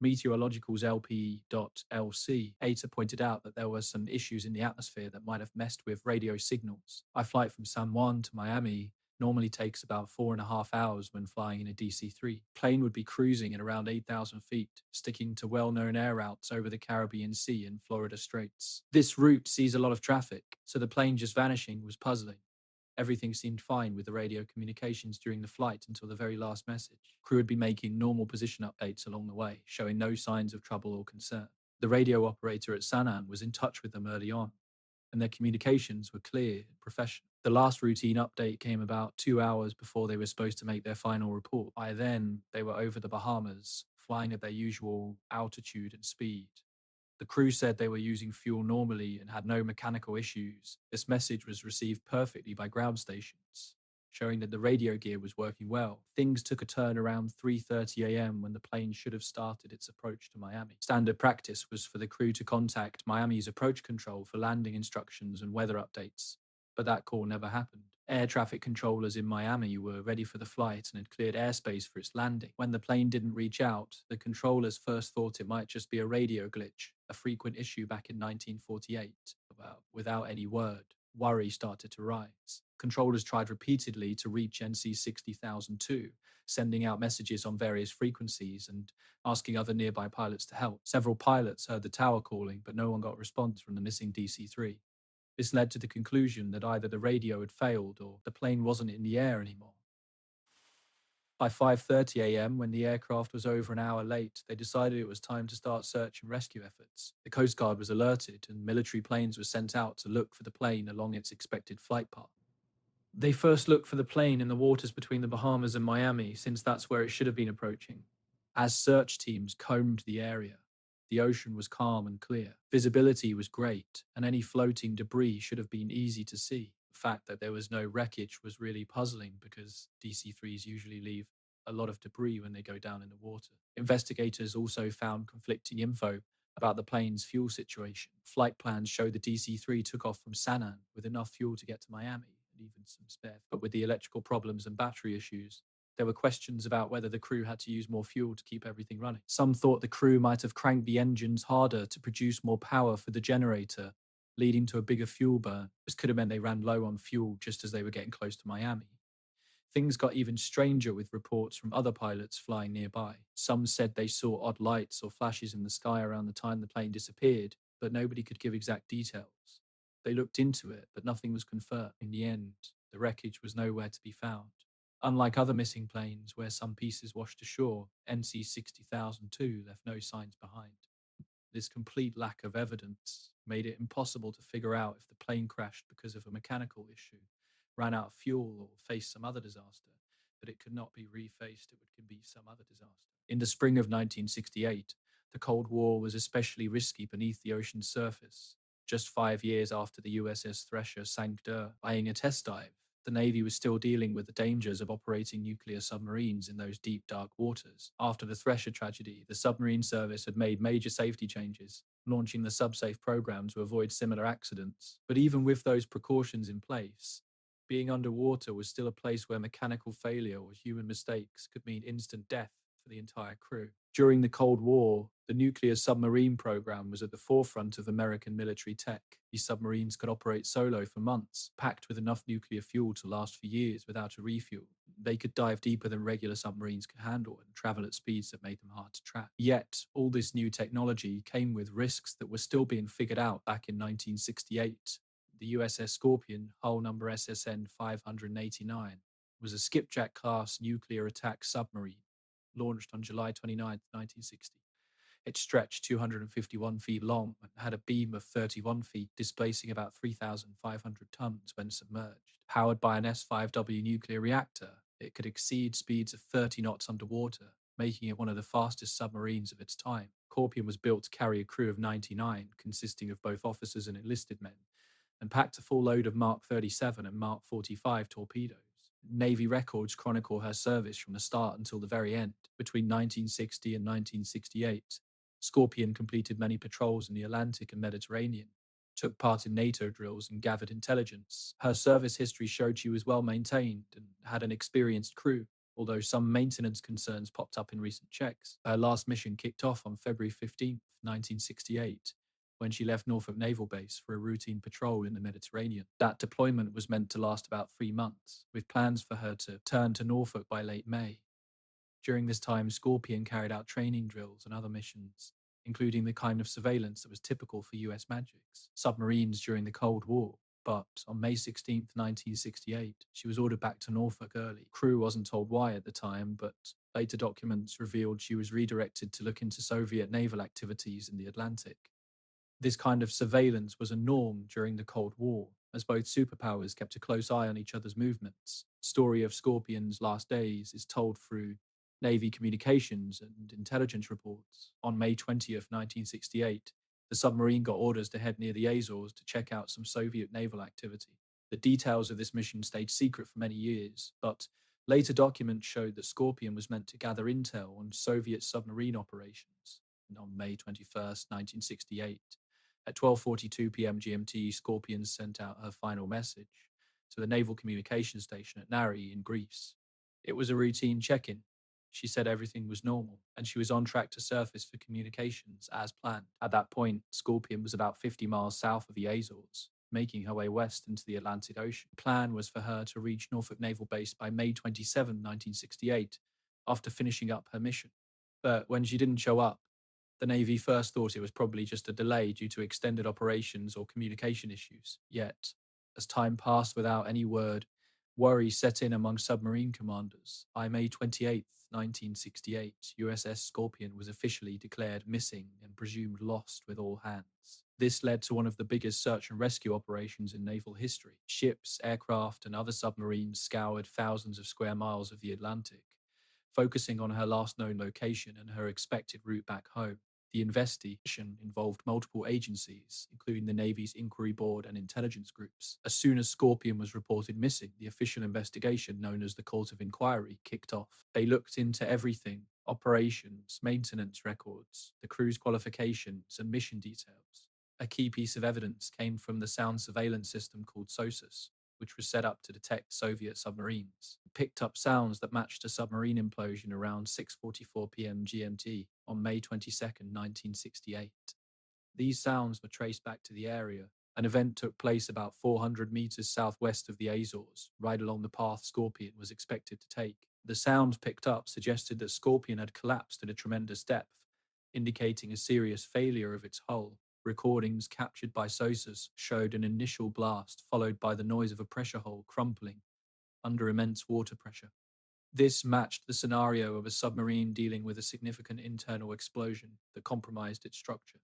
Speaker 1: Meteorological's LP.LC, ATA pointed out that there were some issues in the atmosphere that might have messed with radio signals. My flight from San Juan to Miami normally takes about 4.5 hours when flying in a DC-3. Plane would be cruising at around 8,000 feet, sticking to well-known air routes over the Caribbean Sea and Florida Straits. This route sees a lot of traffic, so the plane just vanishing was puzzling. Everything seemed fine with the radio communications during the flight until the very last message. Crew had been making normal position updates along the way, showing no signs of trouble or concern. The radio operator at Sanan was in touch with them early on, and their communications were clear and professional. The last routine update came about 2 hours before they were supposed to make their final report. By then, they were over the Bahamas, flying at their usual altitude and speed. The crew said they were using fuel normally and had no mechanical issues. This message was received perfectly by ground stations, showing that the radio gear was working well. Things took a turn around 3:30 a.m. when the plane should have started its approach to Miami. Standard practice was for the crew to contact Miami's approach control for landing instructions and weather updates, but that call never happened. Air traffic controllers in Miami were ready for the flight and had cleared airspace for its landing. When the plane didn't reach out, the controllers first thought it might just be a radio glitch, a frequent issue back in 1948. Without any word, worry started to rise. Controllers tried repeatedly to reach NC 60,002, sending out messages on various frequencies and asking other nearby pilots to help. Several pilots heard the tower calling, but no one got a response from the missing DC-3. This led to the conclusion that either the radio had failed or the plane wasn't in the air anymore. By 5:30 a.m., when the aircraft was over an hour late, they decided it was time to start search and rescue efforts. The Coast Guard was alerted and military planes were sent out to look for the plane along its expected flight path. They first looked for the plane in the waters between the Bahamas and Miami, since that's where it should have been approaching. As search teams combed the area, the ocean was calm and clear. Visibility was great, and any floating debris should have been easy to see. The fact that there was no wreckage was really puzzling because DC-3s usually leave a lot of debris when they go down in the water. Investigators also found conflicting info about the plane's fuel situation. Flight plans showed the DC-3 took off from Sanan with enough fuel to get to Miami and even some spare. But with the electrical problems and battery issues, there were questions about whether the crew had to use more fuel to keep everything running. Some thought the crew might have cranked the engines harder to produce more power for the generator, leading to a bigger fuel burn. This could have meant they ran low on fuel just as they were getting close to Miami. Things got even stranger with reports from other pilots flying nearby. Some said they saw odd lights or flashes in the sky around the time the plane disappeared, but nobody could give exact details. They looked into it, but nothing was confirmed. In the end, the wreckage was nowhere to be found. Unlike other missing planes, where some pieces washed ashore, NC 60,002 left no signs behind. This complete lack of evidence made it impossible to figure out if the plane crashed because of a mechanical issue, ran out of fuel, or faced some other disaster. But it could not be refaced, it could be some other disaster. In the spring of 1968, the Cold War was especially risky beneath the ocean's surface. Just 5 years after the USS Thresher sank during a test dive, the Navy was still dealing with the dangers of operating nuclear submarines in those deep, dark waters. After the Thresher tragedy, the submarine service had made major safety changes, launching the SubSafe program to avoid similar accidents. But even with those precautions in place, being underwater was still a place where mechanical failure or human mistakes could mean instant death for the entire crew. During the Cold War, the nuclear submarine program was at the forefront of American military tech. These submarines could operate solo for months, packed with enough nuclear fuel to last for years without a refuel. They could dive deeper than regular submarines could handle and travel at speeds that made them hard to track. Yet, all this new technology came with risks that were still being figured out back in 1968. The USS Scorpion, hull number SSN 589, was a skipjack-class nuclear attack submarine launched on July 29, 1960. It stretched 251 feet long and had a beam of 31 feet, displacing about 3,500 tons when submerged. Powered by an S-5W nuclear reactor, it could exceed speeds of 30 knots underwater, making it one of the fastest submarines of its time. Scorpion was built to carry a crew of 99, consisting of both officers and enlisted men, and packed a full load of Mark 37 and Mark 45 torpedoes. Navy records chronicle her service from the start until the very end. Between 1960 and 1968, Scorpion completed many patrols in the Atlantic and Mediterranean, took part in NATO drills, and gathered intelligence. Her service history showed she was well maintained and had an experienced crew. although some maintenance concerns popped up in recent checks. Her last mission kicked off on February 15th, 1968, when she left Norfolk Naval Base for a routine patrol in the Mediterranean. That deployment was meant to last about 3 months, with plans for her to turn to Norfolk by late May. During this time, Scorpion carried out training drills and other missions, including the kind of surveillance that was typical for US magics, submarines during the Cold War. But on May 16th, 1968, she was ordered back to Norfolk early. Crew wasn't told why at the time, but later documents revealed she was redirected to look into Soviet naval activities in the Atlantic. This kind of surveillance was a norm during the Cold War, as both superpowers kept a close eye on each other's movements. The story of Scorpion's last days is told through Navy communications and intelligence reports. On May 20th, 1968, the submarine got orders to head near the Azores to check out some Soviet naval activity. The details of this mission stayed secret for many years, but later documents showed that Scorpion was meant to gather intel on Soviet submarine operations. And on May 21st, 1968, at 12:42 p.m. GMT, Scorpion sent out her final message to the Naval Communications Station at Nari in Greece. It was a routine check-in. She said everything was normal, and she was on track to surface for communications as planned. At that point, Scorpion was about 50 miles south of the Azores, making her way west into the Atlantic Ocean. The plan was for her to reach Norfolk Naval Base by May 27, 1968, after finishing up her mission. But when she didn't show up, the Navy first thought it was probably just a delay due to extended operations or communication issues. Yet, as time passed without any word, worry set in among submarine commanders. By May 28, 1968, USS Scorpion was officially declared missing and presumed lost with all hands. This led to one of the biggest search and rescue operations in naval history. Ships, aircraft, and other submarines scoured thousands of square miles of the Atlantic, focusing on her last known location and her expected route back home. The investigation involved multiple agencies, including the Navy's Inquiry Board and intelligence groups. As soon as Scorpion was reported missing, the official investigation, known as the Court of Inquiry, kicked off. They looked into everything: operations, maintenance records, the crew's qualifications, and mission details. A key piece of evidence came from the sound surveillance system called SOSUS, which was set up to detect Soviet submarines. It picked up sounds that matched a submarine implosion around 6:44 p.m. GMT on May 22nd, 1968. These sounds were traced back to the area. An event took place about 400 meters southwest of the Azores, right along the path Scorpion was expected to take. The sounds picked up suggested that Scorpion had collapsed at a tremendous depth, indicating a serious failure of its hull. Recordings captured by SOSUS showed an initial blast followed by the noise of a pressure hull crumpling under immense water pressure. This matched the scenario of a submarine dealing with a significant internal explosion that compromised its structure.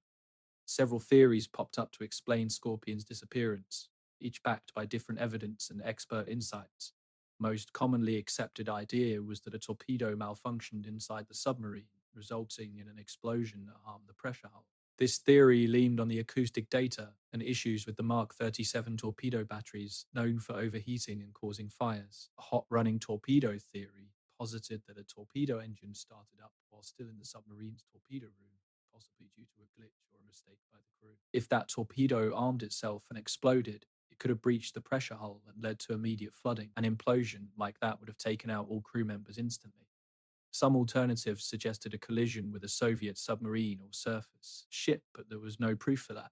Speaker 1: Several theories popped up to explain Scorpion's disappearance, each backed by different evidence and expert insights. Most commonly accepted idea was that a torpedo malfunctioned inside the submarine, resulting in an explosion that harmed the pressure hull. This theory leaned on the acoustic data and issues with the Mark 37 torpedo batteries, known for overheating and causing fires. A hot running torpedo theory posited that a torpedo engine started up while still in the submarine's torpedo room, possibly due to a glitch or a mistake by the crew. If that torpedo armed itself and exploded, it could have breached the pressure hull and led to immediate flooding. An implosion like that would have taken out all crew members instantly. Some alternatives suggested a collision with a Soviet submarine or surface ship, but there was no proof for that.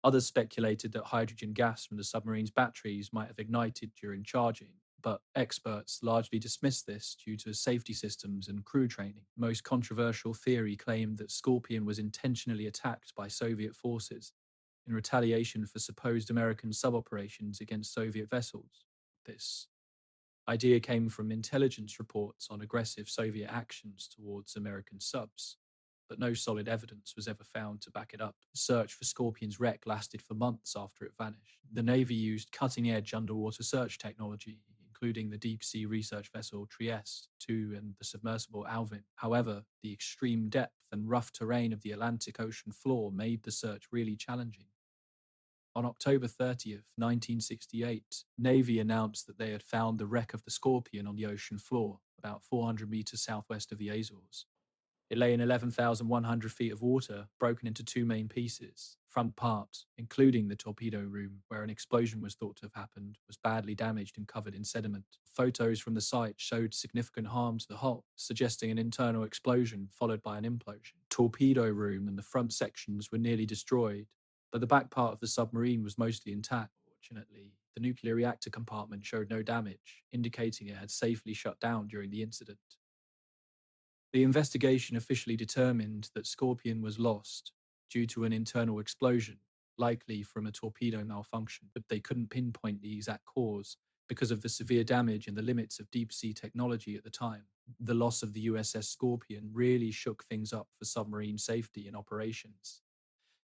Speaker 1: Others speculated that hydrogen gas from the submarine's batteries might have ignited during charging, but experts largely dismissed this due to safety systems and crew training. The most controversial theory claimed that Scorpion was intentionally attacked by Soviet forces in retaliation for supposed American sub-operations against Soviet vessels. This idea came from intelligence reports on aggressive Soviet actions towards American subs, but no solid evidence was ever found to back it up. The search for Scorpion's wreck lasted for months after it vanished. The Navy used cutting-edge underwater search technology, including the deep-sea research vessel Trieste II and the submersible Alvin. However, the extreme depth and rough terrain of the Atlantic Ocean floor made the search really challenging. On October 30th, 1968, Navy announced that they had found the wreck of the Scorpion on the ocean floor, about 400 meters southwest of the Azores. It lay in 11,100 feet of water, broken into two main pieces. Front part, including the torpedo room where an explosion was thought to have happened, was badly damaged and covered in sediment. Photos from the site showed significant harm to the hull, suggesting an internal explosion followed by an implosion. Torpedo room and the front sections were nearly destroyed, but the back part of the submarine was mostly intact. Fortunately, the nuclear reactor compartment showed no damage, indicating it had safely shut down during the incident. The investigation officially determined that Scorpion was lost due to an internal explosion, likely from a torpedo malfunction, but they couldn't pinpoint the exact cause because of the severe damage and the limits of deep sea technology at the time. The loss of the USS Scorpion really shook things up for submarine safety and operations.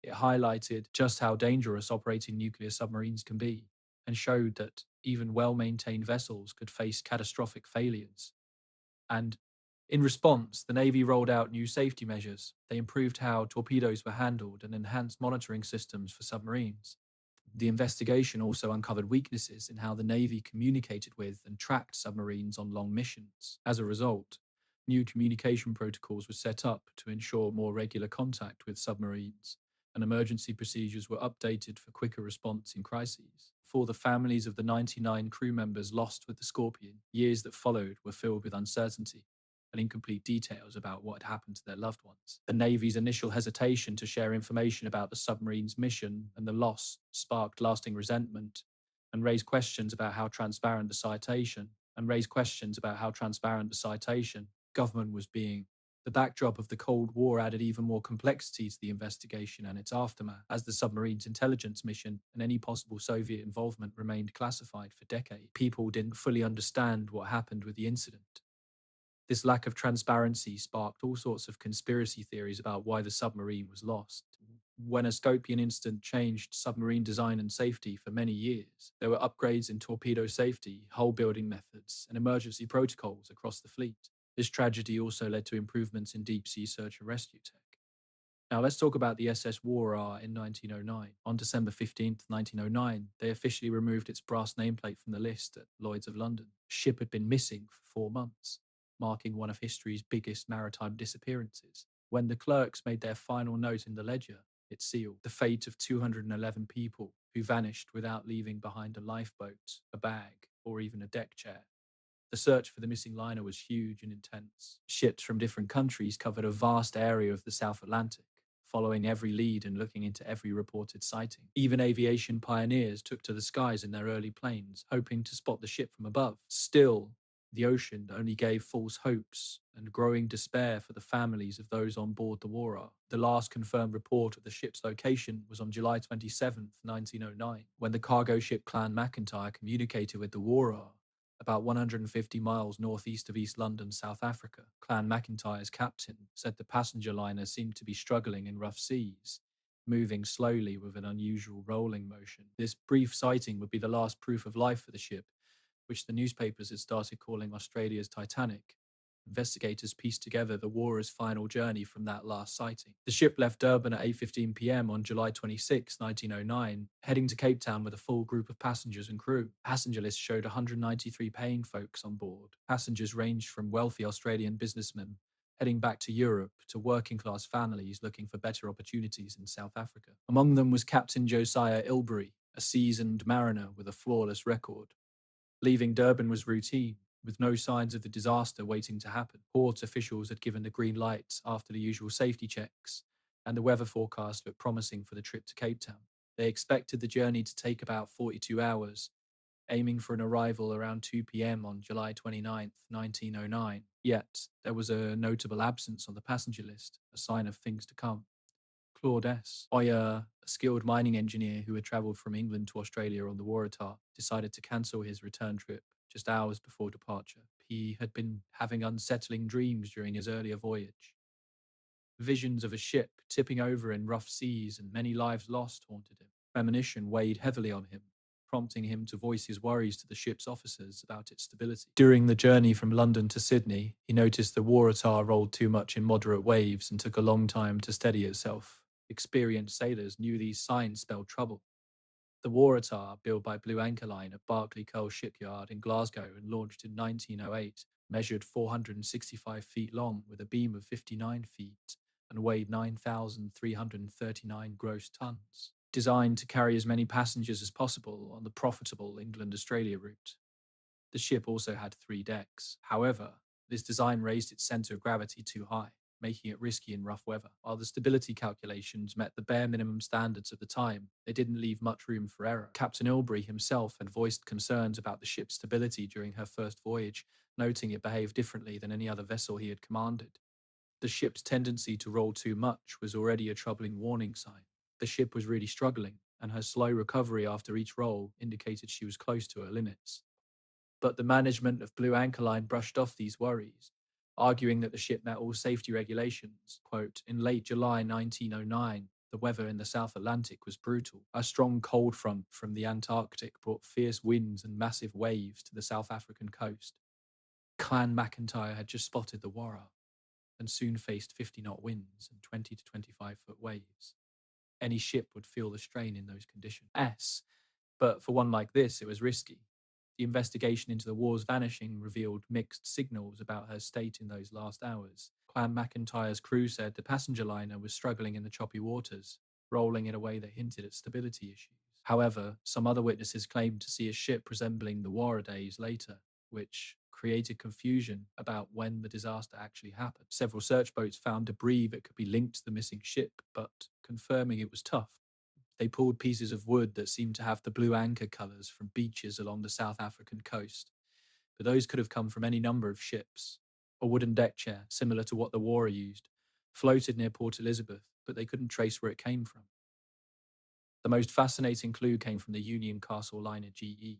Speaker 1: It highlighted just how dangerous operating nuclear submarines can be and showed that even well maintained vessels could face catastrophic failures. And in response, the Navy rolled out new safety measures. They improved how torpedoes were handled and enhanced monitoring systems for submarines. The investigation also uncovered weaknesses in how the Navy communicated with and tracked submarines on long missions. As a result, new communication protocols were set up to ensure more regular contact with submarines, and emergency procedures were updated for quicker response in crises. For the families of the 99 crew members lost with the Scorpion, years that followed were filled with uncertainty and incomplete details about what had happened to their loved ones. The Navy's initial hesitation to share information about the submarine's mission and the loss sparked lasting resentment and raised questions about how transparent the citation government was being. The backdrop of the Cold War added even more complexity to the investigation and its aftermath, as the submarine's intelligence mission and any possible Soviet involvement remained classified for decades. People didn't fully understand what happened with the incident. This lack of transparency sparked all sorts of conspiracy theories about why the submarine was lost. When a Scorpion incident changed submarine design and safety for many years, there were upgrades in torpedo safety, hull building methods, and emergency protocols across the fleet. This tragedy also led to improvements in deep sea search and rescue tech. Now let's talk about the SS Warrar in 1909. On December 15th, 1909, they officially removed its brass nameplate from the list at Lloyd's of London. The ship had been missing for 4 months, marking one of history's biggest maritime disappearances. When the clerks made their final note in the ledger, it sealed the fate of 211 people who vanished without leaving behind a lifeboat, a bag, or even a deck chair. The search for the missing liner was huge and intense. Ships from different countries covered a vast area of the South Atlantic, following every lead and looking into every reported sighting. Even aviation pioneers took to the skies in their early planes, hoping to spot the ship from above. Still, the ocean only gave false hopes and growing despair for the families of those on board the Warrar. The last confirmed report of the ship's location was on July 27th, 1909, when the cargo ship Clan MacIntyre communicated with the Warrar about 150 miles northeast of East London, South Africa. Clan MacIntyre's captain said the passenger liner seemed to be struggling in rough seas, moving slowly with an unusual rolling motion. This brief sighting would be the last proof of life for the ship, which the newspapers had started calling Australia's Titanic. Investigators pieced together the Warrar's final journey from that last sighting. The ship left Durban at 8:15 p.m. on July 26, 1909, heading to Cape Town with a full group of passengers and crew. Passenger list showed 193 paying folks on board. Passengers ranged from wealthy Australian businessmen heading back to Europe to working-class families looking for better opportunities in South Africa. Among them was Captain Josiah Ilbery, a seasoned mariner with a flawless record. Leaving Durban was routine, with no signs of the disaster waiting to happen. Port officials had given the green light after the usual safety checks, and the weather forecast looked promising for the trip to Cape Town. They expected the journey to take about 42 hours, aiming for an arrival around 2 p.m. on July 29th, 1909. Yet, there was a notable absence on the passenger list, a sign of things to come. Claude S. Oyer, a skilled mining engineer who had travelled from England to Australia on the Waratah, decided to cancel his return trip just hours before departure. He had been having unsettling dreams during his earlier voyage. Visions of a ship tipping over in rough seas and many lives lost haunted him. Premonition weighed heavily on him, prompting him to voice his worries to the ship's officers about its stability. During the journey from London to Sydney, he noticed the Waratah rolled too much in moderate waves and took a long time to steady itself. Experienced sailors knew these signs spelled trouble. The Waratah, built by Blue Anchor Line at Barclay Cole Shipyard in Glasgow and launched in 1908, measured 465 feet long with a beam of 59 feet and weighed 9,339 gross tons, designed to carry as many passengers as possible on the profitable England-Australia route. The ship also had 3 decks. However, this design raised its center of gravity too high, making it risky in rough weather. While the stability calculations met the bare minimum standards of the time, they didn't leave much room for error. Captain Ilbery himself had voiced concerns about the ship's stability during her first voyage, noting it behaved differently than any other vessel he had commanded. The ship's tendency to roll too much was already a troubling warning sign. The ship was really struggling, and her slow recovery after each roll indicated she was close to her limits. But the management of Blue Anchor Line brushed off these worries, arguing that the ship met all safety regulations. Quote, in late July 1909, the weather in the South Atlantic was brutal. A strong cold front from the Antarctic brought fierce winds and massive waves to the South African coast. Clan MacIntyre had just spotted the Warra and soon faced 50-knot winds and 20 to 25-foot waves. Any ship would feel the strain in those conditions. But for one like this, it was risky. The investigation into the War's vanishing revealed mixed signals about her state in those last hours. Clan MacIntyre's crew said the passenger liner was struggling in the choppy waters, rolling in a way that hinted at stability issues. However, some other witnesses claimed to see a ship resembling the Warra days later, which created confusion about when the disaster actually happened. Several search boats found debris that could be linked to the missing ship, but confirming it was tough. They pulled pieces of wood that seemed to have the blue anchor colours from beaches along the South African coast, but those could have come from any number of ships. A wooden deck chair, similar to what the Warra used, floated near Port Elizabeth, but they couldn't trace where it came from. The most fascinating clue came from the Union Castle liner GE.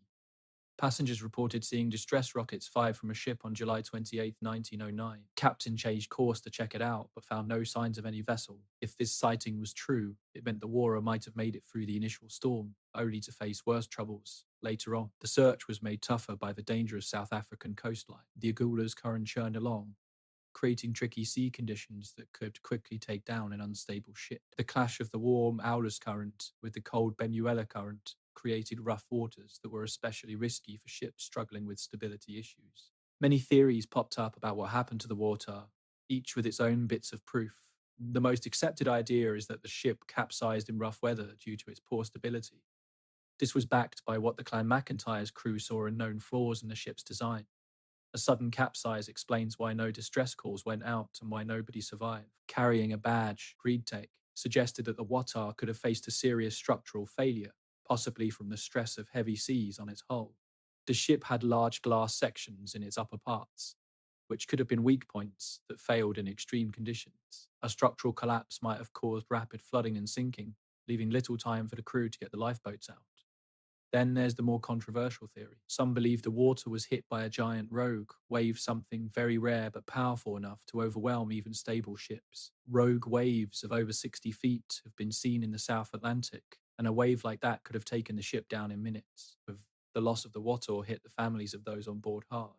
Speaker 1: Passengers reported seeing distress rockets fired from a ship on July 28, 1909. Captain changed course to check it out, but found no signs of any vessel. If this sighting was true, it meant the Warra might have made it through the initial storm, only to face worse troubles later on. The search was made tougher by the dangerous South African coastline. The Agulha's current churned along, creating tricky sea conditions that could quickly take down an unstable ship. The clash of the warm Aulus current with the cold Benuela current created rough waters that were especially risky for ships struggling with stability issues. Many theories popped up about what happened to the water, each with its own bits of proof. The most accepted idea is that the ship capsized in rough weather due to its poor stability. This was backed by what the Clan MacIntyre's crew saw in known flaws in the ship's design. A sudden capsize explains why no distress calls went out and why nobody survived. Carrying a badge, Greedtake, suggested that the Watar could have faced a serious structural failure, possibly from the stress of heavy seas on its hull. The ship had large glass sections in its upper parts, which could have been weak points that failed in extreme conditions. A structural collapse might have caused rapid flooding and sinking, leaving little time for the crew to get the lifeboats out. Then there's the more controversial theory. Some believe the water was hit by a giant rogue wave, something very rare but powerful enough to overwhelm even stable ships. Rogue waves of over 60 feet have been seen in the South Atlantic, and a wave like that could have taken the ship down in minutes. With the loss of the Watar hit the families of those on board hard.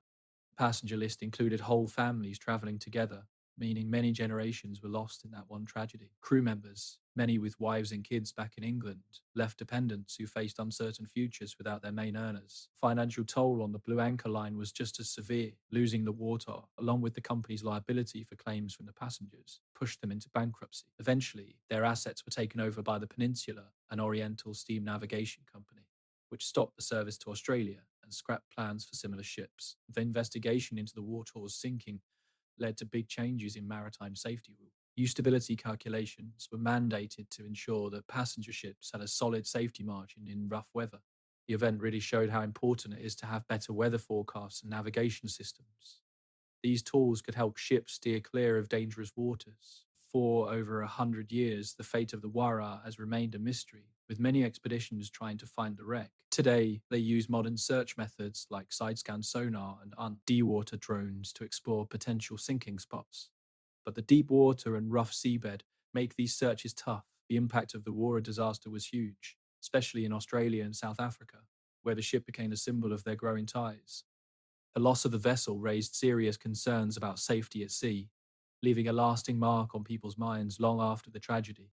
Speaker 1: The passenger list included whole families travelling together, meaning many generations were lost in that one tragedy. Crew members, many with wives and kids back in England, left dependents who faced uncertain futures without their main earners. Financial toll on the Blue Anchor Line was just as severe. Losing the Watar, along with the company's liability for claims from the passengers, pushed them into bankruptcy. Eventually, their assets were taken over by the Peninsula, an Oriental steam navigation company, which stopped the service to Australia and scrapped plans for similar ships. The investigation into the Watar's sinking led to big changes in maritime safety rules. New stability calculations were mandated to ensure that passenger ships had a solid safety margin in rough weather. The event really showed how important it is to have better weather forecasts and navigation systems. These tools could help ships steer clear of dangerous waters. For over 100 years, the fate of the Warra has remained a mystery, with many expeditions trying to find the wreck. Today, they use modern search methods like side-scan sonar and de-water drones to explore potential sinking spots. But the deep water and rough seabed make these searches tough. The impact of the Warra disaster was huge, especially in Australia and South Africa, where the ship became a symbol of their growing ties. The loss of the vessel raised serious concerns about safety at sea, leaving a lasting mark on people's minds long after the tragedy.